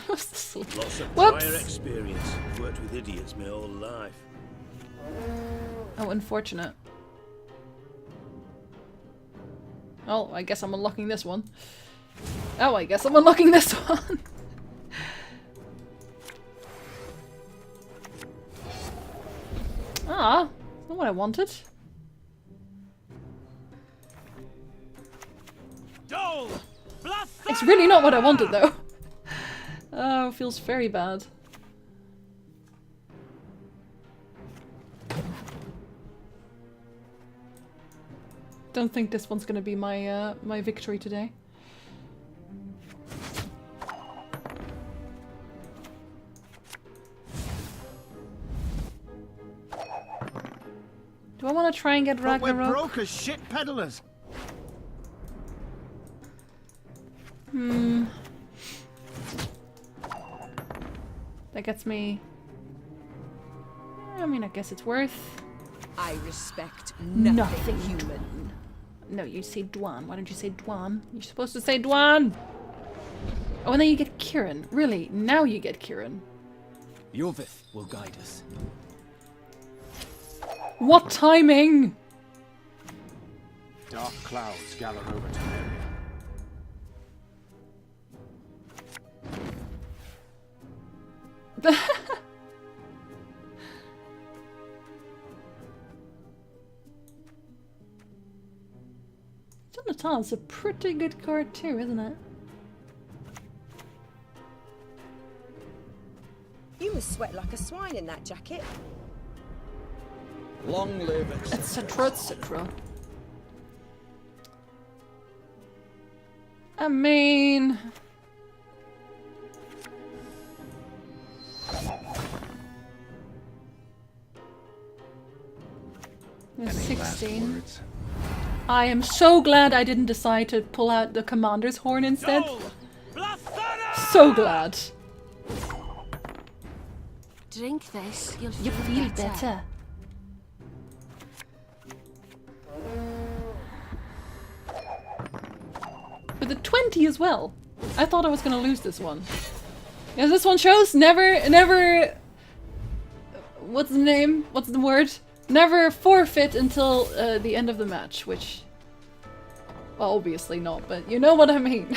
Lots of Whoops. prior experience. Worked with idiots my whole life. Oh, unfortunate. Oh, I guess I'm unlocking this one. Oh, I guess I'm unlocking this one. Ah, Not what I wanted. Dole! It's really not what I wanted though. Oh, feels very bad. Don't think this one's gonna be my my victory today. Do I want to try and get But we're Ragnarok? broke as shit peddlers. That gets me... I mean, I guess it's worth... I respect Nothing human. No, you say Dwan. Why don't you say Dwan? You're supposed to say Dwan! Oh, and then you get Kieran. Really? Now you get Kieran. Yorvith will guide us. What timing? Dark clouds gather over Temeria. Jonathan's a pretty good card too, isn't it? You must sweat like a swine in that jacket. Long live Etc, etc. I mean... There's 16. I am so glad I didn't decide to pull out the commander's horn instead. So glad. Drink this, you'll You feel better. With the 20 as well. I thought I was gonna lose this one. As this one shows, never... What's the name? What's the word? Never forfeit until the end of the match, which... Well, obviously not, but you know what I mean.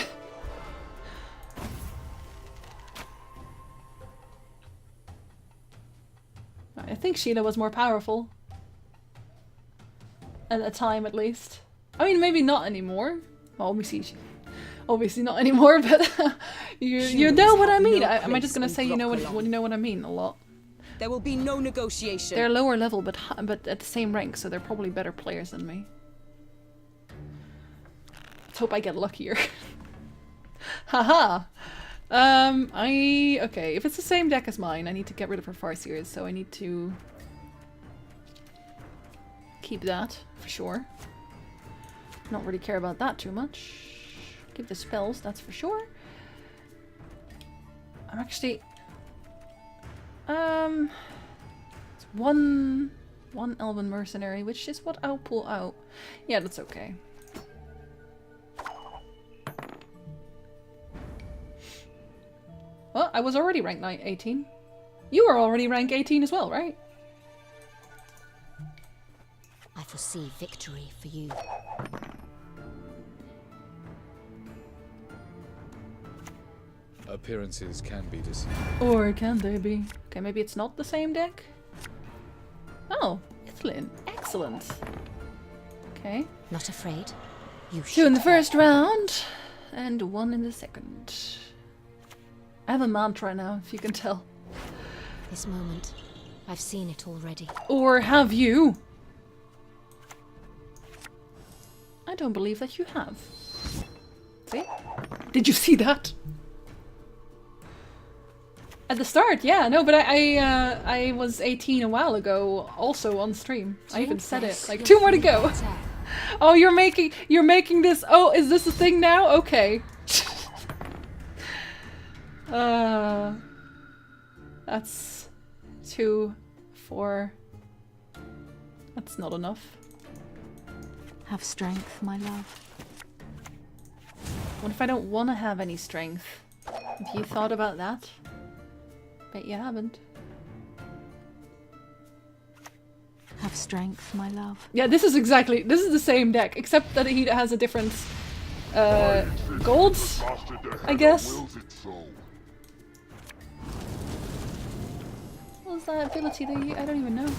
I think Sheila was more powerful. At the time, at least. I mean, maybe not anymore. Well, obviously not anymore, but you know what I mean. Am I just gonna say you know what I mean a lot? There will be no negotiation. They're lower level, but at the same rank, so they're probably better players than me. Let's hope I get luckier. Haha. Okay, if it's the same deck as mine, I need to get rid of her Farseers, so I need to keep that for sure. Not really care about that too much. Keep the spells, that's for sure. I'm actually it's one Elven mercenary, which is what I'll pull out. Yeah, that's okay. Well, I was already rank 18. You were already rank 18 as well, right? I foresee victory for you. Appearances can be deceiving. Or can they be? Okay, maybe it's not the same deck? Oh, Ithlin. Excellent. Okay. Not afraid? You 2 in the first round, and 1 in the second. I have a mantra now, if you can tell. This moment, I've seen it already. Or have you? I don't believe that you have. See? Did you see that? At the start, yeah, no, but I was 18 a while ago, also on stream. I even said it. Like, 2 more to go. Oh, you're making this. Oh, is this a thing now? Okay. That's 2, 4. That's not enough. Have strength, my love. What if I don't want to have any strength? Have you thought about that? Bet you haven't. Have strength, my love. Yeah, this is the same deck, except that he has a different golds, I guess. What was that ability that I don't even know.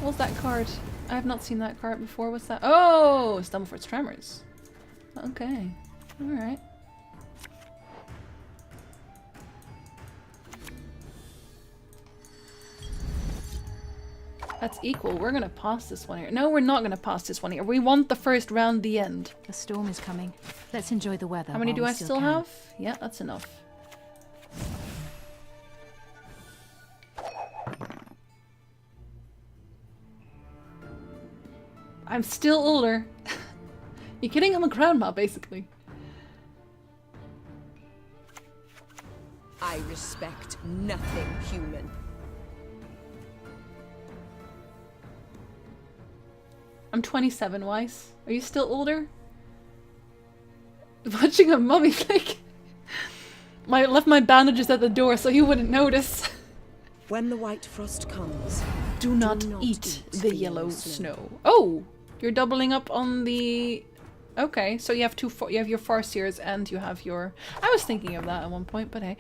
What's that card? I have not seen that card before. What's that? Oh, Stumbleford's Tremors. Okay. Alright. That's equal. We're gonna pass this one here. No, we're not gonna pass this one here. We want the first round, the end. The storm is coming. Let's enjoy the weather. How many while do we I still can. have? Yeah, that's enough. I'm still older. You kidding? I'm a grandma, basically. I respect nothing human. I'm 27, Weiss. Are you still older? Watching a mummy flick. I left my bandages at the door so you wouldn't notice. When the white frost comes, Do not eat the yellow snow. Oh! You're doubling up on the... Okay, so you have you have your Farseers and you have your... I was thinking of that at one point, but hey.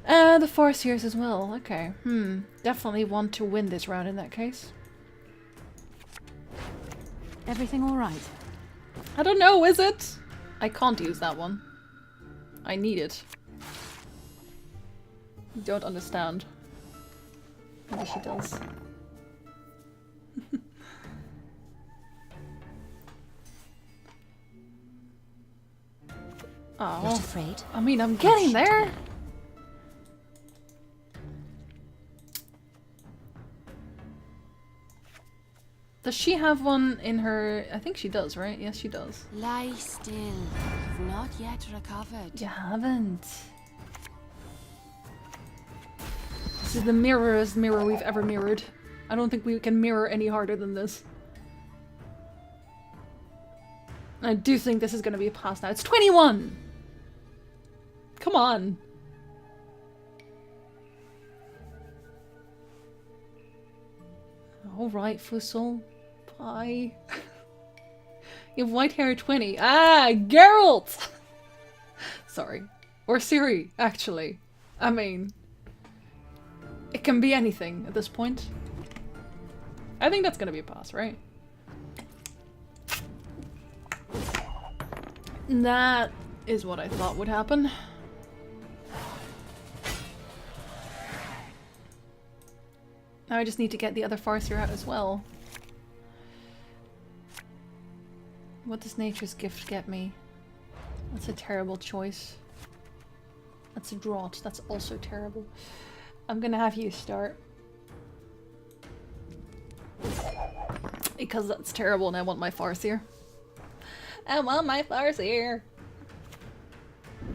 The Farseers as well. Okay. Definitely want to win this round in that case. Everything all right? I don't know, is it? I can't use that one. I need it. You don't understand. Maybe she does. Oh. Not afraid? I mean, I'm getting there. Does she have one in her... I think she does, right? Yes, she does. Lie still. You've not yet recovered. You haven't. This is the mirrorest mirror we've ever mirrored. I don't think we can mirror any harder than this. I do think this is going to be a pass now. It's 21! Come on. Alright, Fussel. Bye. You have white hair 20. Ah, Geralt! Sorry. Or Ciri, actually. I mean... It can be anything at this point. I think that's gonna be a pass, right? That is what I thought would happen. Now I just need to get the other Farseer out as well. What does Nature's Gift get me? That's a terrible choice. That's a draught. That's also terrible. I'm gonna have you start. Because that's terrible and I want my Farseer. I want my Farseer!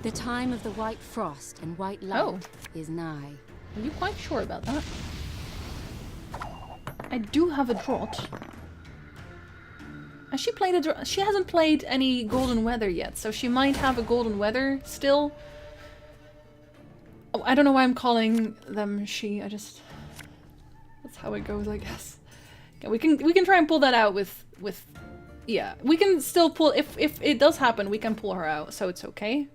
The time of the white frost and white light is nigh. Are you quite sure about that? I do have a draught. Has she played a draught? She hasn't played any Golden Weather yet, so she might have a Golden Weather still. Oh, I don't know why I'm calling them she. I just... That's how it goes, I guess. Yeah, we can try and pull that out with yeah, we can still pull if it does happen, we can pull her out, so it's okay.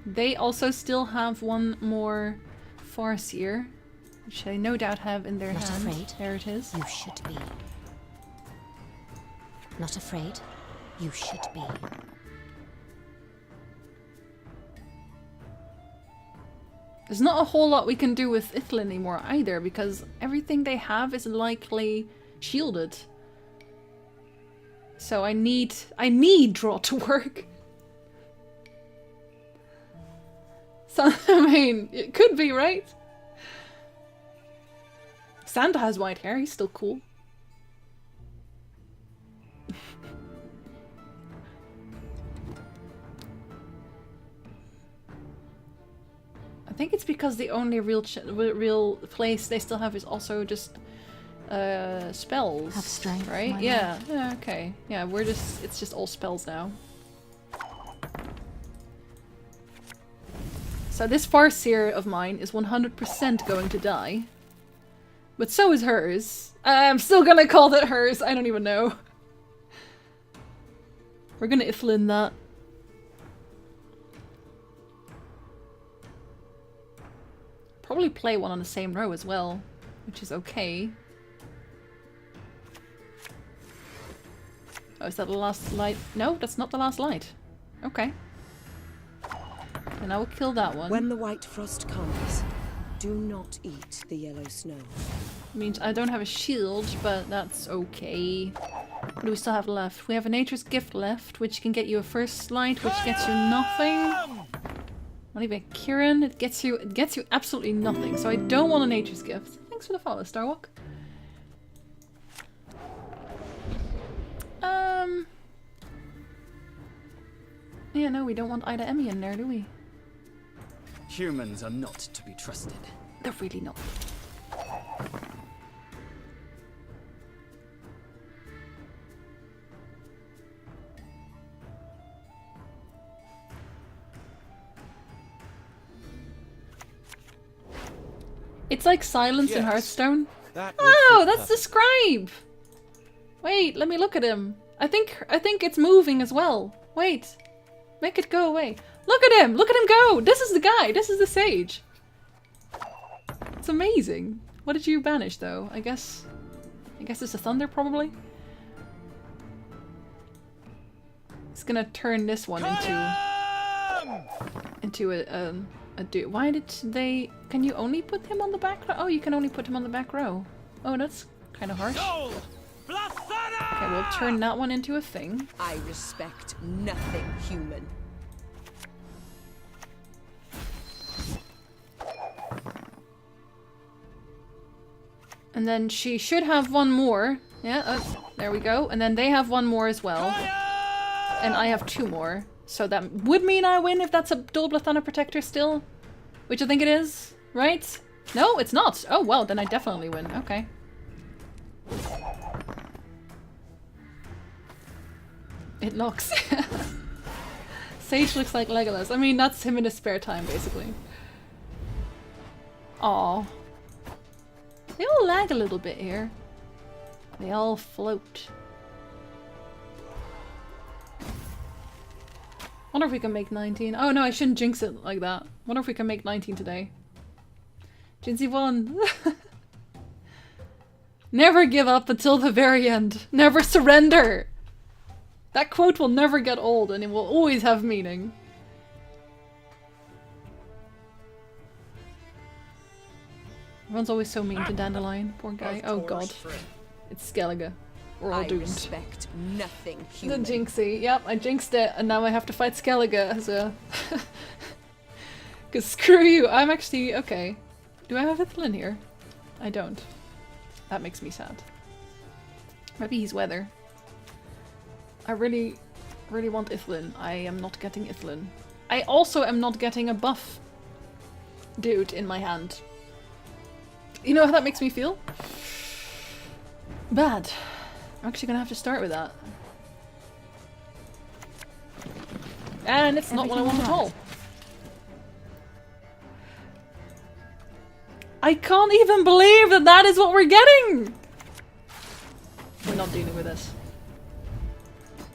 They also still have one more Farseer, which they no doubt have in their Not hand. afraid? There it is. You should be. Not afraid? You should be. There's not a whole lot we can do with Ithil anymore either, because everything they have is likely shielded. So I need draw to work. So, I mean, it could be, right? Santa has white hair, he's still cool. I think it's because the only real place they still have is also just spells. Have strength, right? why Yeah. Yeah. Okay. Yeah. It's just all spells now. So this Farseer of mine is 100% going to die, but so is hers. I'm still gonna call that hers. I don't even know. We're gonna Ithlin that. probably play one on the same row as well, which is okay. Oh, is that the last light? No, that's not the last light. Okay. And I will kill that one. When the white frost comes, do not eat the yellow snow. Means I don't have a shield, but that's okay. What do we still have left? We have a nature's gift left, which can get you a first light, which gets you nothing. Not even a Kieran. It gets you absolutely nothing. So I don't want a nature's gift. Thanks for the follow, Starwalk. Yeah, no, we don't want Ida Emmy in there, do we? Humans are not to be trusted. They're really not. It's like silence in Hearthstone. Oh, that's the scribe! Wait, let me look at him. I think it's moving as well. Wait. Make it go away. Look at him! Look at him go! This is the guy! This is the sage! It's amazing. What did you banish though? I guess it's a thunder probably? It's gonna turn this one into a dude. Why did they... Can you only put him on the back row? Oh, you can only put him on the back row. Oh, that's kind of harsh. Okay, we'll turn that one into a thing. I respect nothing human. And then she should have one more. Yeah, there we go. And then they have one more as well. And I have two more. So that would mean I win if that's a Dual Blood Thunder Protector still. Which I think it is, right? No, it's not. Oh, well, then I definitely win. Okay. It looks. Sage looks like Legolas. I mean, that's him in his spare time, basically. Aww. They all lag a little bit here. They all float. Wonder if we can make 19. Oh no, I shouldn't jinx it like that. Wonder if we can make 19 today. Jinsey won. Never give up until the very end. Never surrender. That quote will never get old and it will always have meaning. Everyone's always so mean to Dandelion. Poor guy. Oh god. It's Skellige. We're all doomed. I respect nothing The human. Jinxie. Yep, I jinxed it and now I have to fight Skellige as a... Cause screw you, I'm actually... Okay. Do I have Ithlin here? I don't. That makes me sad. Maybe he's weather. I really want Ithlin. I am not getting Ithlin. I also am not getting a buff dude in my hand. You know how that makes me feel? Bad. I'm actually gonna have to start with that. And it's not what I want at all. I can't even believe that that is what we're getting! We're not dealing with this.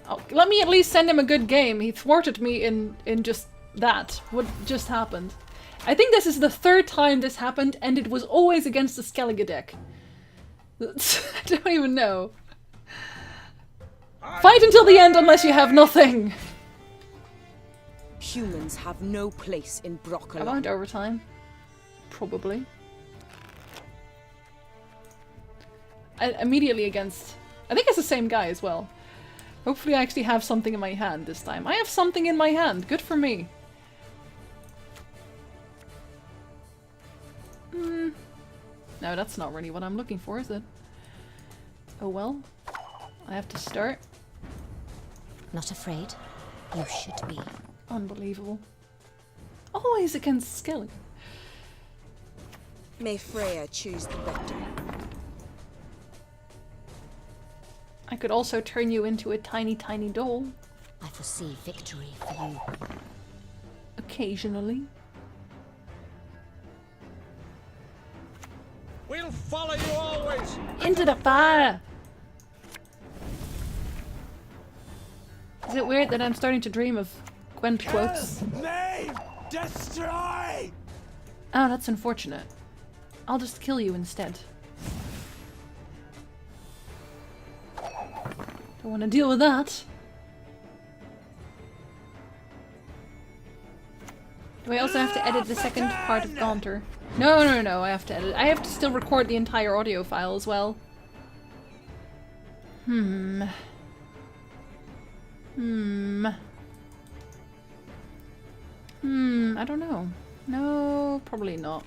Oh, let me at least send him a good game. He thwarted me in just that. What just happened. I think this is the third time this happened and it was always against the Skellige deck. I don't even know. Fight until the end unless you have nothing! Humans have no place in broccoli. I want overtime. Probably. Immediately against... I think it's the same guy as well. Hopefully I actually have something in my hand this time. I have something in my hand. Good for me. No, that's not really what I'm looking for, is it? Oh well. I have to start. Not afraid? You should be. Unbelievable. Always against Skellige. May Freya choose the better. I could also turn you into a tiny, tiny doll. I foresee victory for you. Occasionally. We'll follow you always. Into the fire! Is it weird that I'm starting to dream of Gwent quotes? Name, destroy. Oh, that's unfortunate. I'll just kill you instead. Don't want to deal with that. Do I also have to edit the second part of Gaunter? No, no, no, I have to edit. I have to still record the entire audio file as well. I don't know. No, probably not.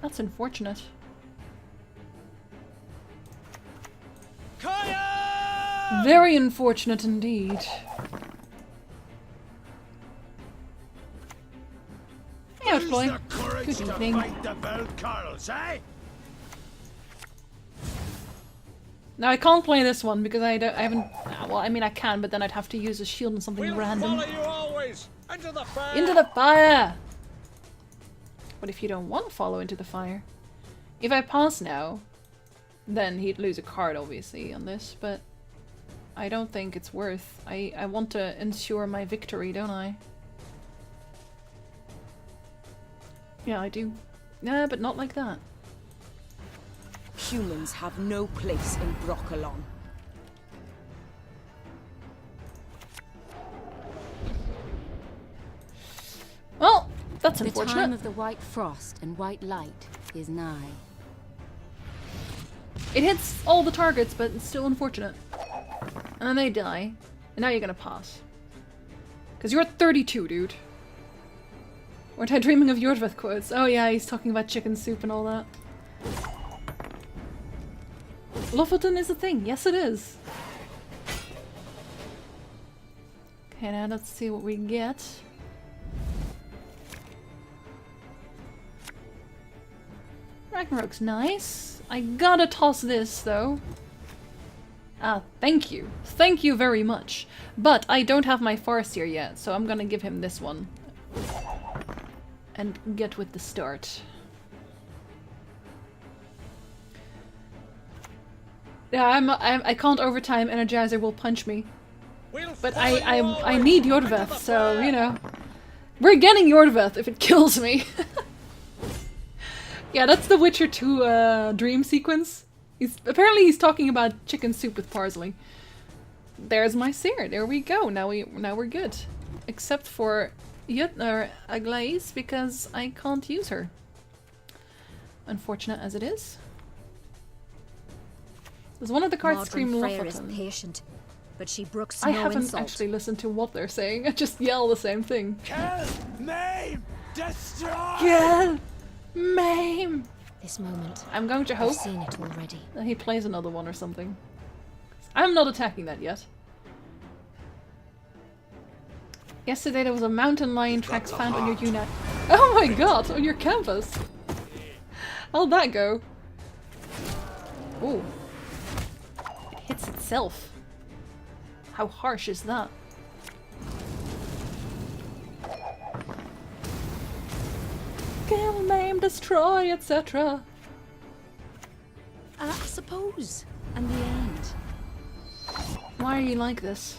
That's unfortunate. Kaya! Very unfortunate indeed. Hey, Outploy. Good evening. Fight the Velcarls, eh? Now I can't play this one because I haven't. Well, I mean I can, but then I'd have to use a shield and something random. Follow you always. Into the fire. Into the fire! What if you don't want to follow into the fire? If I pass now, then he'd lose a card obviously on this, but I don't think it's worth. I want to ensure my victory, don't I? Yeah, I do. Yeah, but not like that. Humans have no place in Broccolon. Well, that's The unfortunate. time of the white frost and white light is nigh. It hits all the targets, but it's still unfortunate. And then they die. And now you're gonna pass. Because you're at 32, dude. Weren't I dreaming of Yordveth quotes? Oh yeah, he's talking about chicken soup and all that. Lofoten is a thing. Yes, it is. Okay, now let's see what we get. Ragnarok's nice. I gotta toss this, though. Ah, thank you. Thank you very much. But I don't have my Farseer yet, so I'm gonna give him this one. And get with the start. Yeah, I can't overtime. Energizer will punch me. But I need Yordveth, so, you know. We're getting Yordveth if it kills me. Yeah, that's the Witcher 2 dream sequence. Apparently he's talking about chicken soup with parsley. There's my seer. There we go. Now we're good. Except for Aglaïs, because I can't use her. Unfortunate as it is. Does one of the cards scream Lofoten? Patient, but she brooks I no haven't insult. actually listened to what they're saying. I just yell the same thing. Kill, maim, destroy. Kill! Maim! This moment, I'm going to I've hope seen it already. that he plays another one or something. I'm not attacking that yet. Yesterday there was a mountain lion tracks found on your unit. Oh my god, on your campus! How'd that go? Ooh. It hits itself. How harsh is that? Kill, maim, destroy, etc. I suppose. And the end. Why are you like this?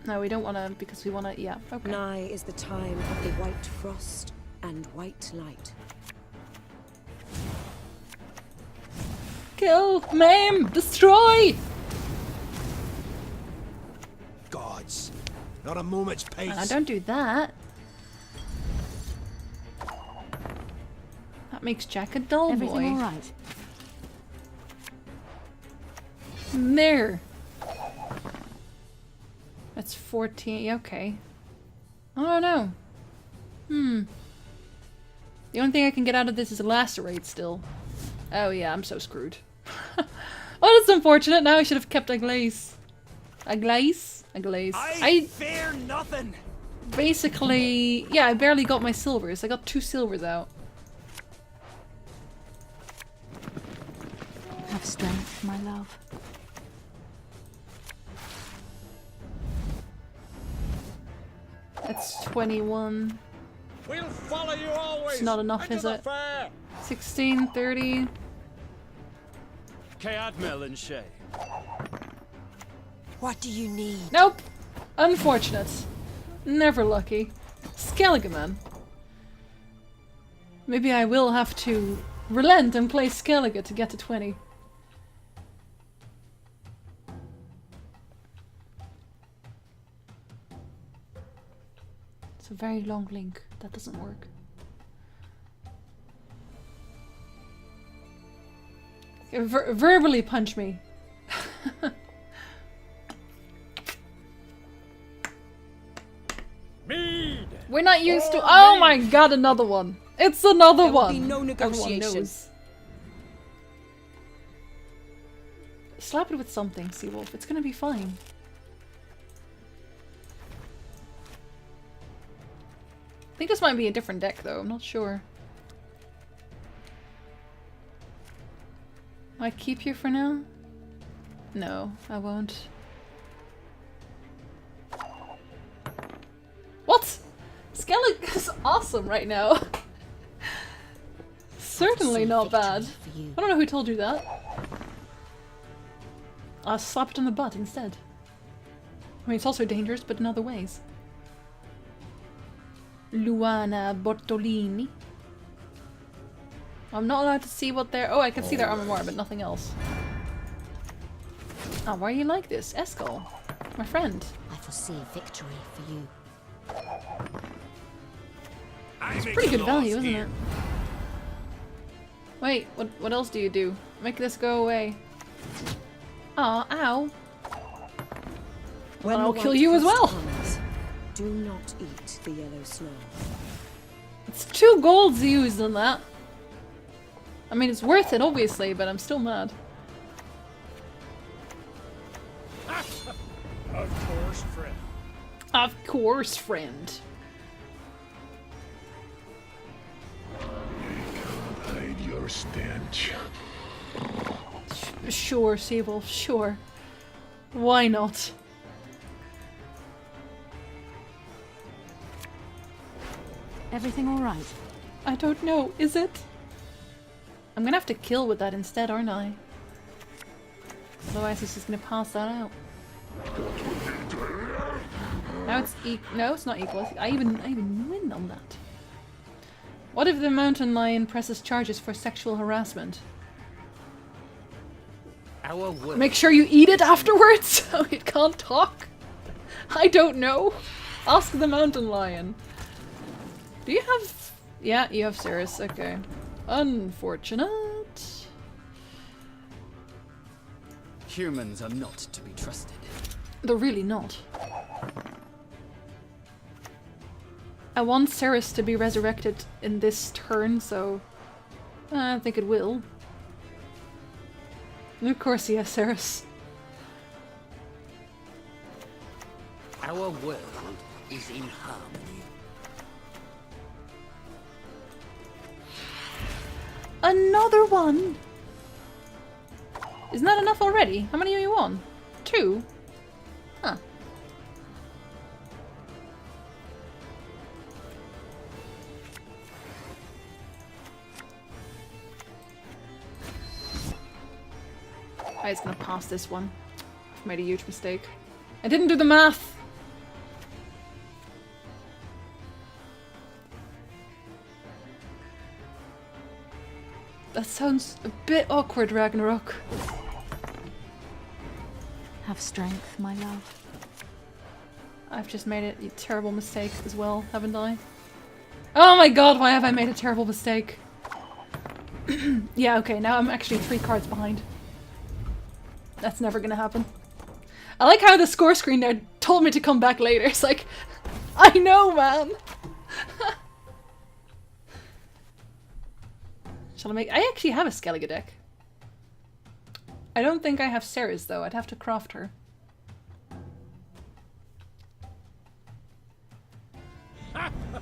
No, we don't want to, because we want to, yeah, okay. Nigh is the time of the white frost and white light. Kill, maim, destroy! Gods, not a moment's peace. And I don't do that. That makes Jack a dull Everything boy. all right? There. That's 14. Okay. I don't know. The only thing I can get out of this is a lacerate still. Oh yeah, I'm so screwed. Oh, that's unfortunate. Now I should have kept Aglaïs. Aglaïs? Aglaïs. I fear nothing. Basically, yeah, I barely got my silvers. I got 2 silvers out. Have strength, my love. That's 21. We'll follow you always. It's not enough, Into is the it? fair. 16, 30. Cadmel and Shay. What do you need? Nope. Unfortunate. Never lucky. Skellige, man. Maybe I will have to relent and play Skellige to get to 20. It's a very long link. That doesn't work. Verbally punch me. Mead! We're not used to. Oh my god, another one! It's another There will one! be no Everyone negotiation. knows. Slap it with something, Seawolf. It's gonna be fine. I think this might be a different deck though, I'm not sure. Might keep you for now? No, I won't. What? Skellige is awesome right now. Certainly not bad. I don't know who told you that. I slapped on the butt instead. I mean, it's also dangerous, but in other ways. Luana Bortolini. I'm not allowed to see what they're. Oh, I can see their armor more, but nothing else. Oh, why are you like this? Eskel, my friend. I foresee victory for you. It's pretty good value, isn't it? Wait, what else do you do? Make this go away. Aw, ow. When I'll the kill white you as frost well. comes, do not eat the yellow snow. It's 2 golds used on that. I mean, it's worth it, obviously, but I'm still mad. Of course, friend. Of course, friend. Hide your stench. Sure, Seawolf, sure. Why not? Everything all right? I don't know, is it? I'm gonna have to kill with that instead, aren't I? Otherwise he's just gonna pass that out. Now it's no, it's not equal. I even win on that. What if the mountain lion presses charges for sexual harassment? Our world. Make sure you eat it afterwards so it can't talk? I don't know. Ask the mountain lion. Do you have... Yeah, you have Cirrus. Okay. Unfortunate. Humans are not to be trusted. They're really not. I want Cirrus to be resurrected in this turn, so... I think it will. And of course he has Cirrus. Our world is in harmony. Another one! Isn't that enough already? How many are you on? 2? Huh. I was gonna pass this one. I've made a huge mistake. I didn't do the math! That sounds a bit awkward, Ragnarok. Have strength, my love. I've just made a terrible mistake as well, haven't I? Oh my god, why have I made a terrible mistake? Yeah, okay, now I'm actually 3 cards behind. That's never gonna happen. I like how the score screen there told me to come back later. It's like, I know, man! Shall I make... I actually have a Skellige deck. I don't think I have Ceres though, I'd have to craft her.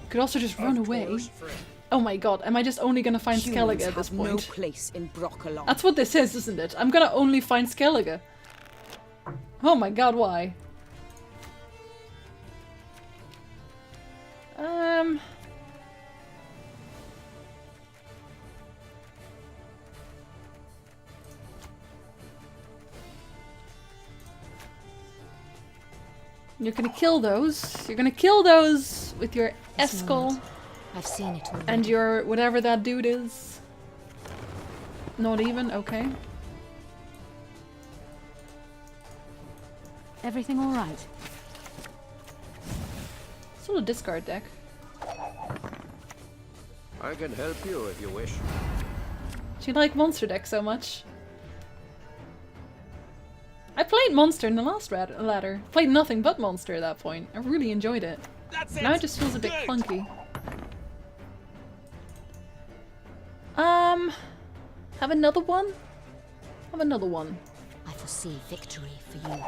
Could also just run away. Course, friend. Oh my god, am I just only gonna find Humans Skellige at this have no point? place in Broccolon. That's what this is, isn't it? I'm gonna only find Skellige. Oh my god, why? You're gonna kill those. You're gonna kill those with your This Eskel moment, I've seen it already. and your whatever that dude is. Not even? Okay. Everything all right? Still a discard deck. I can help you if you wish. Do you like monster deck so much? I played monster in the last ladder. Played nothing but monster at that point. I really enjoyed it. Now it just feels a bit clunky. Have another one? Have another one. I foresee victory for you.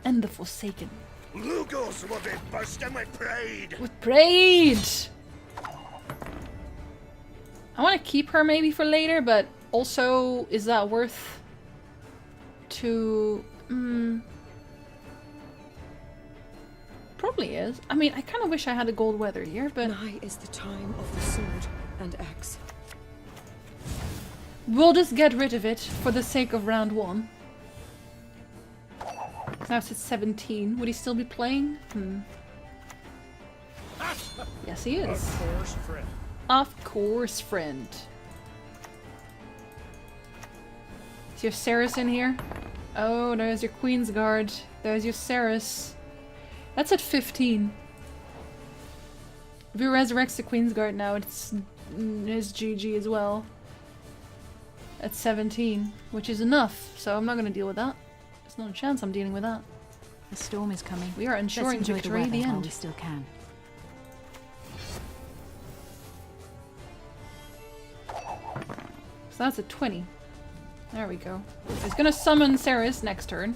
And the Forsaken. Lugos will be bursting with pride. With pride! I want to keep her maybe for later, but also, is that worth to... Probably is. I mean, I kind of wish I had a gold weather here, but... Nigh is the time of the sword and axe. We'll just get rid of it for the sake of round 1. Now it's at 17. Would he still be playing? Yes, he is. Of course, friend. Of course, friend. Is your Ceres in here? Oh, there's your Queen's Guard. There's your Ceres. That's at 15. If he resurrects the Queen's Guard now, it's his GG as well. At 17, which is enough, so I'm not going to deal with that. There's not a chance I'm dealing with that. The storm is coming. We are ensuring Let's enjoy victory at the the weather while end. we still can. So that's a 20. There we go. He's gonna summon Ceres next turn.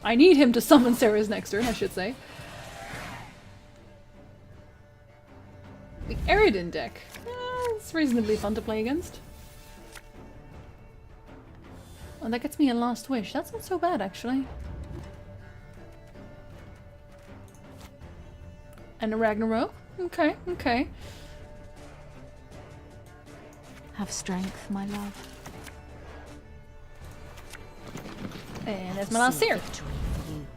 I need him to summon Ceres next turn, I should say. The Eridan deck. It's reasonably fun to play against. Oh, that gets me a Last Wish. That's not so bad, actually. And a Ragnarok. Okay, okay. Have strength, my love. And there's my last seer. Victory for you.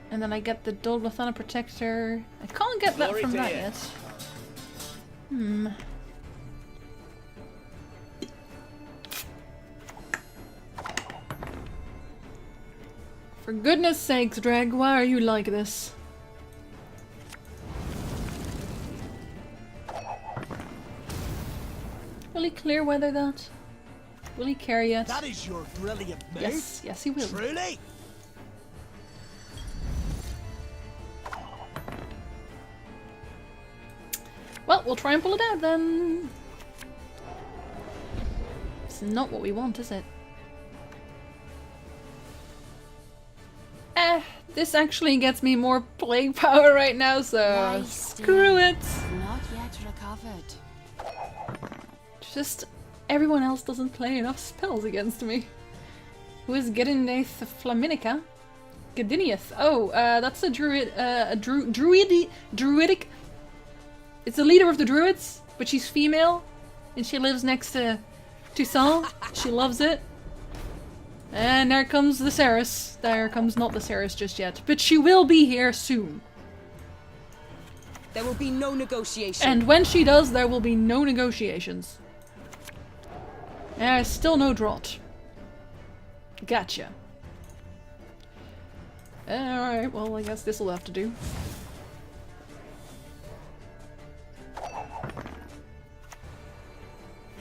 And then I get the Dolblathana Protector. I can't get that from that yet. For goodness sakes, Drag, why are you like this? Will he clear weather that? Will he carry it? That is your brilliant move. Yes, yes he will. Truly. Well, we'll try and pull it out then. It's not what we want, is it? This actually gets me more plague power right now, so screw it. Not yet recovered. Just everyone else doesn't play enough spells against me. Who is Gedineth Flaminica? Gedinieth. Oh, that's a druid. Druidic. It's the leader of the druids, but she's female, and she lives next to Toussaint. She loves it. And there comes the Ceres. There comes not the Ceres just yet, but she will be here soon. There will be no negotiation. And when she does, there will be no negotiations. There's still no drought. Gotcha. Alright, well I guess this'll have to do.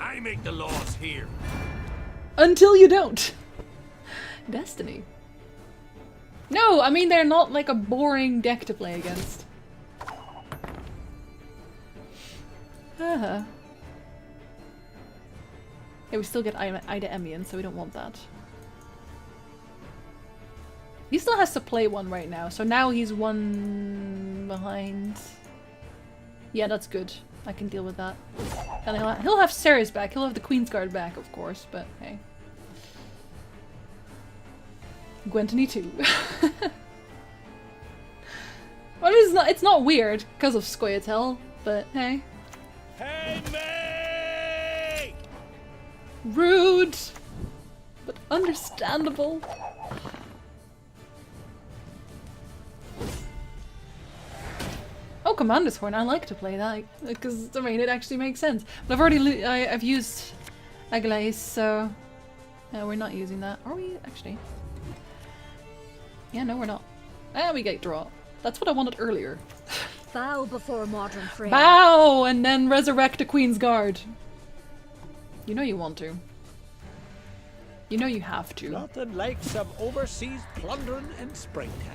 I make the laws here. Until you don't. Destiny. No, I mean they're not like a boring deck to play against. Yeah, we still get Ida Emion, so we don't want that. He still has to play one right now, so now he's one behind. Yeah, that's good. I can deal with that. And he'll have Ceres back. He'll have the Queen's Guard back, of course, but hey. Gwentony too. Well, it's not weird because of Scoia'tael, but hey. Hey, me! Rude, but understandable. Oh, Commander's Horn. I like to play that because I mean it actually makes sense. But I've already I've used a glaze, so no, we're not using that. Are we actually? Yeah, no, we're not. Ah, we get draw. That's what I wanted earlier. Bow before modern Freya. Bow and then resurrect a Queen's Guard. You know you want to. You know you have to. Nothing like some overseas plundering in springtime.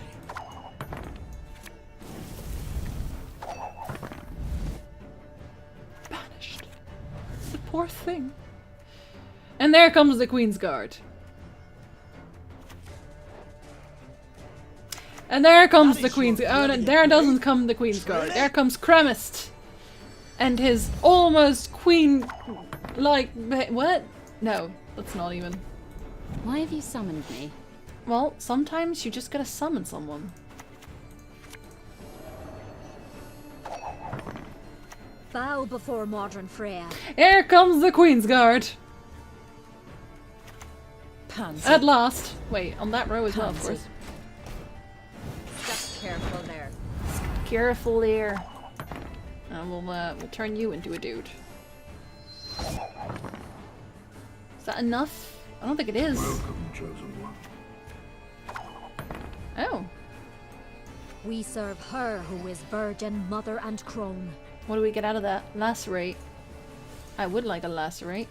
Banished. The poor thing. And there comes the Queen's Guard. And there comes the Queen's Guard. Oh, no, there doesn't come the Queen's Guard. There comes Kremist. And his almost queen... like... what? No, that's not even. Why have you summoned me? Well, sometimes you just gotta summon someone. Bow before modern Freya. Here comes the Queen's Guard. Pansy. At last. Wait, on that row as well, of Pansy. course. Just careful there. Careful there. And we'll turn you into a dude. Is that enough? I don't think it is. Welcome, chosen one. Oh. We serve her who is virgin, mother, and crone. What do we get out of that? Lacerate. I would like a lacerate.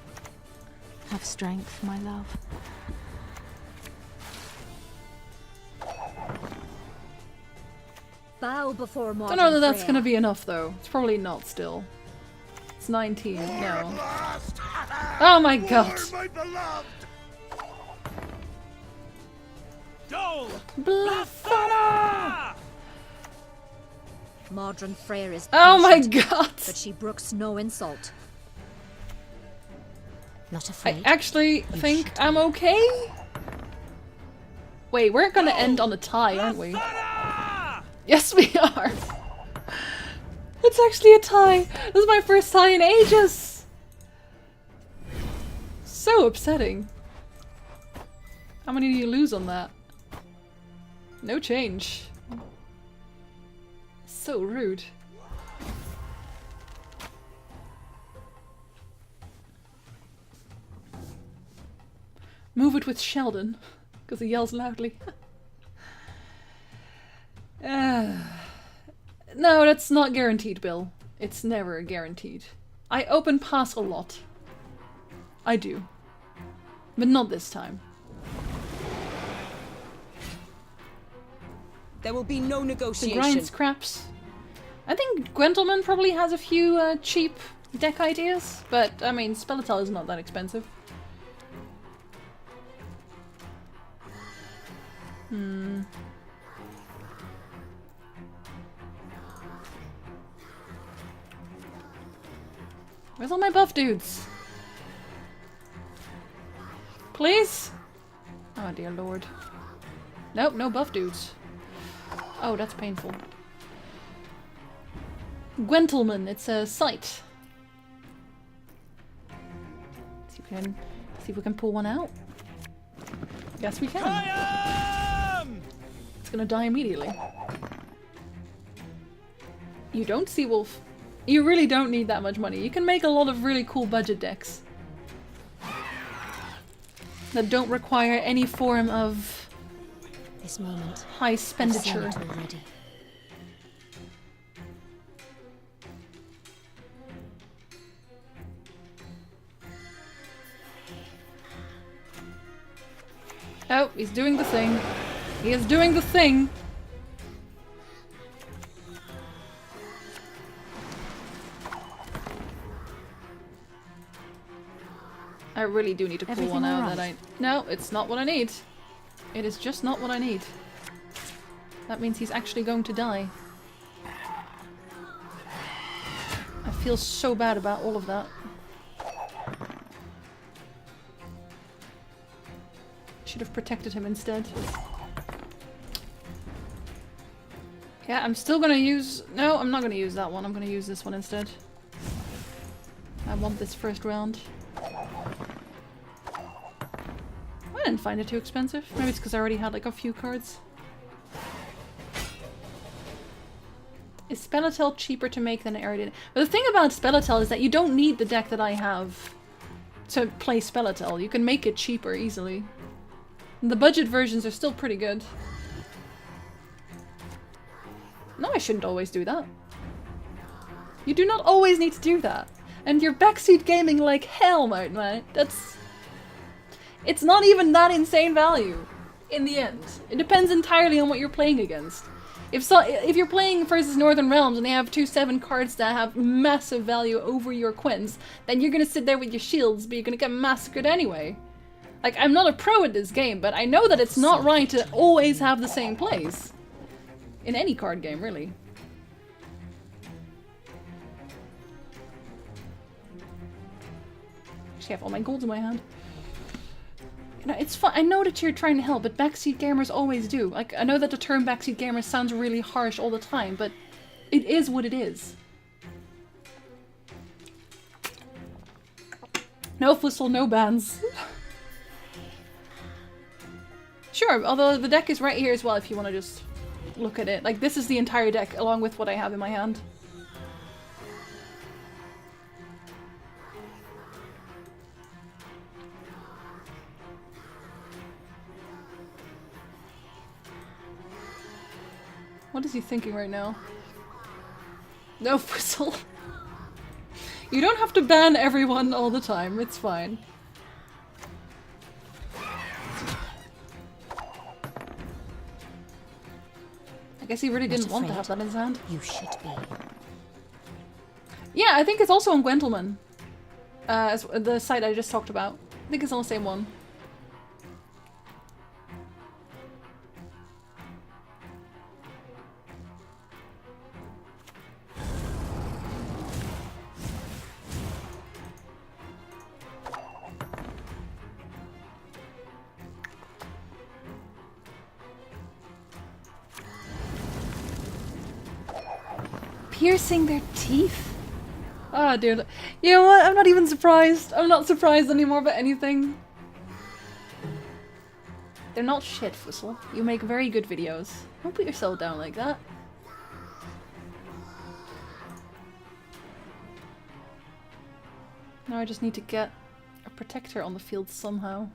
Have strength, my love. Bow before modern Don't know that that's Freya. gonna be enough though. It's probably not still. It's 19. No. Oh my god. My beloved! Dole! Blafana! Modern Freya is Oh my patient, god. but she brooks no insult. Not I afraid. actually think I'm okay. Wait, we're gonna end on a tie, aren't we? Yes, we are. It's actually a tie. This is my first tie in ages. So upsetting. How many do you lose on that? No change. So rude. Move it with Sheldon, because he yells loudly. No, that's not guaranteed, Bill. It's never guaranteed. I open pass a lot. I do. But not this time. There will be no The negotiation. grind scraps. I think Gwentelman probably has a few cheap deck ideas, but I mean, Speletal is not that expensive. Where's all my buff dudes? Please? Oh dear lord. Nope, no buff dudes. Oh, that's painful. Gwentelman, it's a site. See if we can pull one out. Yes, we can. It's gonna die immediately. You don't see Wolf. You really don't need that much money. You can make a lot of really cool budget decks that don't require any form of This moment. high I've seen expenditure. it already. Oh, he's doing the thing. He is doing the thing. I really do need to pull Everything one out alright? that I... No, it's not what I need. It is just not what I need. That means he's actually going to die. I feel so bad about all of that. Should have protected him instead. Yeah, I'm still gonna use... No, I'm not gonna use that one. I'm gonna use this one instead. I want this first round. I didn't find it too expensive. Maybe it's because I already had like a few cards. Is Spellitel cheaper to make than Aerodin? But the thing about Spellitel is that you don't need the deck that I have to play Spellitel. You can make it cheaper easily. And the budget versions are still pretty good. No, I shouldn't always do that. You do not always need to do that. And you're backseat gaming like hell, mate. It's not even that insane value in the end. It depends entirely on what you're playing against. If you're playing versus Northern Realms and they have 2/7 cards that have massive value over your Quins, then you're gonna sit there with your shields, but you're gonna get massacred anyway. Like, I'm not a pro at this game, but I know that it's not right to always have the same plays. In any card game, really. Actually, I have all my golds in my hand. You know, it's fun. I know that you're trying to help, but backseat gamers always do. Like, I know that the term backseat gamers sounds really harsh all the time, but it is what it is. No whistle, no bans. Sure, although the deck is right here as well if you want to just look at it. Like, this is the entire deck along with what I have in my hand. What is he thinking right now? No whistle. You don't have to ban everyone all the time, it's fine. I guess he really didn't want to have that in his hand. You should be. Yeah, I think it's also on Gwentelman. As the site I just talked about. I think it's on the same one. Piercing their teeth? Oh, dude. You know what? I'm not even surprised. I'm not surprised anymore about anything. They're not shit, Fussel. You make very good videos. Don't put yourself down like that. Now I just need to get a protector on the field somehow.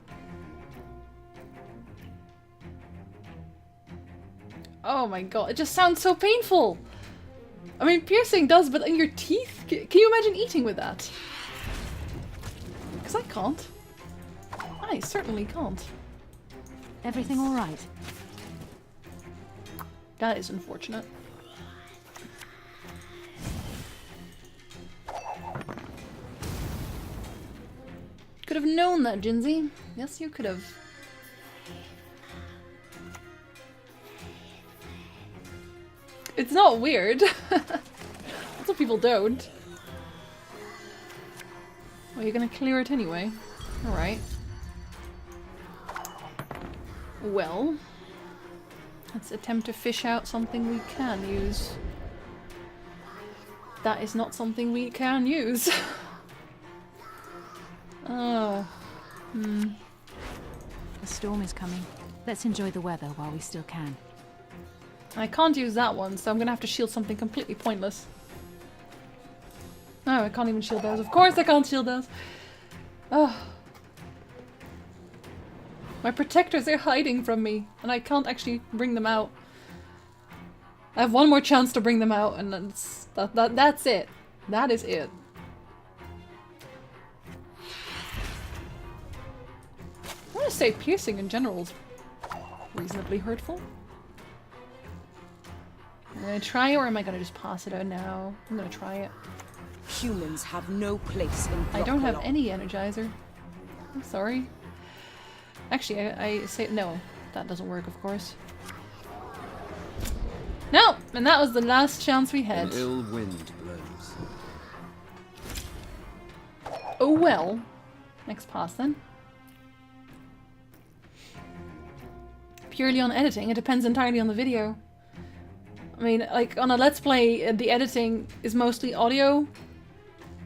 Oh my god, it just sounds so painful! I mean, piercing does, but in your teeth? Can you imagine eating with that? Because I can't. I certainly can't. Everything all right? That is unfortunate. Could have known that, Jinsey. Yes, you could have. It's not weird. Lots of people don't. Well, you're gonna clear it anyway. Alright. Well, let's attempt to fish out something we can use. That is not something we can use. Oh. The storm is coming. Let's enjoy the weather while we still can. I can't use that one, so I'm gonna have to shield something completely pointless. No, I can't even shield those. Of course I can't shield those! Oh. My protectors are hiding from me, and I can't actually bring them out. I have one more chance to bring them out, and that's it. That is it. I want to say piercing in general is reasonably hurtful. Am I gonna try it, or am I gonna just pass it out now? I'm gonna try it. Humans have no place in I don't have Block any energizer. I'm sorry. Actually, I say no. That doesn't work, of course. No! And that was the last chance we had. An ill wind blows. Oh well. Next pass then. Purely on editing, it depends entirely on the video. I mean, like, on a Let's Play, the editing is mostly audio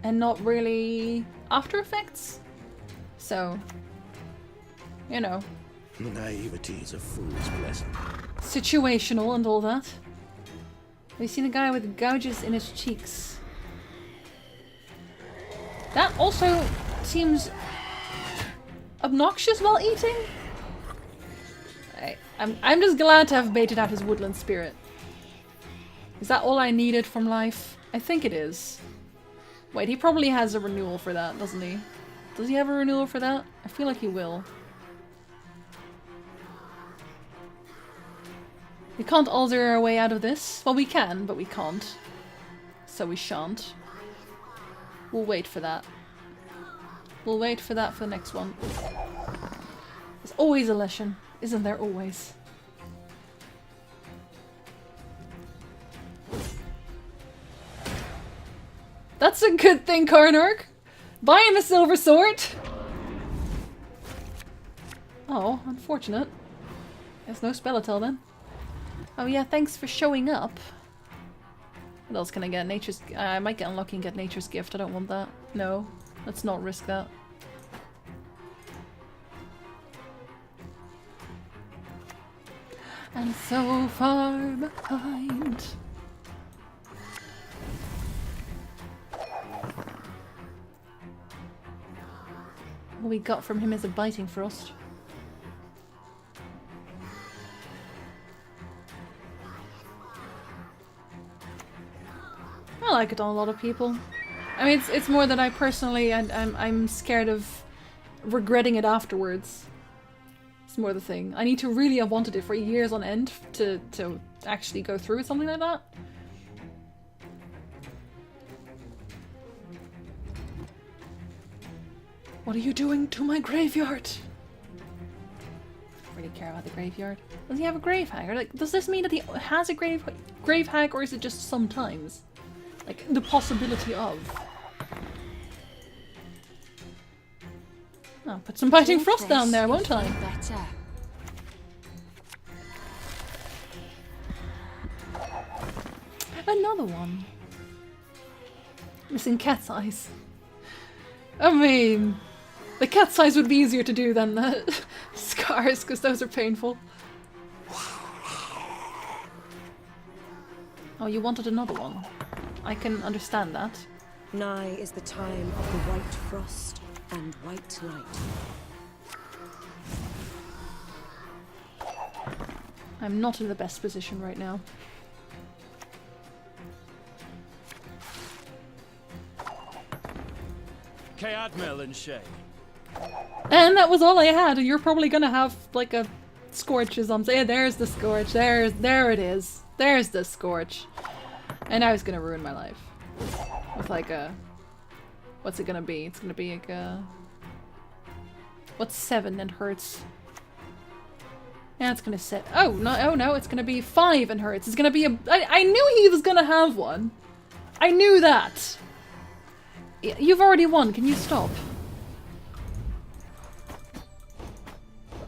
and not really After Effects. So, you know. Naivety is a fool's blessing. Situational and all that. We've seen a guy with gouges in his cheeks. That also seems obnoxious while eating. I'm just glad to have baited out his woodland spirit. Is that all I needed from life? I think it is. Wait, he probably has a renewal for that, doesn't he? Does he have a renewal for that? I feel like he will. We can't alter our way out of this. Well, we can, but we can't. So we shan't. We'll wait for that. We'll wait for that for the next one. There's always a lesson, isn't there always? That's a good thing, Karnark! Buy him a silver sword! Oh, unfortunate. There's no Spellitel then. Oh yeah, thanks for showing up. What else can I get? Nature's... I might get unlucky and get Nature's Gift. I don't want that. No, let's not risk that. And so far behind. All we got from him is a biting frost. I like it on a lot of people. I mean, it's more that I personally, I'm scared of regretting it afterwards. It's more the thing. I need to really have wanted it for years on end to actually go through with something like that. What are you doing to my graveyard? I don't really care about the graveyard. Does he have a grave hag? Or like, does this mean that he has a grave hag, or is it just sometimes? Like, the possibility of. I'll put some biting frost down there, won't I? Better. Another one. Missing cat's eyes. I mean, the cat's eyes would be easier to do than the scars, because those are painful. Oh, you wanted another one. I can understand that. Nigh is the time of the white frost and white light. I'm not in the best position right now. Cadmel and Shay. And that was all I had, and you're probably gonna have like a scorch or something. Yeah, there's the scorch. There it is. There's the scorch. And now it's gonna ruin my life. With like a... What's it gonna be? It's gonna be like a... What's 7 and hurts? Yeah, it's gonna set... Oh no, it's gonna be 5 and hurts. It's gonna be a... I knew he was gonna have one. I knew that. You've already won. Can you stop?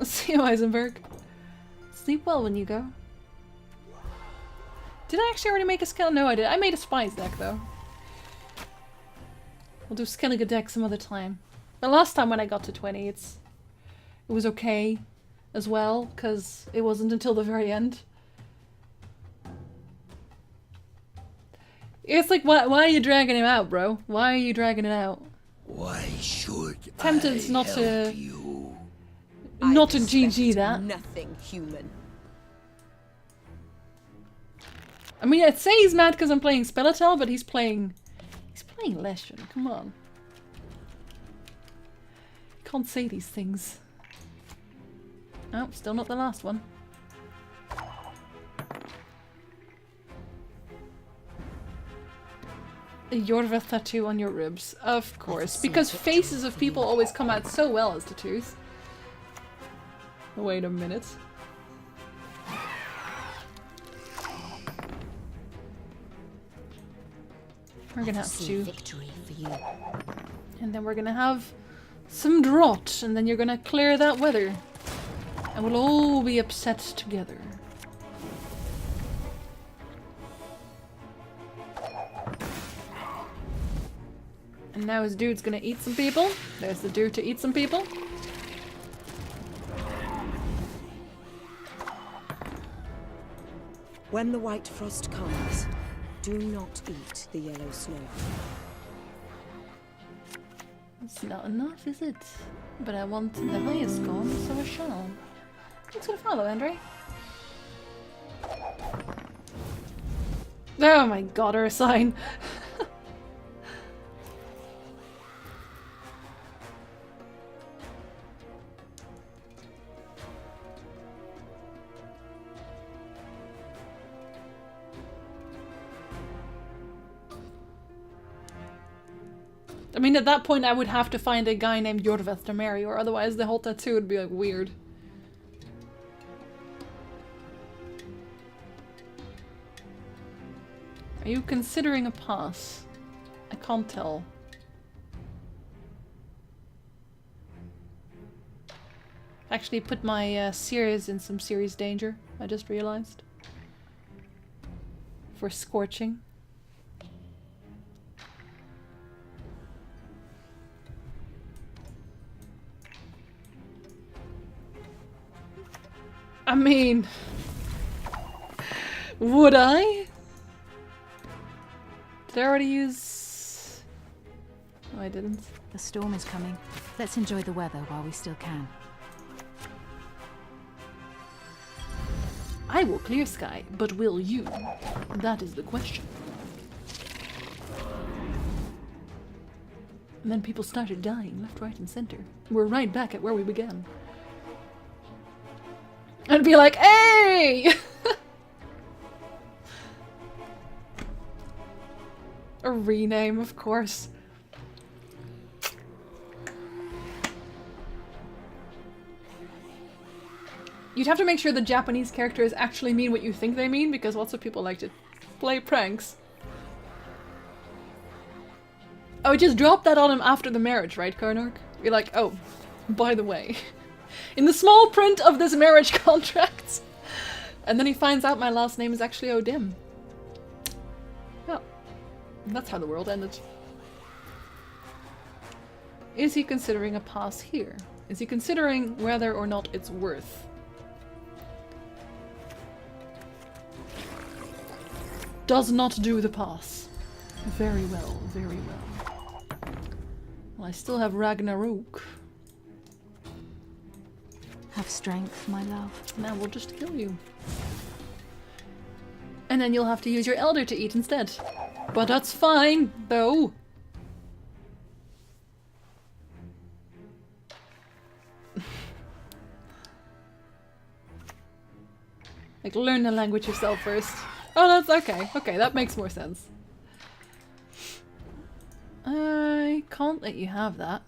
See you, Eisenberg. Sleep well when you go. Did I actually already make a skill? No, I did. I made a spies deck, though. We'll do Skellige deck some other time. The last time when I got to 20, it was okay as well, because it wasn't until the very end. It's like, why are you dragging him out, bro? Why are you dragging it out? Why should Tempted I not help to... you? Not to GG that. Nothing human. I mean, I'd say he's mad because I'm playing Spellitel, but he's playing Leshen. Come on. Can't say these things. Oh, still not the last one. A Yorveth tattoo on your ribs. Of course. Because faces of people always come out so well as tattoos. Wait a minute. We're gonna have to... Victory for you. And then we're gonna have some drought, and then you're gonna clear that weather. And we'll all be upset together. And now his dude's gonna eat some people. There's the dude to eat some people. When the white frost comes, do not eat the yellow snow. It's not enough, is it? But I want the highest gone, so I shall. Thanks for the follow, Andre. Oh my god, or a sign. I mean, at that point I would have to find a guy named Jorveth to marry, or otherwise the whole tattoo would be like weird. Are you considering a pass? I can't tell. Actually put my Sears in some serious danger, I just realized. For scorching. I mean, would I? Did I already use... No, I didn't. The storm is coming. Let's enjoy the weather while we still can. I will clear sky, but will you? That is the question. And then people started dying left, right, and center. We're right back at where we began. And be like, hey! A rename, of course. You'd have to make sure the Japanese characters actually mean what you think they mean, because lots of people like to play pranks. Oh, just drop that on him after the marriage, right, Karnark? You're like, oh, by the way. In the small print of this marriage contract. And then he finds out my last name is actually Odim. Yeah. That's how the world ended. Is he considering a pass here? Is he considering whether or not it's worth? Does not do the pass. Very well, very well. Well, I still have Ragnarok. Have strength, my love. Now we'll just kill you. And then you'll have to use your elder to eat instead. But that's fine, though. Like, learn the language yourself first. Oh, that's okay. Okay, that makes more sense. I can't let you have that.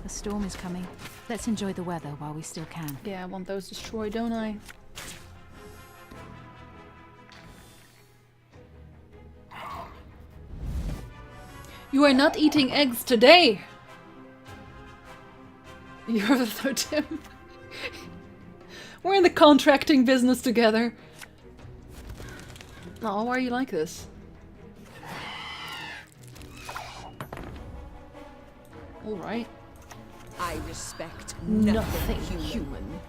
The storm is coming. Let's enjoy the weather while we still can. Yeah, I want those destroyed, don't I? You are not eating eggs today! You're the third Tim. We're in the contracting business together. Oh, why are you like this? Alright. I respect Nothing human.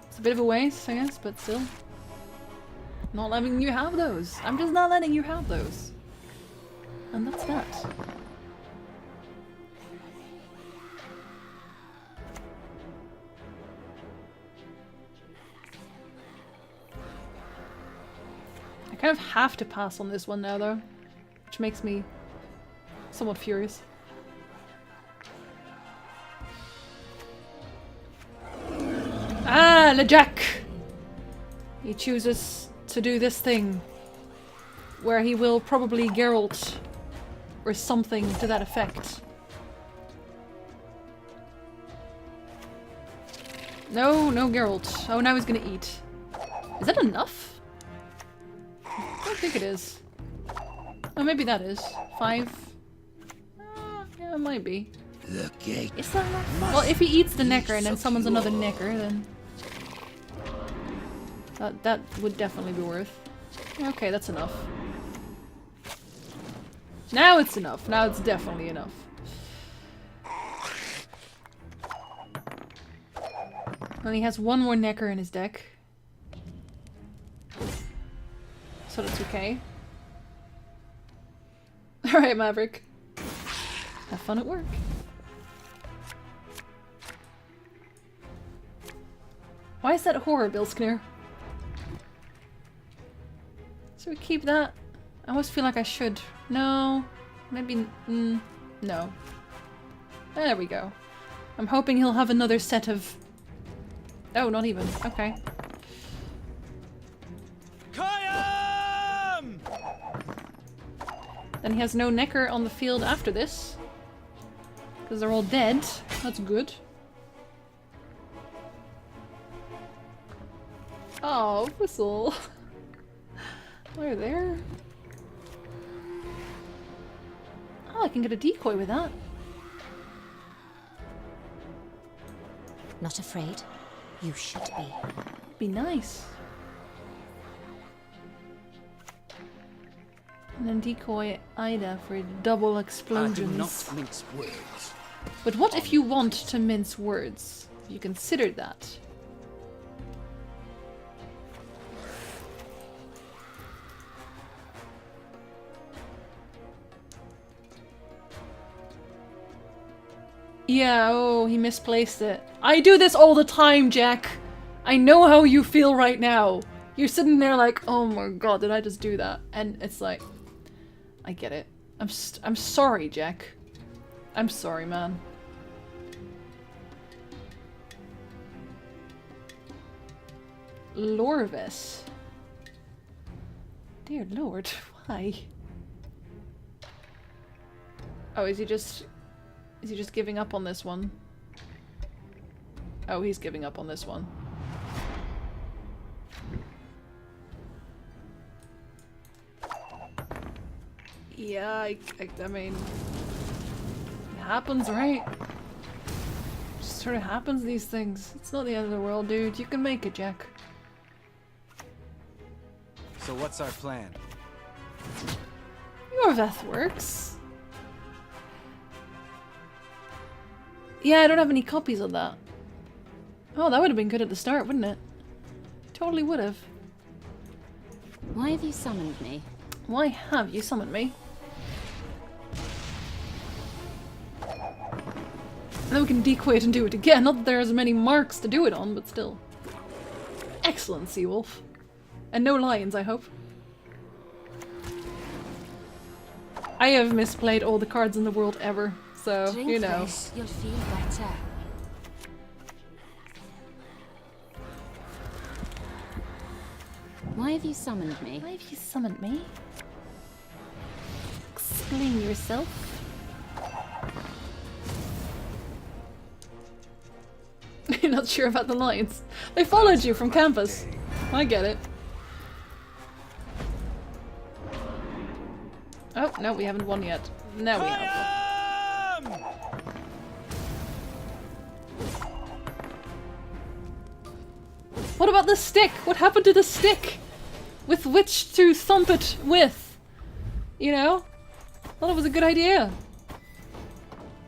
It's a bit of a waste, I guess, but still. Not letting you have those. I'm just not letting you have those. And that's that. I kind of have to pass on this one now, though. Which makes me somewhat furious. Ah, LeJack! He chooses to do this thing. Where he will probably Geralt or something to that effect. No, no Geralt. Oh, now he's gonna eat. Is that enough? I don't think it is. Oh, maybe that is. 5. Yeah, it might be. The gate. Is that enough? Well, if he eats the necker and then summons another necker, then... That would definitely be worth. Okay, that's enough. Now it's enough. Now it's definitely enough. And he has one more Necker in his deck. So that's okay. Alright, Maverick. Have fun at work. Why is that horror, Bilskner? Should we keep that? I always feel like I should. No. Maybe... no. There we go. I'm hoping he'll have another set of... Oh, not even. Okay. Then he has no Necker on the field after this. Because they're all dead. That's good. Oh, Whistle. They're there. Oh, I can get a decoy with that. Not afraid? You should be. Be nice. And then decoy Ida for double explosions. I do not mince words. But what if you want to mince words? You considered that. Yeah, oh, he misplaced it. I do this all the time, Jack. I know how you feel right now. You're sitting there like, oh my god, did I just do that? And it's like, I get it. I'm sorry, Jack. I'm sorry, man. Lorvis. Dear lord, why? Oh, is he just giving up on this one? Oh, he's giving up on this one. Yeah, I mean... It happens, right? Just sort of happens, these things. It's not the end of the world, dude. You can make it, Jack. So what's our plan? Your Veth works. Yeah, I don't have any copies of that. Oh, that would have been good at the start, wouldn't it? Totally would have. Why have you summoned me? Why have you summoned me? And then we can decoy it and do it again. Not that there are as many marks to do it on, but still. Excellent, Seawolf. And no lions, I hope. I have misplayed all the cards in the world ever, so, Drink you know. this, you'll feel better. Why have you summoned me? Why have you summoned me? Explain yourself. You're not sure about the lions. They followed you from campus. I get it. Oh, no, we haven't won yet. Now we have one. What about the stick? What happened to the stick? With which to thump it with? You know? Thought it was a good idea.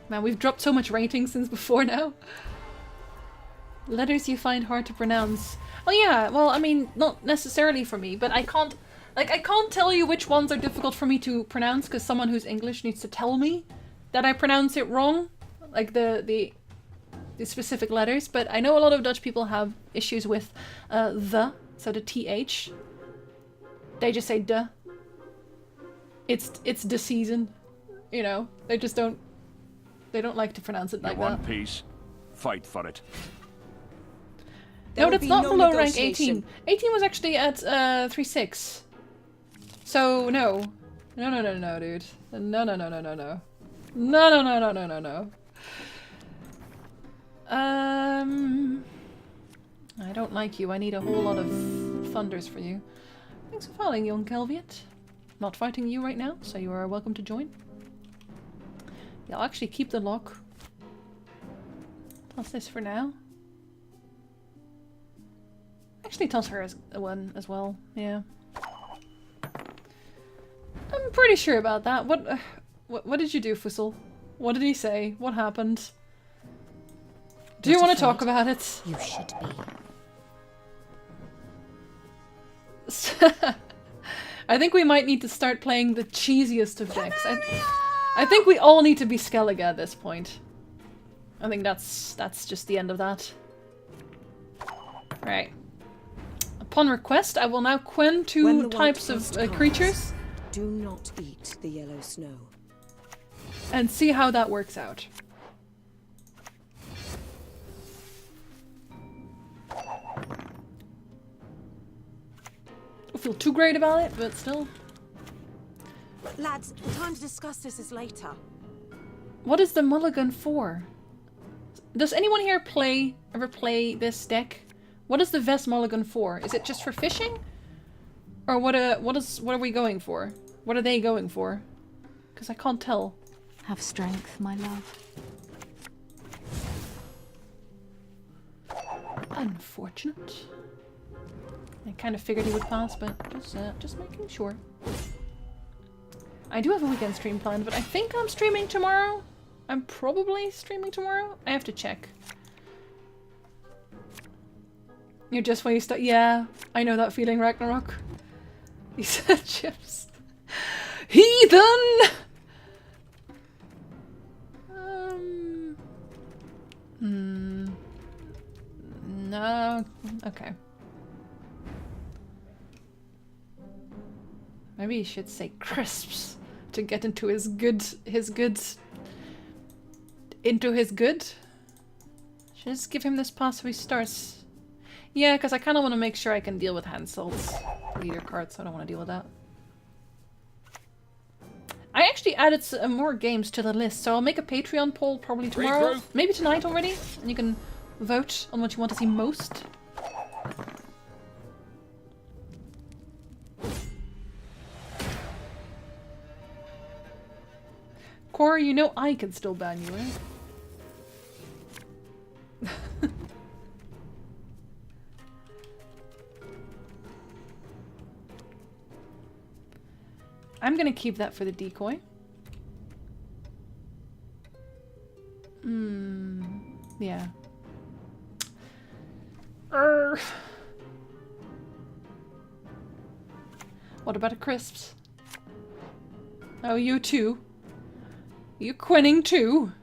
Man, we've dropped so much rating since before now. Letters you find hard to pronounce. Oh yeah, well, I mean, not necessarily for me, but I can't tell you which ones are difficult for me to pronounce because someone who's English needs to tell me that I pronounce it wrong. Like the specific letters, but I know a lot of Dutch people have issues with the, so the TH. They just say de. It's the season, you know. They just don't like to pronounce it like You're that. one piece. Fight for it. No, that's not below rank 18. 18 was actually at 3-6. So no. No, dude. No. No. I don't like you. I need a whole lot of thunders for you. Thanks for following, young Kelviet. Not fighting you right now, so you are welcome to join. Yeah, I'll actually keep the lock. Toss this for now. Actually toss her as one as well, yeah. I'm pretty sure about that. What did you do, Fussel? What did he say? What happened? Do you Not want to talk afraid. about it? You should be. I think we might need to start playing the cheesiest of decks. I think we all need to be Skellige at this point. I think that's just the end of that. Right. Upon request, I will now quen When two the types white of frost comes, creatures Do not eat the yellow snow. and see how that works out. Don't feel too great about it, but still. Lads, the time to discuss this is later. What is the mulligan for? Does anyone here ever play this deck? What is the Vest mulligan for? Is it just for fishing? Or what are we going for? What are they going for? Because I can't tell. Have strength, my love. Unfortunate. I kind of figured he would pass, but just making sure. I do have a weekend stream planned, but I think I'm streaming tomorrow. I'm probably streaming tomorrow. I have to check. You're just when you start. Yeah, I know that feeling, Ragnarok. He said chips. Heathen! No. Okay. Maybe he should say crisps to get into his good. Into his good? Should I just give him this pass so he starts? Yeah, because I kind of want to make sure I can deal with Hansel's leader card, so I don't want to deal with that. I actually added some more games to the list, so I'll make a Patreon poll probably tomorrow. Maybe tonight already, and you can vote on what you want to see most. Corey, you know I can still ban you, right? I'm gonna keep that for the decoy. Yeah. What about the crisps? Oh, you too. You quinning too?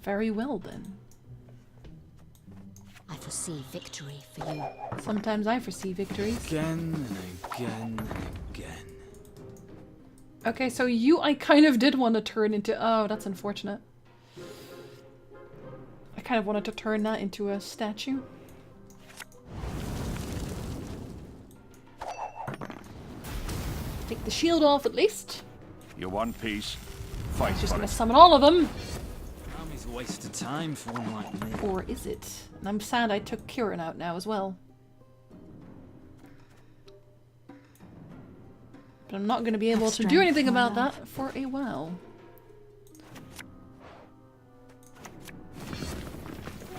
Very well then. I foresee victory for you. Sometimes I foresee victories. Again and again and again. Okay, so I kind of did want to turn into... Oh, that's unfortunate. I kind of wanted to turn that into a statue. Take the shield off at least. You want peace? Fight Just for gonna it. summon all of them. Army's a waste of time for one like me. Or is it? And I'm sad I took Kieran out now as well. But I'm not gonna be able to do anything about that for a while.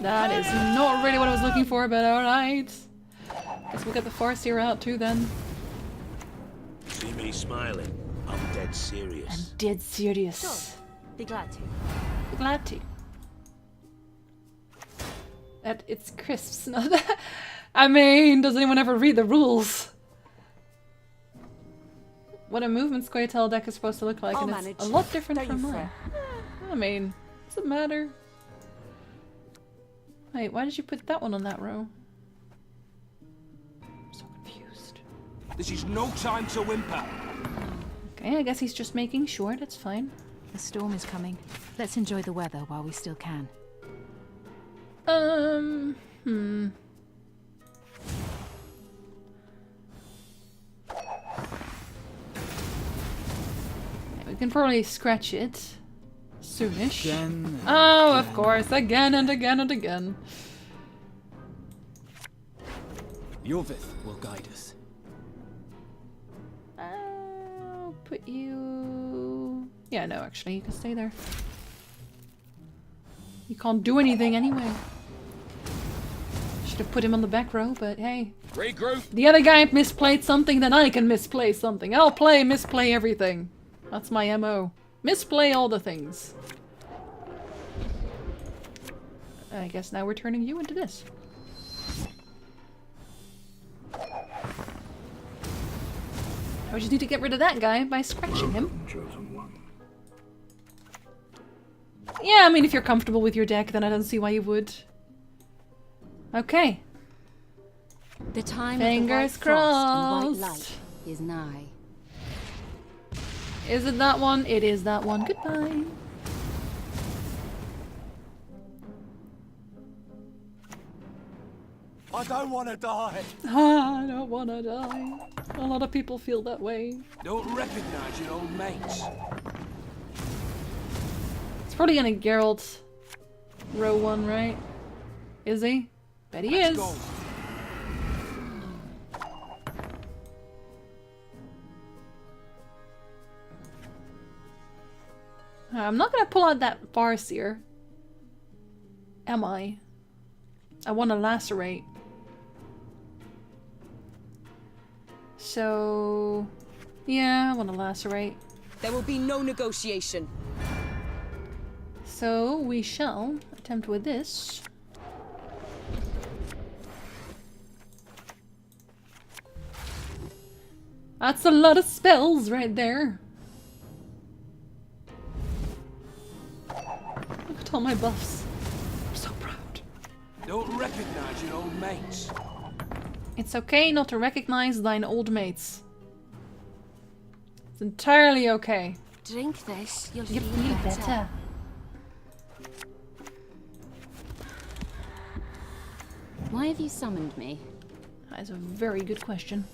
That is not really what I was looking for, but alright. Guess we'll get the Farseer out too then. See me smiling? I'm dead serious. I'm dead serious. Be glad to. Be glad to. It's crisps, not that. I mean, does anyone ever read the rules? What a movement Squirtle deck is supposed to look like, I'll and manage. it's a lot different Don't from you mine. fret. I mean, does it matter? Wait, why did you put that one on that row? I'm so confused. This is no time to whimper. Okay, I guess he's just making sure, that's fine. The storm is coming. Let's enjoy the weather while we still can. We can probably scratch it soonish. Again. Oh, of course, again and again and again. Yorvith will guide us. I'll put you... Yeah, no, actually, you can stay there. You can't do anything anyway. Should have put him on the back row, but hey. Regroup. The other guy misplayed something, then I can misplay something. I'll misplay everything. That's my MO. Misplay all the things. I guess now we're turning you into this. I just need to get rid of that guy by scratching him. Yeah, I mean, if you're comfortable with your deck, then I don't see why you would. Okay. The time Fingers of the white frost and white crossed. light is nigh. Is it that one? It is that one. Goodbye. I don't want to die. I don't wanna die. A lot of people feel that way. Don't recognize your old mates. It's probably gonna Geralt row 1, right? Is he? Bet he is. Go. I'm not gonna pull out that Farseer. Am I? I want to lacerate. So... yeah, I want to lacerate. There will be no negotiation. So we shall attempt with this. That's a lot of spells right there. Look at all my buffs. I'm so proud. Don't recognize your old mates. It's okay not to recognize thine old mates. It's entirely okay. Drink this, you'll You feel feel better. better. Why have you summoned me? That is a very good question.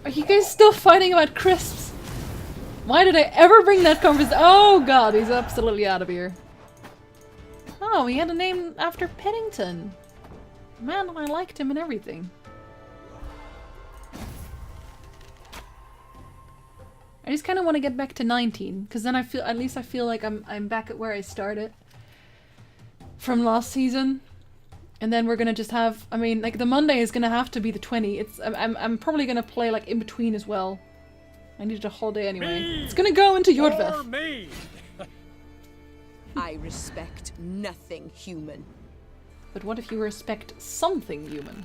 Are you guys still fighting about crisps? Why did I ever bring that conversation? Oh god, he's absolutely out of here. Oh, he had a name after Pennington. Man, I liked him and everything. I just kind of want to get back to 19, because then I feel, at least I feel like I'm back at where I started from last season. And then we're gonna just have, I mean, like the Monday is gonna have to be the 20. It's I'm probably gonna play like in between as well. I needed a whole day anyway. It's gonna go into Yordveth. Me. I respect nothing human. But what if you respect something human?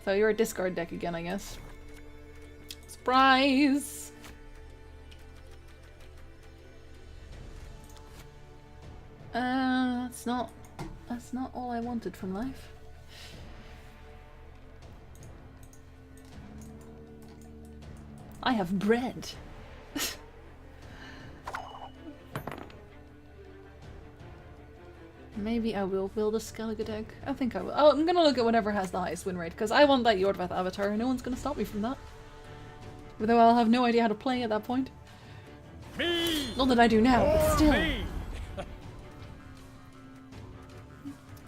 So you're a discard deck again, I guess. Surprise! That's not all I wanted from life. I have bread. Maybe I will build a Skellige deck. I think I will. Oh, I'm gonna look at whatever has the highest win rate, because I want that Yordveth avatar. No one's gonna stop me from that. Although I'll have no idea how to play at that point. Me. Not that I do now, but still. Me.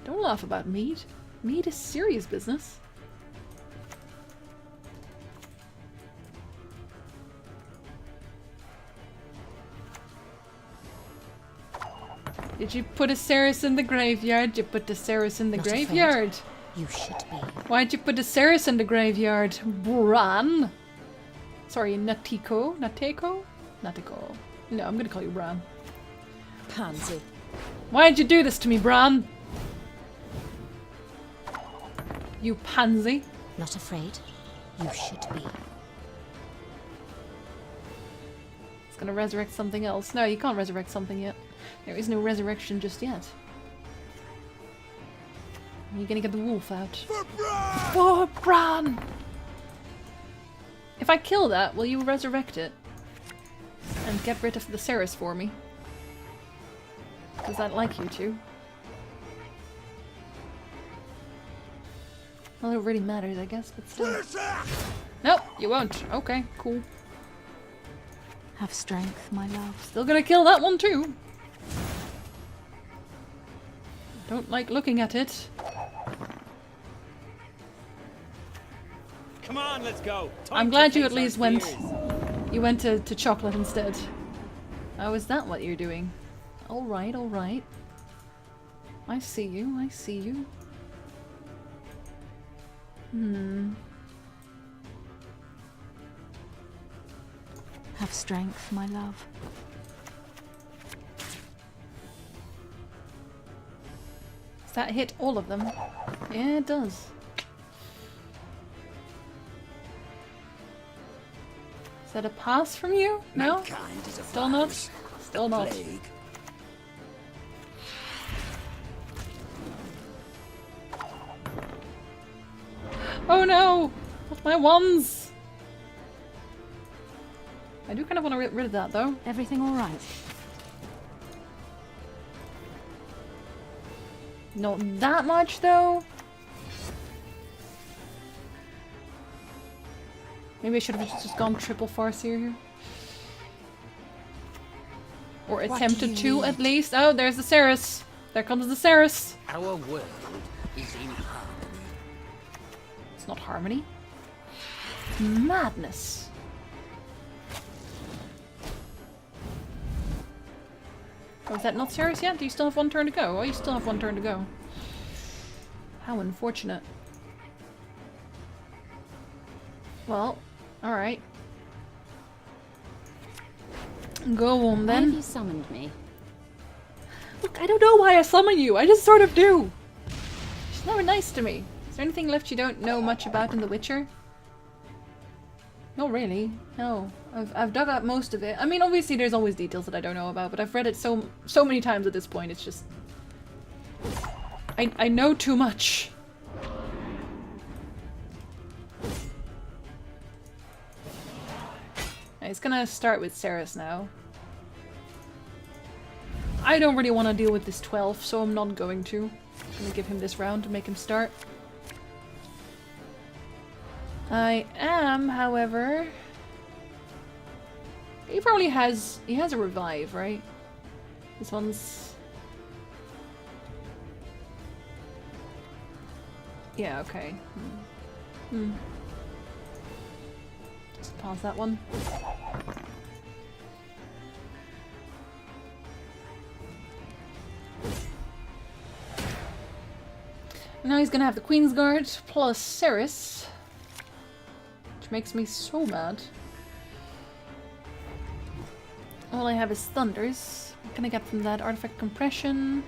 Don't laugh about mead. Mead is serious business. Did you put a Ceres in the graveyard? You put the Ceres in the Not graveyard. You should be. Why'd you put the Ceres in the graveyard, Bran? Sorry, Natiko? Nateko? Natiko. No, I'm gonna call you Bran. Pansy. Why'd you do this to me, Bran? You pansy. Not afraid? You should be. It's gonna resurrect something else. No, you can't resurrect something yet. There is no resurrection just yet. You're gonna get the wolf out. For Bran! If I kill that, will you resurrect it? And get rid of the Ceres for me? Because I'd like you to. Well, it really matters, I guess, but still. Nope, you won't. Okay, cool. Have strength, my love. Still gonna kill that one too. Don't like looking at it. Come on, let's go. I'm glad you at least went. You went to chocolate instead. Oh, is that what you're doing? Alright, alright. I see you, I see you. Have strength, my love. Does that hit all of them? Yeah, it does. Is that a pass from you? No? Mankind is a Still not? virus, Still a not. plague. Oh no! Not my wands! I do kind of want to get rid of that though. Everything all right? Not that much though. Maybe I should have just gone triple farseer here. Or attempted to at least. Oh, there's the Ceres. There comes the Ceres. Our world is in harmony. It's not harmony. It's madness. Oh, is that not Ceres yet? Do you still have one turn to go? Oh, you still have one turn to go. How unfortunate. Well, alright. Go on Why then. have you summoned me? Look, I don't know why I summon you. I just sort of do. She's never nice to me. Is there anything left you don't know much about in The Witcher? Not really. No. I've dug up most of it. I mean, obviously there's always details that I don't know about, but I've read it so many times at this point. It's just I know too much. It's gonna start with Ceres now. I don't really want to deal with this 12, so I'm not going to. I'm gonna give him this round to make him start. I am, however... He probably has... He has a revive, right? This one's... Yeah, okay. Just pause that one. Now he's gonna have the Queen's Guard plus Ceres, which makes me so mad. All I have is Thunders. What can I get from that? Artifact Compression.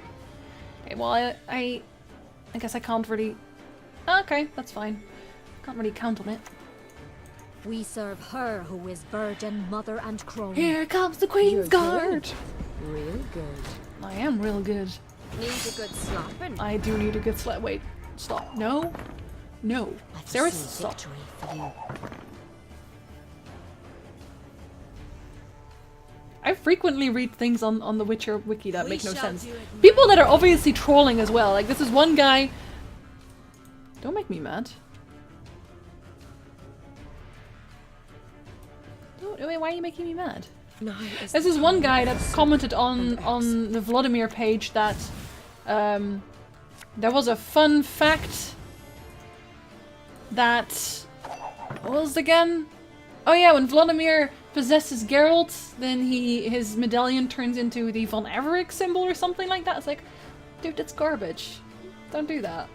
Okay, well I guess I can't really... Okay, that's fine. Can't really count on it. We serve her who is virgin, mother, and crone. Here comes the Queen's Guard! Real good. I am real good. Need a good slapping. I do need a good slap. Wait, stop. No. No. Ceres, stop. For you. I frequently read things on the Witcher wiki that make no sense. People that are obviously trolling as well. Like, this is one guy... Don't make me mad. Wait, why are you making me mad? This is one guy that commented on the Vladimir page that there was a fun fact that... What was it again? Oh yeah, when Vladimir possesses Geralt, then his medallion turns into the Von Everett symbol or something like that. It's like, dude, that's garbage. Don't do that.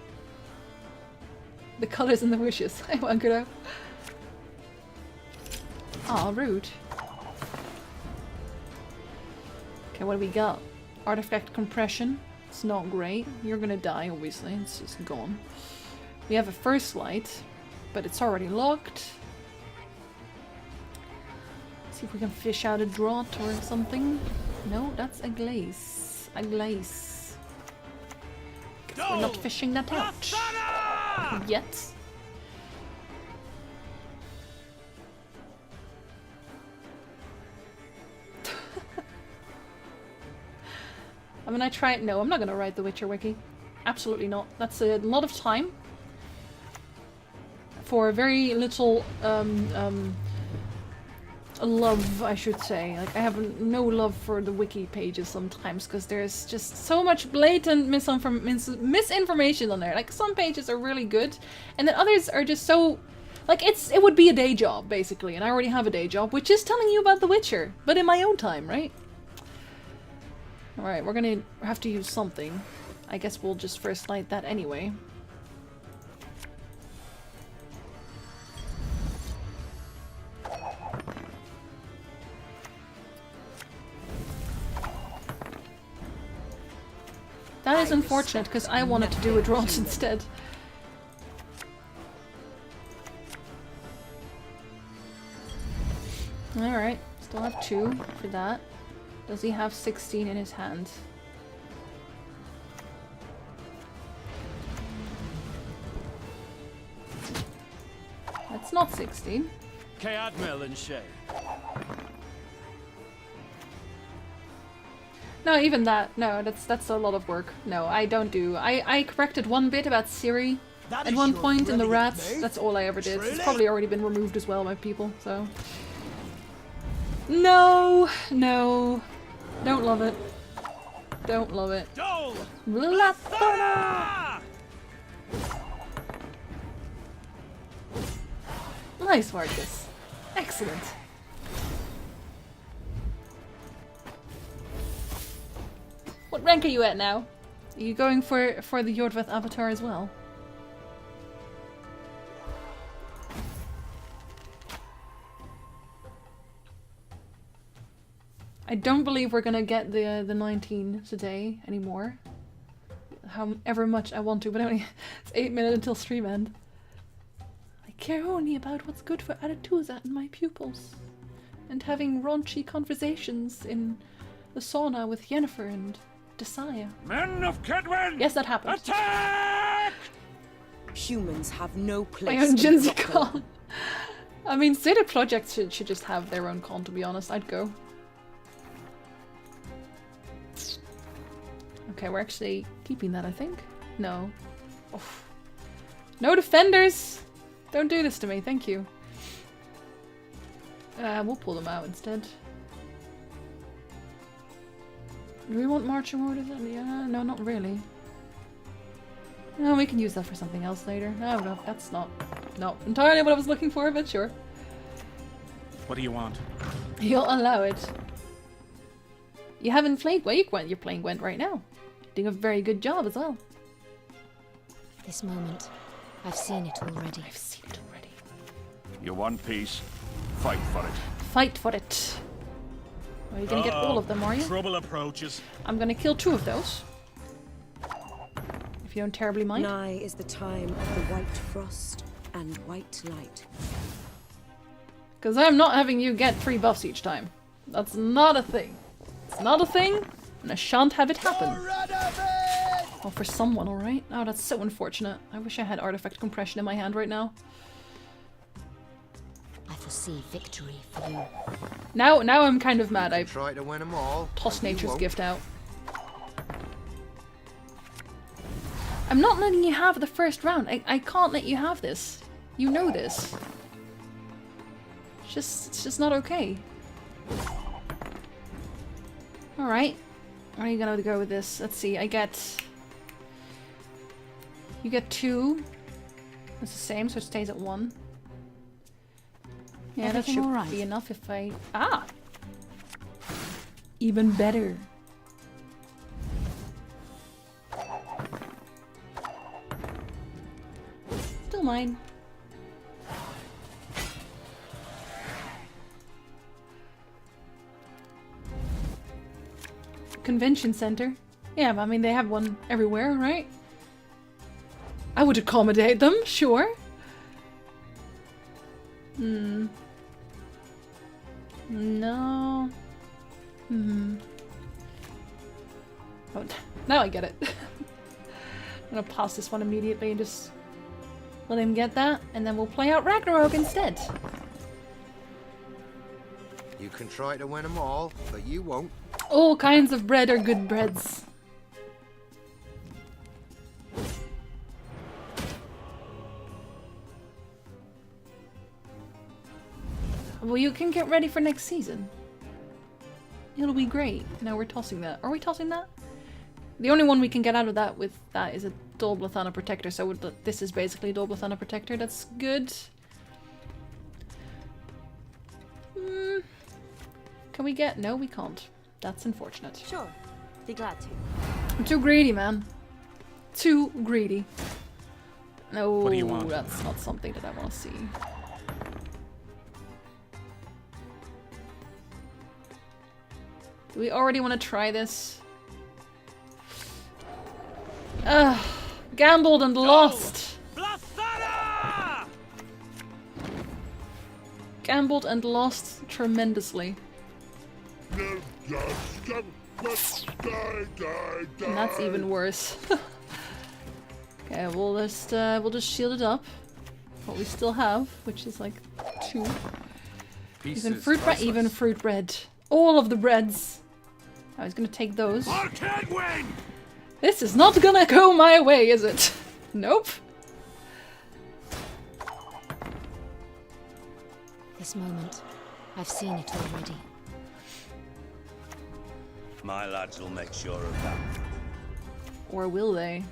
The colors and the wishes. I want to. Aw, rude. Okay, what do we got? Artifact Compression. It's not great. You're gonna die, obviously. It's just gone. We have a First Light, but it's already locked. See if we can fish out a draught or something. No, that's a glaze. A glaze. Guess we're not fishing that out. Yet. I mean, I try it. No, I'm not gonna write the Witcher wiki. Absolutely not. That's a lot of time for very little love, I should say. Like, I have no love for the wiki pages sometimes because there's just so much blatant misinformation on there. Like, some pages are really good, and then others are just so... Like, it would be a day job, basically, and I already have a day job, which is telling you about The Witcher, but in my own time, right? Alright, we're gonna have to use something. I guess we'll just First Light that anyway. That is unfortunate, because I wanted to do a Draught instead. Alright, still have 2 for that. Does he have 16 in his hand? That's not 16. Cadmel and Shay. No, even that. No, that's a lot of work. No, I don't do. I corrected one bit about Siri at one point in the rats. That's all I ever did. It's probably already been removed as well by people, so. No! No. Don't love it. Don't love it. Nice, Marcus. Excellent. What rank are you at now? Are you going for the Yordveth avatar as well? I don't believe we're gonna get the 19 today anymore. However much I want to, but only it's 8 minutes until stream end. I care only about what's good for Aretuza and my pupils. And having raunchy conversations in the sauna with Yennefer and Desire. Men of Kedwen! Yes, that happened. Attack! Humans have no place My own in Jinzi Brooklyn. con. I mean, stated projects should just have their own con, to be honest. I'd go. Okay, we're actually keeping that, I think. No. Oof. No defenders! Don't do this to me, thank you. We'll pull them out instead. Do we want marching orders? Yeah, no, not really. No, we can use that for something else later. No, that's not entirely what I was looking for, but sure. What do you want? You'll allow it. You haven't played Gwent. You're playing Gwent right now. Doing a very good job as well. This moment, I've seen it already. I've seen it already. You want peace? Fight for it. Fight for it. Are you gonna get all of them, are you? Trouble approaches. I'm gonna kill 2 of those. If you don't terribly mind. Nigh is the time of the white frost and white light. Because I'm not having you get 3 buffs each time. That's not a thing. It's not a thing, and I shan't have it happen. Oh, for someone, alright? Oh, that's so unfortunate. I wish I had artifact compression in my hand right now. I foresee victory for you. Now I'm kind of mad. I Try to win them all. tossed but you Nature's won't. Gift out. I'm not letting you have the first round. I can't let you have this. You know this. It's just not okay. Alright. Where are you gonna go with this? Let's see, you get 2. It's the same, so it stays at 1. Yeah, that Everything should all right? be enough if I... Ah! Even better. Still mine. Convention center. Yeah, but I mean, they have one everywhere, right? I would accommodate them, sure. No. Oh, now I get it. I'm gonna pass this one immediately and just let him get that, and then we'll play out Ragnarok instead. You can try to win them all, but you won't. All kinds of bread are good breads. Well, you can get ready for next season. It'll be great. Now we're tossing that. Are we tossing that? The only one we can get out of that with that is a Dolblathana Protector, so this is basically Dolblathana Protector. That's good. Can we get... No, we can't. That's unfortunate. Sure, be glad to. I'm too greedy, man. Too greedy. No, What do you want? That's not something that I want to see. Do we already want to try this? Gambled and lost. Gambled and lost tremendously. And that's even worse. Okay, we'll just shield it up. What we still have, which is like 2. Even fruit bread. Even fruit bread. All of the breads. I was gonna take those. This is not gonna go my way, is it? Nope. This moment, I've seen it already. My lads will make sure of that. Or will they?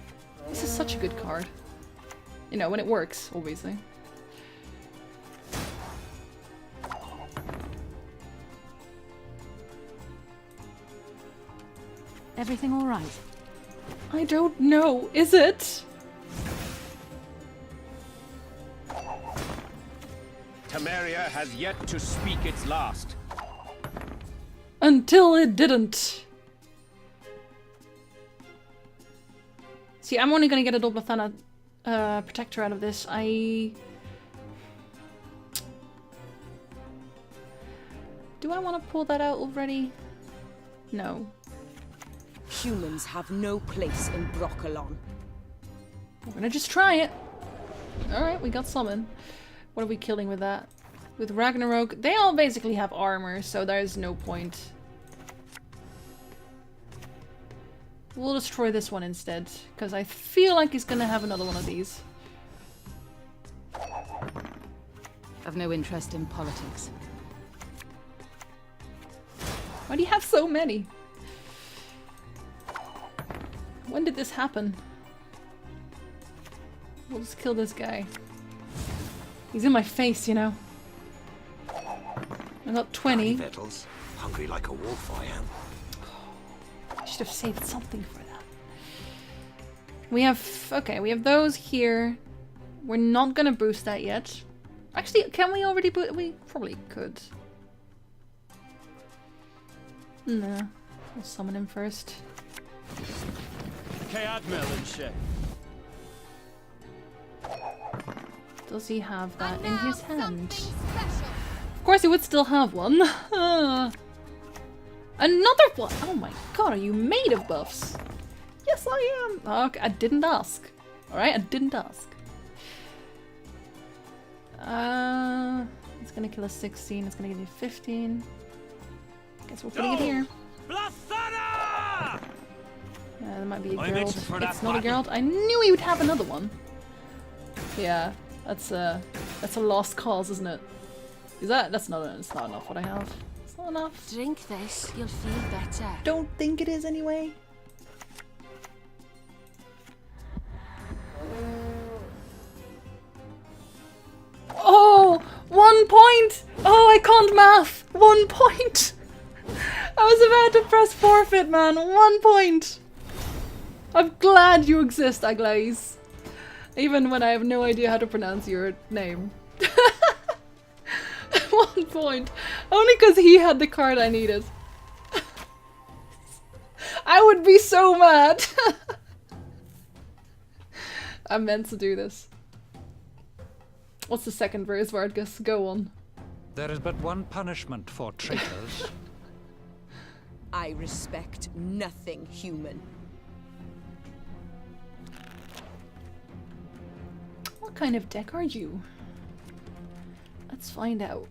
This is such a good card. You know, when it works, obviously. Everything all right? I don't know. Is it? Temeria has yet to speak its last. Until it didn't. See, I'm only gonna get a Doblathana protector out of this. Do I want to pull that out already? No. Humans have no place in Broccolon. We're gonna just try it. Alright, we got summon. What are we killing with that? With Ragnarok, they all basically have armor, so there's no point. We'll destroy this one instead, because I feel like he's gonna have another one of these. I've no interest in politics. Why do you have so many? When did this happen? We'll just kill this guy. He's in my face, you know. I got 20. Vettles, hungry like a wolf I am. I should have saved something for that. We have... okay, we have those here. We're not gonna boost that yet. Actually, can we already boost? We probably could. No. We'll summon him first. Does he have that in his hand? Of course he would still have one. Another one! Oh my god, are you made of buffs? Yes, I am! Okay, I didn't ask. Alright, I didn't ask. It's gonna kill a 16, it's gonna give you 15. Guess we're putting it here. There might be a Geralt. It's not a Geralt. I knew he would have another one. Yeah, that's a lost cause, isn't it? Is that? It's not enough what I have. It's not enough. Drink this, you'll feel better. Don't think it is anyway. Oh, 1 point! Oh, I can't math. 1 point. I was about to press forfeit, man. 1 point. I'm glad you exist, Aglaise. Even when I have no idea how to pronounce your name. 1 point. Only because he had the card I needed. I would be so mad. I meant to do this. What's the second verse, Vargas? Go on. There is but one punishment for traitors. I respect nothing human. What kind of deck are you? Let's find out.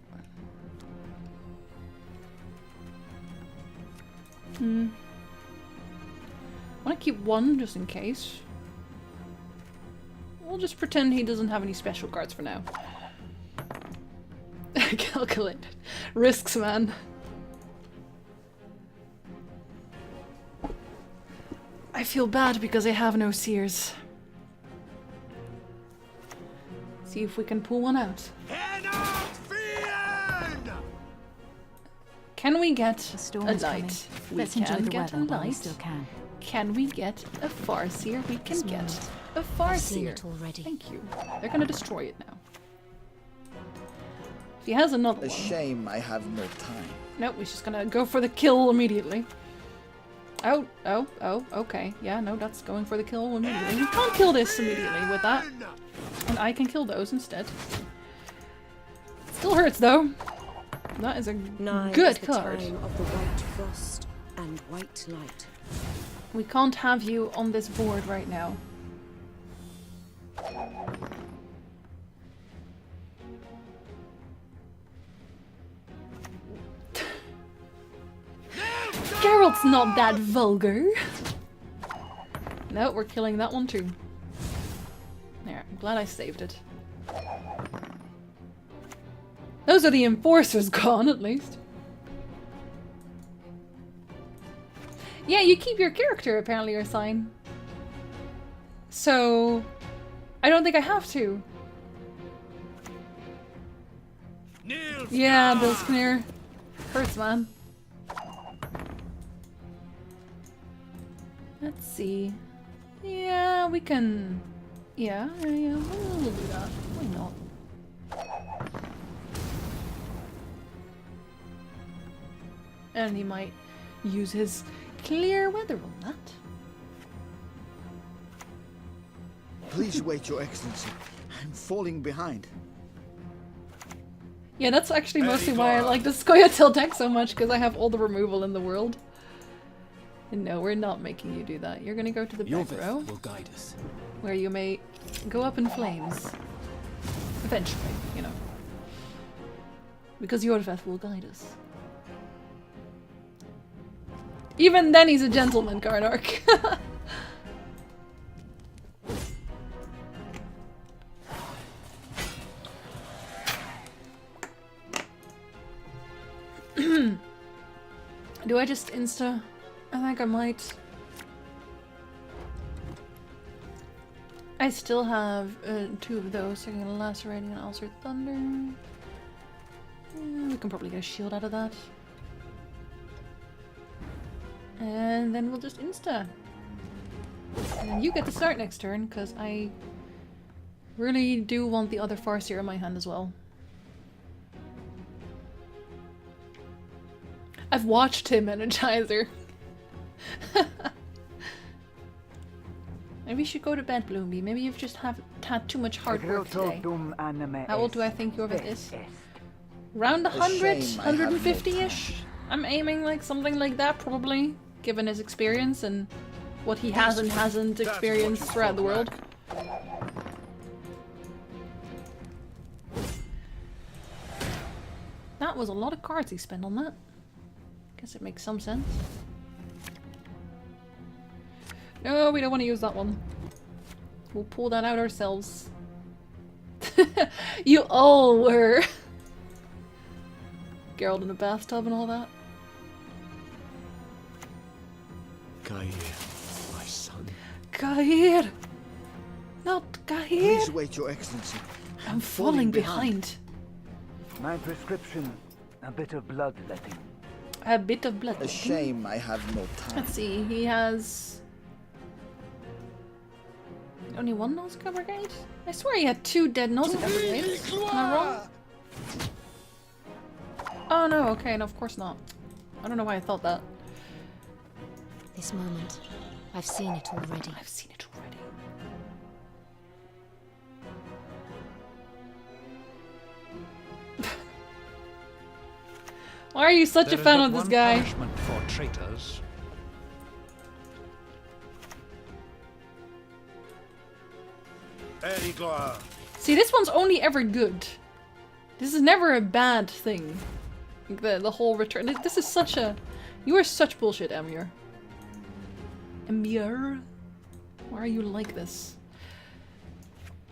I want to keep one just in case. We'll just pretend he doesn't have any special cards for now. Calculated. Risks, man. I feel bad because I have no seers. See if we can pull one out. Can we get a light? Let's enjoy the weather while we still can. Can we get a Farseer? We can get a Farseer. Thank you. They're gonna destroy it now. If he has another one. A shame I have no time. Nope, we're just gonna go for the kill immediately. Oh, okay. Yeah, no, that's going for the kill immediately. You can't kill this immediately with that. And I can kill those instead. Still hurts though. That is a Nigh good is the card. time of the white frost and white light. We can't have you on this board right now. Geralt's not that vulgar. No, we're killing that one too. There, I'm glad I saved it. Those are the enforcers gone, at least. Yeah, you keep your character, apparently, or sign. So, I don't think I have to. Yeah, Bill Skinner. Hurts, man. Let's see. Yeah, we can... Yeah, we'll do that. Why not? And he might use his clear weather on that. Please wait, Your Excellency. I'm falling behind. Yeah, that's actually mostly why I like the Scoia'tael deck so much, because I have all the removal in the world. And no, we're not making you do that. You're gonna go to the back row, will guide us. where you may go up in flames. Eventually, you know. Because Yorveth will guide us. Even then he's a gentleman, Karnark. Do I just insta? I think I might. I still have 2 of those, so I'm gonna lacerating and ulcer thunder. We can probably get a shield out of that. And then we'll just insta. And then you get to start next turn, because I really do want the other Farseer in my hand as well. I've watched him Energizer. Maybe you should go to bed, Bloomy. Maybe you've just had too much hard work today. How old do I think Yorvith is? Around 100? 150-ish? I'm aiming like something like that, probably. Given his experience and what he has and hasn't experienced throughout the world. That was a lot of cards he spent on that. Guess it makes some sense. No, we don't want to use that one. We'll pull that out ourselves. You all were. Geralt in a bathtub and all that. Gair, my son. Gair! Not Gair! Please wait, Your Excellency. I'm falling behind. My prescription, a bit of bloodletting. A bit of blood. A shame I have no time. Let's see, he has... only 1 Nausicaa Brigade? I swear he had 2 dead Nausicaa Brigades. Am I wrong? Oh no, okay, no, of course not. I don't know why I thought that. This moment, I've seen it already. I've seen it already. Why are you such a fan of this guy? Punishment for traitors. See, this one's only ever good. This is never a bad thing. The whole return. This is such a... You are such bullshit, Emir. Emir? Why are you like this?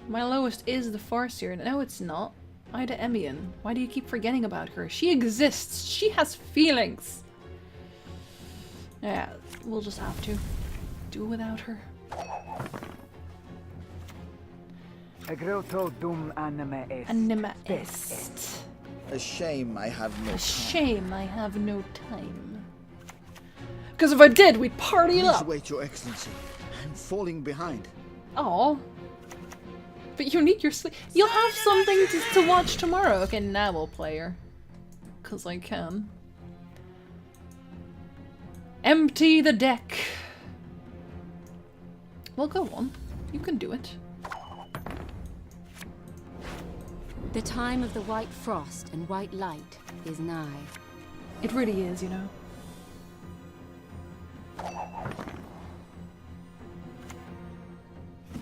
My lowest is the Farseer. No, it's not. Ida Emian. Why do you keep forgetting about her? She exists. She has feelings. Yeah, we'll just have to do without her. Anima est. A shame I have no time. A shame I have no time. Because if I did, we'd party it up. Please wait, Your Excellency. I'm falling behind. Oh. But you need your sleep. You'll have something to watch tomorrow. Okay, now we'll play her. Because I can. Empty the deck. Well, go on. You can do it. The time of the white frost and white light is nigh. It really is, you know.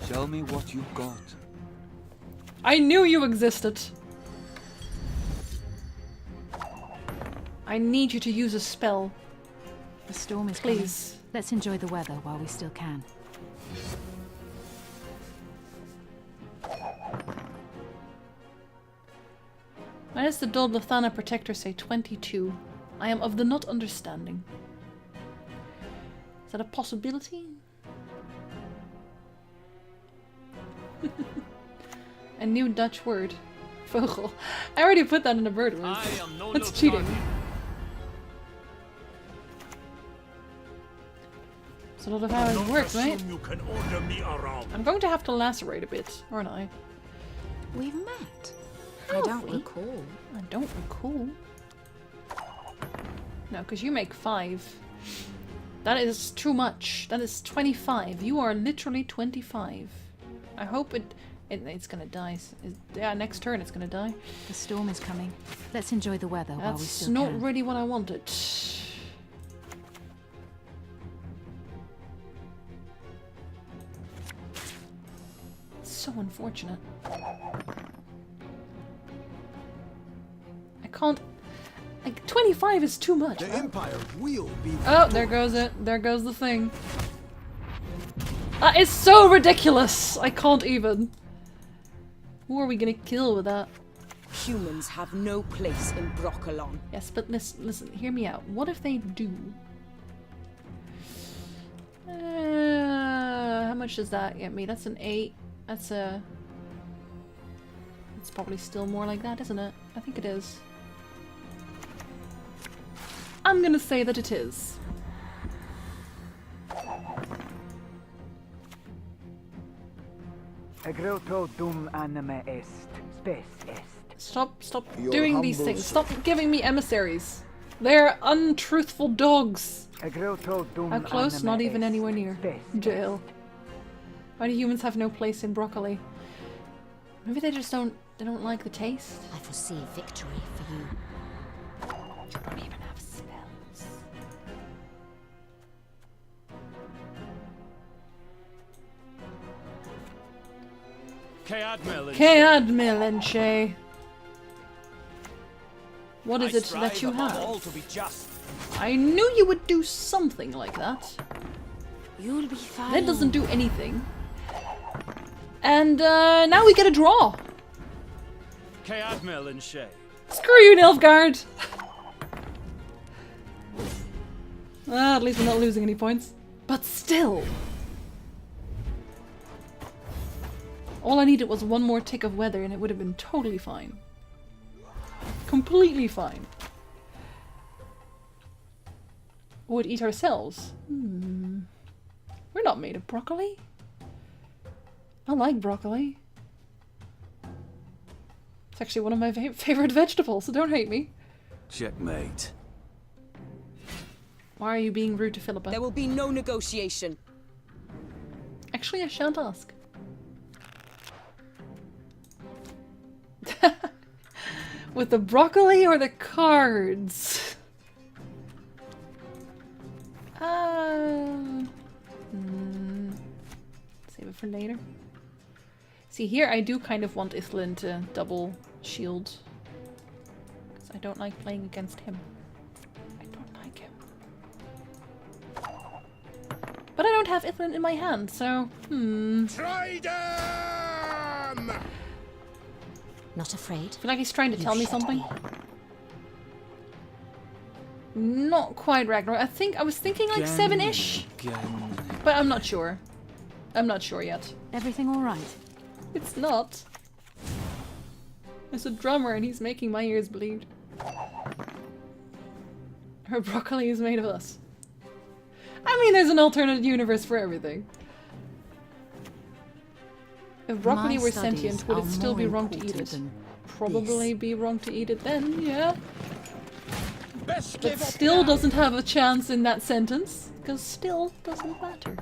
Show me what you got. I knew you existed. I need you to use a spell. The storm is Please. coming. Let's enjoy the weather while we still can. Why does the Dol Lathana Protector say 22? I am of the not understanding. Is that a possibility? A new Dutch word. Vogel. I already put that in a bird word. That's cheating. It's a lot of how it works, right? You can order me around. I'm going to have to lacerate a bit, aren't I? We've met. I don't recall. I don't recall. No, because you make 5. That is too much. That is 25. You are literally 25. I hope it's gonna die. Yeah, next turn it's gonna die. The storm is coming. Let's enjoy the weather while we That's still not can. really what I wanted. So unfortunate. I can't. Like 25 is too much. The man. Empire will be. Oh, there goes it. There goes the thing. That is so ridiculous. I can't even. Who are we gonna kill with that? Humans have no place in Broccolon. Yes, but listen, hear me out. What if they do? How much does that get me? That's an 8. That's a... It's probably still more like that, isn't it? I think it is. I'm gonna say that it is. Egreto dum anima est, spes est. Stop Your doing these humble things. Stop giving me emissaries. They're untruthful dogs. Egreto dum How close? anima Not even est, anywhere near. spes Jail. Why do humans have no place in broccoli? Maybe they just don't like the taste. I foresee victory for you. You don't even have spells. Kead Melenche. What is it that you have? I knew you would do something like that. You'll be fine. That doesn't do anything. And now we get a draw. Screw you, Nilfgaard! At least we're not losing any points. But still. All I needed was one more tick of weather and it would have been totally fine. Completely fine. Would eat ourselves. We're not made of broccoli. I like broccoli. It's actually one of my favorite vegetables, so don't hate me. Checkmate. Why are you being rude to Philippa? There will be no negotiation. Actually, I shan't ask. With the broccoli or the cards? Save it for later. See, here I do kind of want Ithlin to double shield. Because I don't like playing against him. I don't like him. But I don't have Ithlin in my hand, so... Try them! Not afraid. I feel like he's trying to tell me something. Not quite Ragnar. I was thinking like 7-ish. But I'm not sure. I'm not sure yet. Everything all right? It's not. There's a drummer and he's making my ears bleed. Her broccoli is made of us. I mean, there's an alternate universe for everything. If broccoli were sentient, would it still be wrong to eat it? Probably be wrong to eat it then, yeah. But still doesn't have a chance in that sentence, because still doesn't matter.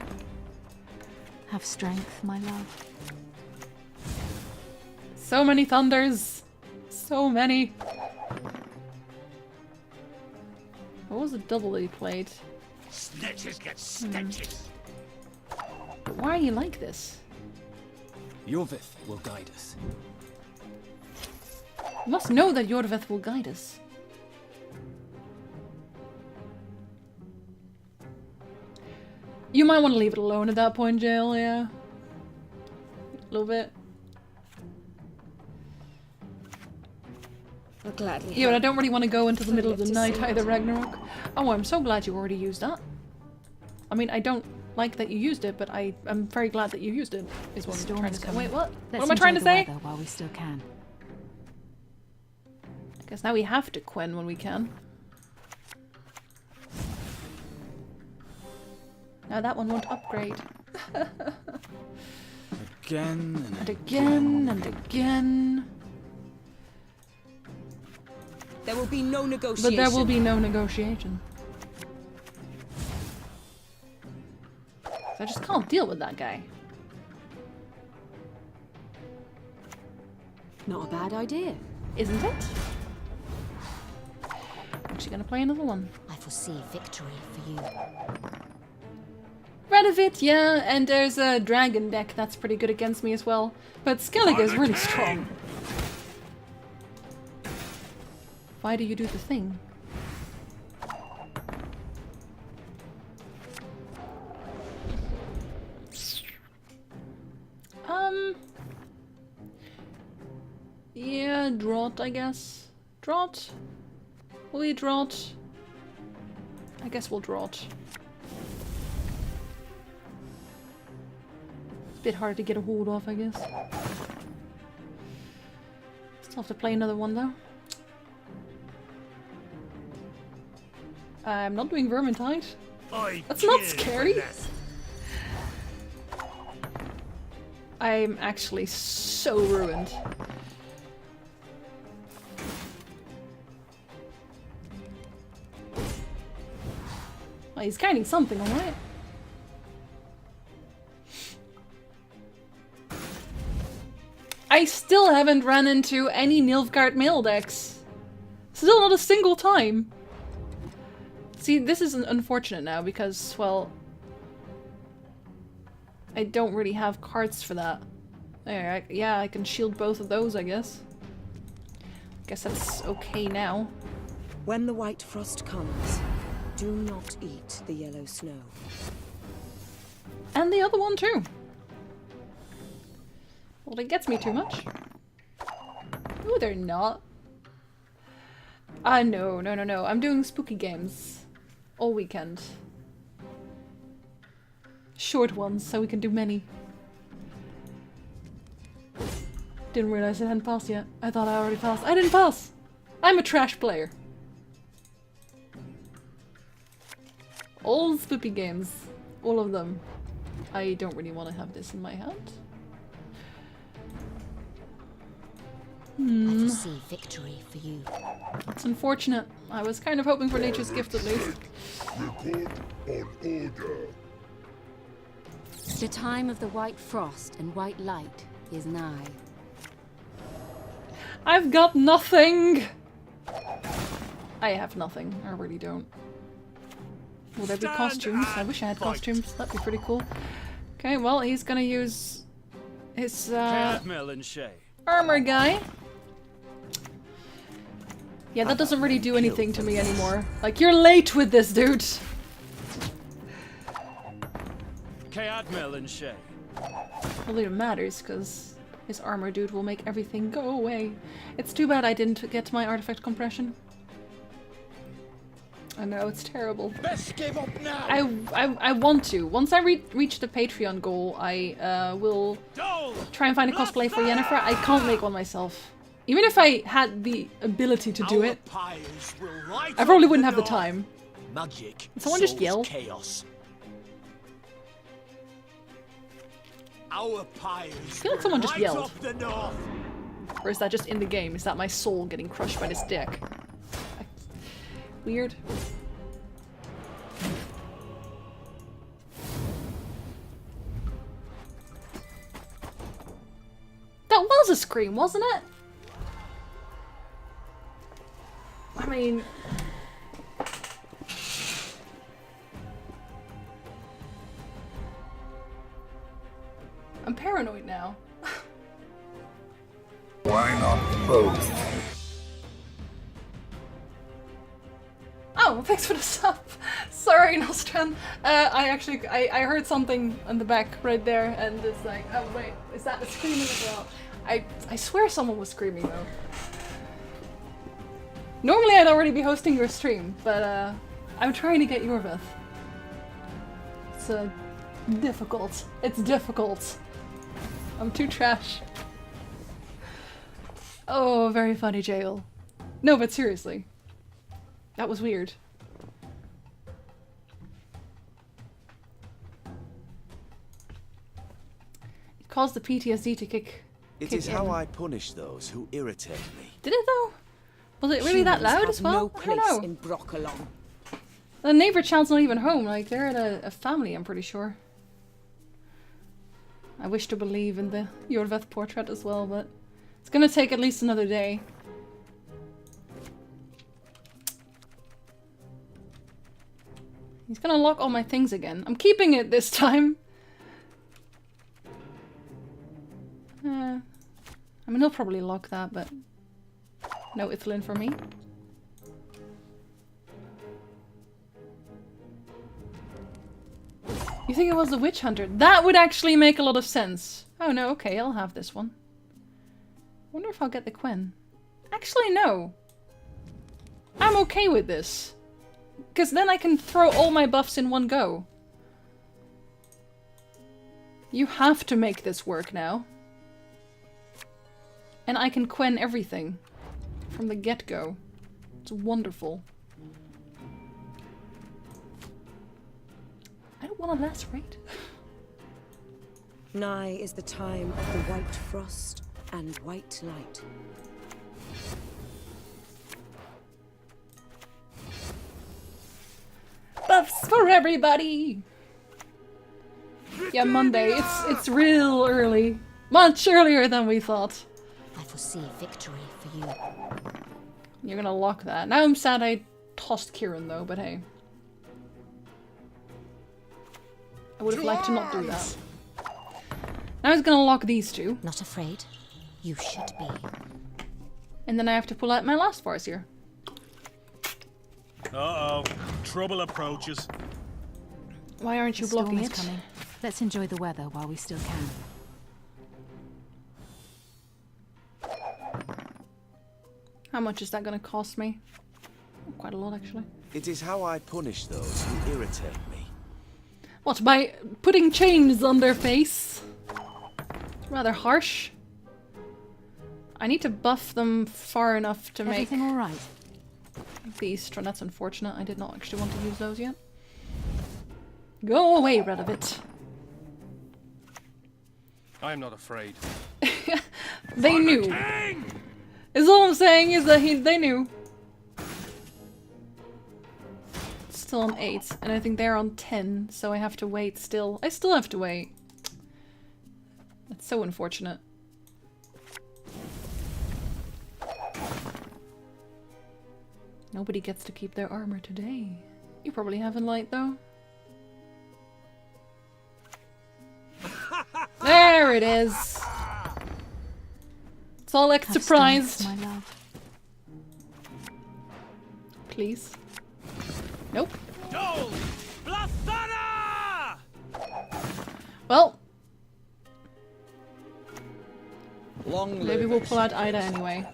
Have strength, my love. So many thunders. So many. What was the double that he played? Snitches get stitches. But why are you like this? Yorvith will guide us. You must know that Yorvith will guide us. You might want to leave it alone at that point, Jail, yeah. A little bit. I'll gladly. Yeah, but I don't really want to go into the middle of the night either, Ragnarok. Oh, I'm so glad you already used that. I mean, I don't like that you used it, but I'm very glad that you used it, is what I'm trying to say. Wait, what? What am I trying to say? While we still can. I guess now we have to Quen when we can. Now that one won't upgrade. Again and again and again. There will be no negotiation. But there will be no negotiation. I just can't deal with that guy. Not a bad idea, isn't it? Actually gonna play another one. I foresee victory for you. Redovit, yeah, and there's a dragon deck that's pretty good against me as well. But Skellig is really strong. Why do you do the thing? Yeah, Draught, I guess. Draught? Will we Draught? I guess we'll Draught. It's a bit hard to get a hold of, I guess. Still have to play another one, though. I'm not doing Vermintide. That's not scary. I'm actually so ruined. Well, he's gaining something, alright. I still haven't ran into any Nilfgaard mail decks. Still not a single time. See, this is unfortunate now because, well, I don't really have cards for that. There, yeah, I can shield both of those, I guess. Guess that's okay now. When the white frost comes, do not eat the yellow snow. And the other one too. Well, it gets me too much. No, they're not. No. I'm doing spooky games. All weekend. Short ones, so we can do many. Didn't realize it hadn't passed yet. I thought I already passed. I didn't pass! I'm a trash player. All spooky games. All of them. I don't really want to have this in my hand. I foresee victory for you. That's unfortunate. I was kind of hoping for Nature's Gift at least. Report on order. The time of the white frost and white light is nigh. I've got nothing! I have nothing. I really don't. Will there be costumes? I wish I had costumes. That'd be pretty cool. Okay, well, he's gonna use his armor guy. Yeah, that doesn't really do anything to me anymore. Like, you're late with this, dude! Well, it matters, because his armor dude will make everything go away. It's too bad I didn't get my artifact compression. I know, it's terrible. Best give up now. I want to. Once I reach the Patreon goal, I will try and find a cosplay for Yennefer. I can't make one myself. Even if I had the ability to do it, I probably wouldn't have the time. Magic. Can someone just yell? Chaos. Our pyres I feel like someone just yelled. the north. Or is that just in the game? Is that my soul getting crushed by this dick? Weird. That was a scream, wasn't it? I mean... I'm paranoid now. Why not both? Oh, thanks for the sub. Sorry, Nostran. I heard something on the back right there, and it's like, oh wait, is that the screaming as well? I swear someone was screaming though. Normally I'd already be hosting your stream, but I'm trying to get your Beth. It's difficult. It's difficult. I'm too trash. Oh, very funny, Jail. No, but seriously. That was weird. It caused the PTSD to kick It is in. how I punish those who irritate me. Did it though? Was it really that loud as well? No I place don't know. in Brockalon. The neighbor child's not even home. Like they're at a family, I'm pretty sure. I wish to believe in the Jorveth portrait as well, but it's gonna take at least another day. He's gonna lock all my things again. I'm keeping it this time. I mean, he'll probably lock that, but no Ithlin for me. You think it was the witch hunter? That would actually make a lot of sense. Oh no, okay, I'll have this one. Wonder if I'll get the Quen. Actually, no. I'm okay with this. Because then I can throw all my buffs in one go. You have to make this work now. And I can Quen everything. From the get-go. It's wonderful. I don't want to lacerate. Nigh is the time of the white frost and white light. Buffs for everybody! Yeah, Monday. It's real early. Much earlier than we thought. I foresee victory for you. You're gonna lock that. Now I'm sad I tossed Kieran though, but hey. I would have liked to not do that. Now he's gonna lock these two. Not afraid? You should be. And then I have to pull out my last force here. Uh-oh. Trouble approaches. Why aren't you The storm blocking is it? coming. Let's enjoy the weather while we still can. How much is that gonna cost me? Quite a lot, actually. It is how I punish those who irritate me. What, by putting chains on their face? Rather harsh. I need to buff them far enough to make... Everything all right? These. That's unfortunate. I did not actually want to use those yet. Go away, Redovit. I am not afraid. They knew. Is all I'm saying is that they knew. Still on 8, and I think they're on 10, so I have to wait still. I still have to wait. That's so unfortunate. Nobody gets to keep their armor today. You probably have a light though. There it is. It's all like surprised. My love. Please. Nope. Well. Maybe we'll pull out Ida anyway.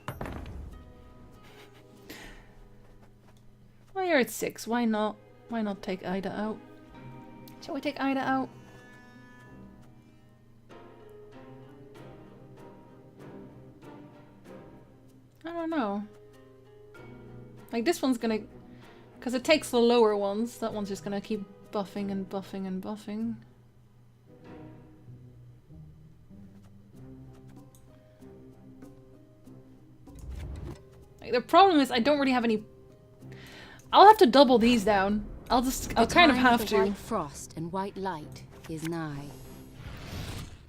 Well, you're at 6. Why not? Why not take Ida out? Shall we take Ida out? I don't know. Like this one's gonna... Because it takes the lower ones. That one's just gonna keep buffing and buffing and buffing. Like, the problem is I don't really have any... I'll have to double these down. I'll kind of have The to. white frost and white light is nigh.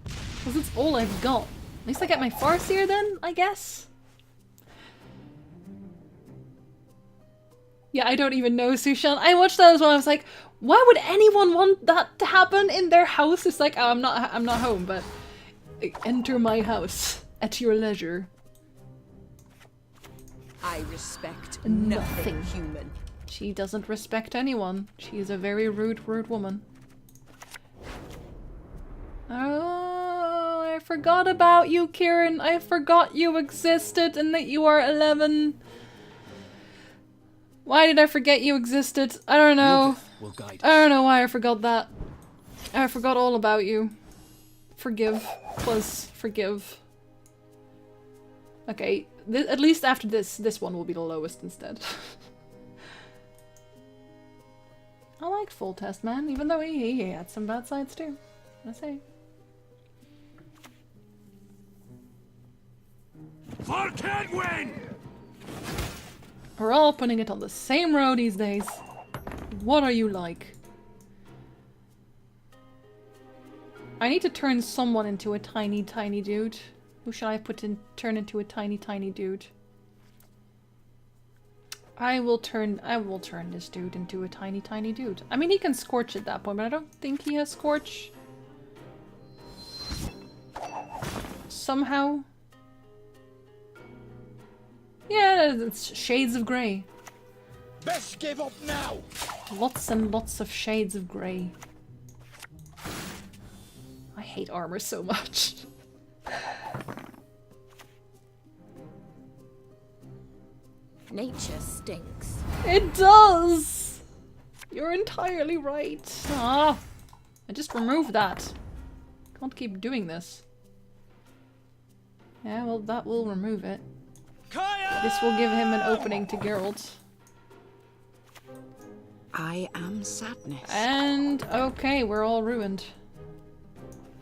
Because it's all I've got. At least I get my Farseer then, I guess? Yeah, I don't even know, Sushan. I watched that as well. I was like, why would anyone want that to happen in their house? It's like, oh, I'm not home, but enter my house at your leisure. I respect nothing human. She doesn't respect anyone. She's a very rude woman. Oh, I forgot about you, Kieran. I forgot you existed and that you are 11. Why did I forget you existed? I don't know. I don't know why I forgot that. I forgot all about you. Forgive. Plus, forgive. Okay, at least after this one will be the lowest instead. I liked Full Test Man, even though he had some bad sides too. I say. For Gwent! We're all putting it on the same road these days. What are you like? I need to turn someone into a tiny dude. Who shall I turn into a tiny dude? I will turn this dude into a tiny dude. I mean, he can Scorch at that point, but I don't think he has Scorch. Somehow. Yeah, it's shades of grey. Best give up now. Lots and lots of shades of grey. I hate armor so much. Nature stinks. It does! You're entirely right. Ah, I just removed that. Can't keep doing this. Yeah, well, that will remove it. This will give him an opening to Geralt. I am sadness. And okay, we're all ruined.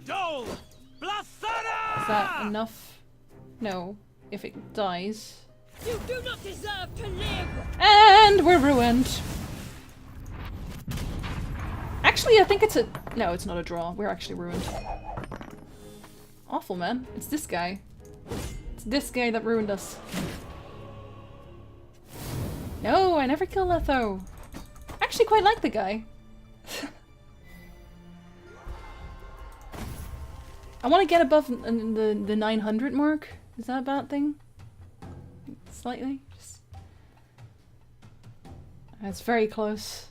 Dole! Is that enough? No. If it dies. You do not deserve to live! And we're ruined. Actually, I think it's a... No, it's not a draw. We're actually ruined. Awful, man. It's this guy. It's this guy that ruined us. No, I never kill Letho. I actually quite like the guy. I want to get above the 900 mark. Is that a bad thing? Slightly? Just... It's very close.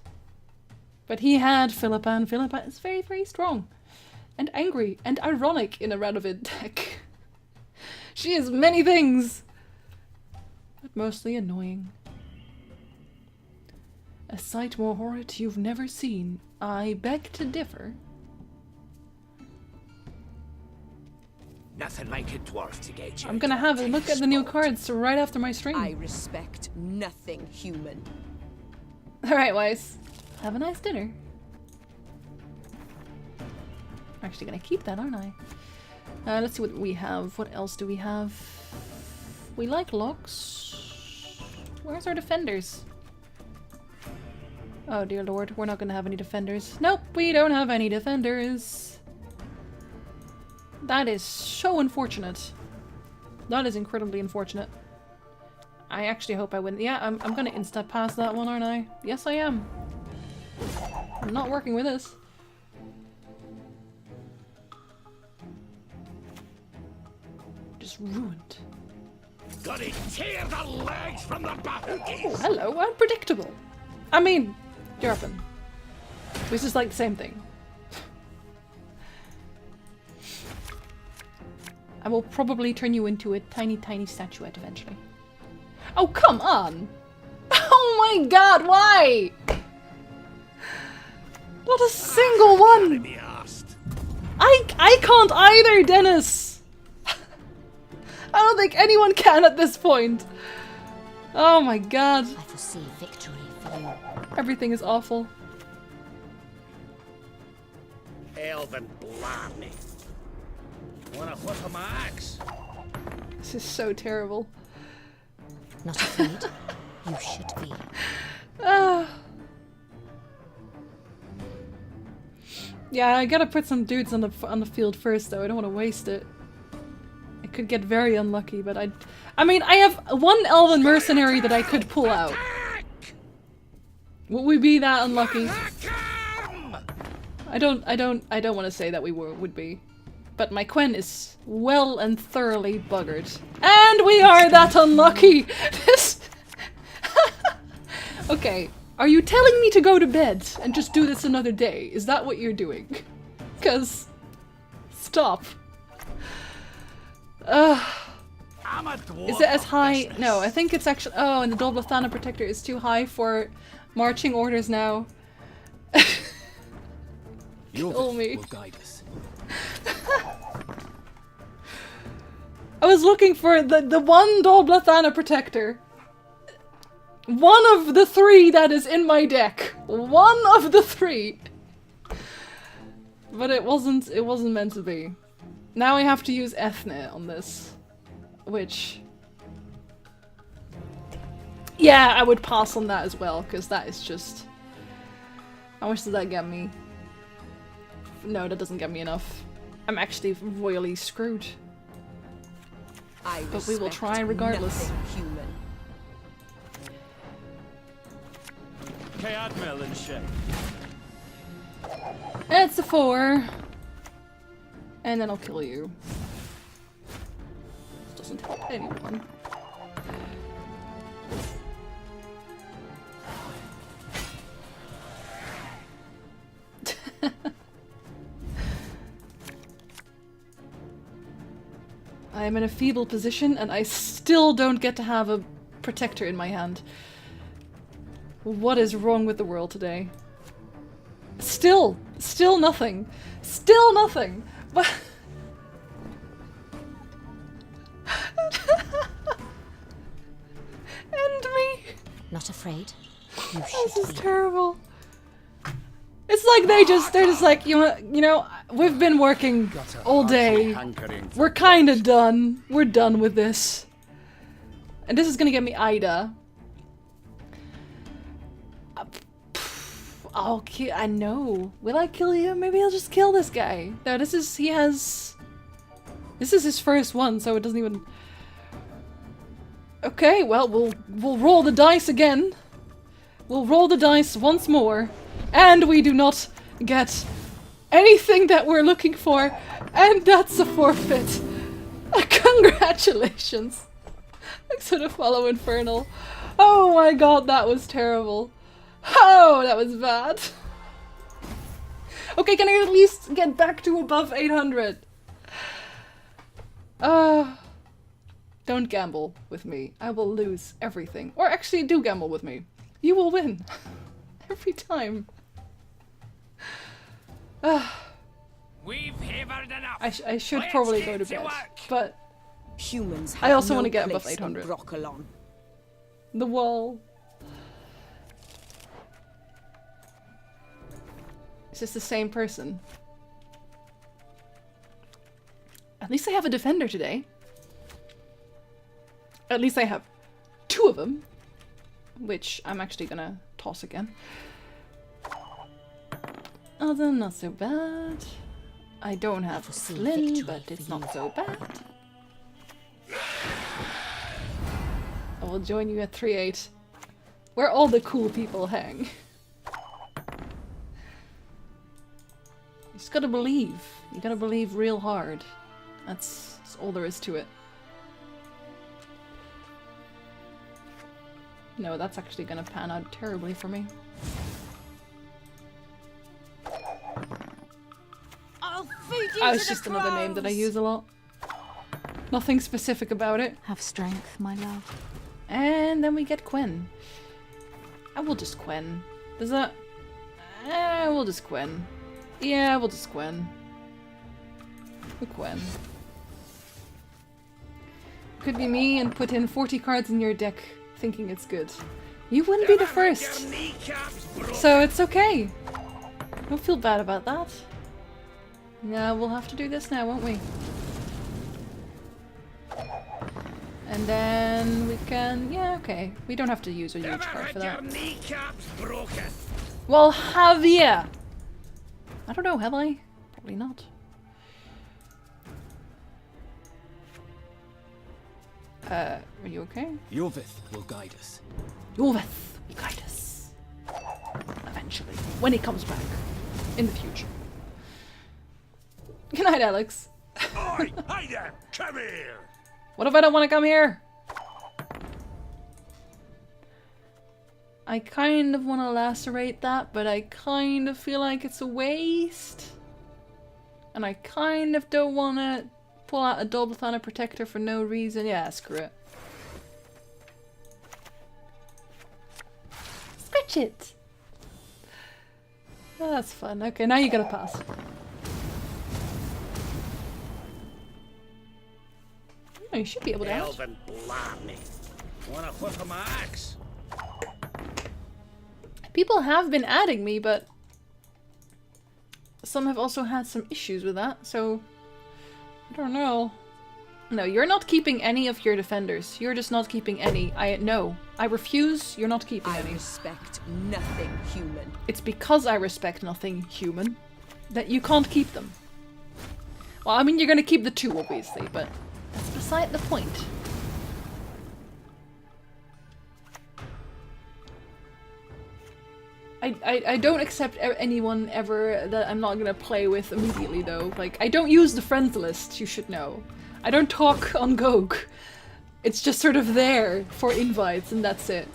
But he had Philippa, and Philippa is very strong. And angry. And ironic in a Radovid deck. She is many things! But mostly annoying. A sight more horrid you've never seen. I beg to differ. Nothing like a dwarf to get you. I'm gonna have a look at the new cards right after my stream. I respect nothing human. Alright, Weiss. Have a nice dinner. I'm actually gonna keep that, aren't I? Let's see what we have. What else do we have? We like locks. Where's our defenders? Oh dear lord, we're not gonna have any defenders. Nope, we don't have any defenders. That is so unfortunate. That is incredibly unfortunate. I actually hope I win. Yeah, I'm gonna insta pass that one, aren't I? Yes, I am. I'm not working with this. Just ruined. Gotta tear the legs from the back. Oh, hello, unpredictable. I mean, Jarpin. This is like the same thing. I will probably turn you into a tiny statuette eventually. Oh, come on! Oh my god, why? Not a single one! I can't either, Dennis! I don't think anyone can at this point. Oh my god. I foresee victory for you. Everything is awful. Elven blarney. Wanna whip a my axe? This is so terrible. Not afraid? You should be. Yeah, I gotta put some dudes on the field first, though. I don't want to waste it. I could get very unlucky, but I mean, I have one elven mercenary that I could pull out. Would we be that unlucky? I don't want to say that we would be. But my Quen is well and thoroughly buggered. And we are that unlucky! Okay, are you telling me to go to bed and just do this another day? Is that what you're doing? Cause... stop. Is it as high? No, I think it's actually... Oh, and the Dolblathana Protector is too high for marching orders now. Kill me. Will guide us. I was looking for the one Dolblathana Protector. One of the 3 that is in my deck. One of the 3. But it wasn't meant to be. Now I have to use Ethne on this. Which... yeah, I would pass on that as well, because that is just... how much does that get me? No, that doesn't get me enough. I'm actually royally screwed. But we will try regardless. Human. It's a 4. And then I'll kill you. This doesn't help anyone. I am in a feeble position and I still don't get to have a protector in my hand. What is wrong with the world today? Still nothing. Still nothing. But end me. Not afraid? This is terrible. It's like they're just like, you know, we've been working all day. We're kind of done. We're done with this. And this is gonna get me Ida. I'll kill. I know. Will I kill you? Maybe I'll just kill this guy. No, this is his first one, so it doesn't even. Okay, well we'll roll the dice again. We'll roll the dice once more. And we do not get anything that we're looking for, and that's a forfeit. Congratulations. Thanks for the follow, Infernal. Oh my god, that was terrible. Oh, that was bad. Okay, can I at least get back to above 800? Don't gamble with me. I will lose everything. Or actually, do gamble with me. You will win. Every time. We've heavered enough. I should probably go to bed, but humans I also want to get above 800. The wall. It's just the same person. At least I have a defender today. At least I have 2 of them, which I'm actually gonna toss again. Although not so bad. I don't have a Flynn, but it's not so bad. I will join you at 3-8, where all the cool people hang. You just gotta believe. You gotta believe real hard. That's all there is to it. No, that's actually gonna pan out terribly for me. Oh, it's just another name that I use a lot. Nothing specific about it. Have strength, my love. And then we get Quen. I will just Quen. Does that... we'll just Quen. Yeah, we'll just Quen. We'll Quen. Could be me and put in 40 cards in your deck thinking it's good. You wouldn't be the first. So it's okay. Don't feel bad about that. Yeah, we'll have to do this now, won't we? And then we can... Yeah, okay. We don't have to use a huge card for that. Well, have ya? I don't know, have I? Probably not. Are you okay? Yorvith will guide us. Yorvith will guide us. Eventually. When he comes back. In the future. Good night, Alex. Oi, hey there, come here. What if I don't want to come here? I kind of want to lacerate that, but I kind of feel like it's a waste. And I kind of don't want to pull out a double thunder protector for no reason. Yeah, screw it. Scratch it! Oh, that's fun. Okay, now you gotta pass. Oh, you should be able to. Elven blarney. Wanna hook on my axe? People have been adding me, but some have also had some issues with that, so I don't know. No, you're not keeping any of your defenders. You're just not keeping any. No. I refuse. You're not keeping any. I respect nothing human. It's because I respect nothing human that you can't keep them. Well, I mean, you're gonna keep the two, obviously, but that's beside the point. I don't accept anyone ever that I'm not gonna play with immediately, though. Like, I don't use the friends list, you should know. I don't talk on Gog. It's just sort of there for invites, and that's it.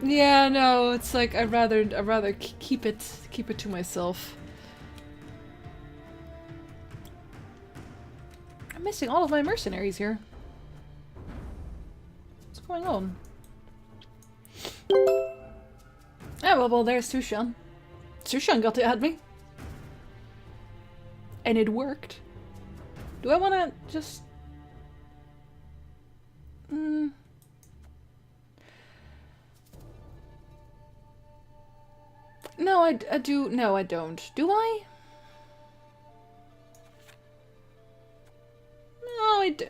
Yeah, no, it's like I'd rather keep it to myself. I'm missing all of my mercenaries here. What's going on? Oh, well, there's Sushan. Sushan got to add me. And it worked. Do I want to just... No, I do... No, I don't. Do I? No, I do.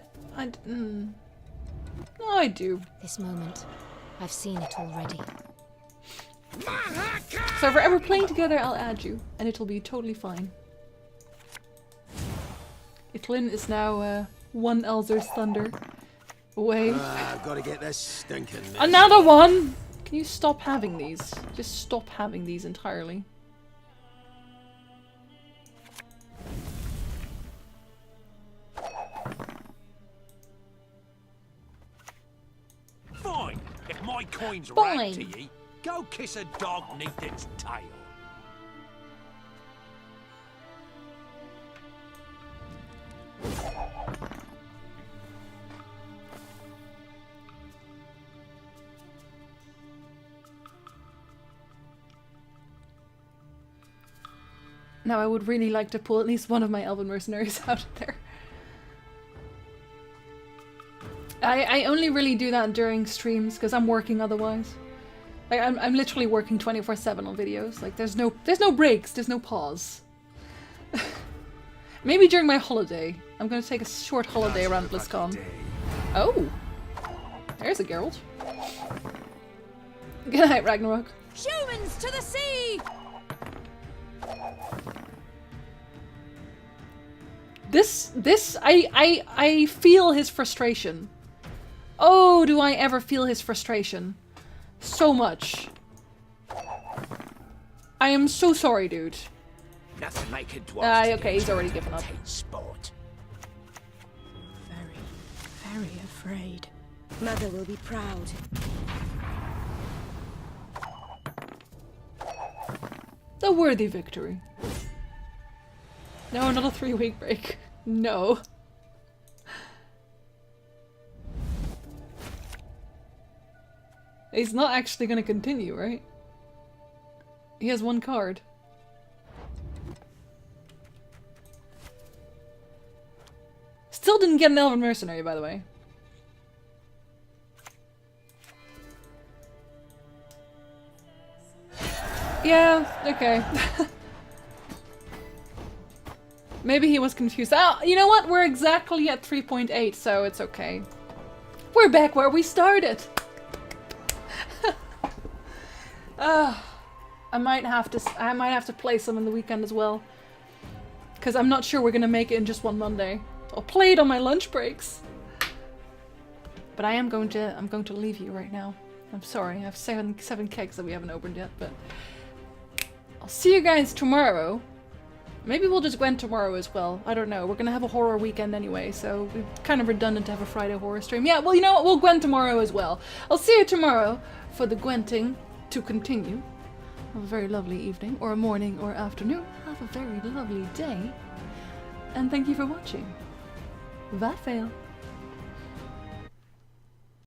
No, I do. This moment, I've seen it already. So if we're ever playing together, I'll add you, and it'll be totally fine. Itlin is now one Elzer's Thunder away. I've got to get this stinking mess. Another one! Can you stop having these? Just stop having these entirely. Fine. If my coin's Fine. right to ye, go kiss a dog neath its tail. Now I would really like to pull at least one of my elven mercenaries out of there. I only really do that during streams because I'm working otherwise. Like I'm literally working 24/7 on videos. Like there's no breaks, there's no pause. Maybe during my holiday. I'm gonna take a short holiday around BlizzCon. Oh, there's a Geralt. Good night, Ragnarok. Humans to the sea! I feel his frustration. Oh, do I ever feel his frustration? So much. I am so sorry, dude. Nothing like a dwarf. Okay, he's already given up. Sport. Very afraid. Mother will be proud. A worthy victory. No, not a 3-week break. No. He's not actually gonna continue, right? He has one card. Still didn't get an Elven Mercenary, by the way. Yeah, okay. Maybe he was confused. Oh, you know what? We're exactly at 3.8, so it's okay. We're back where we started. I might have to play some in the weekend as well, because I'm not sure we're gonna make it in just one Monday. I'll play it on my lunch breaks. But I'm going to leave you right now. I'm sorry. I have seven kegs that we haven't opened yet, but I'll see you guys tomorrow. Maybe we'll just Gwent tomorrow as well. I don't know. We're gonna have a horror weekend anyway, so it's kind of redundant to have a Friday horror stream. Yeah, well, you know what? We'll Gwent tomorrow as well. I'll see you tomorrow for the Gwenting to continue. Have a very lovely evening, or a morning, or afternoon. Have a very lovely day. And thank you for watching. Vaarwel.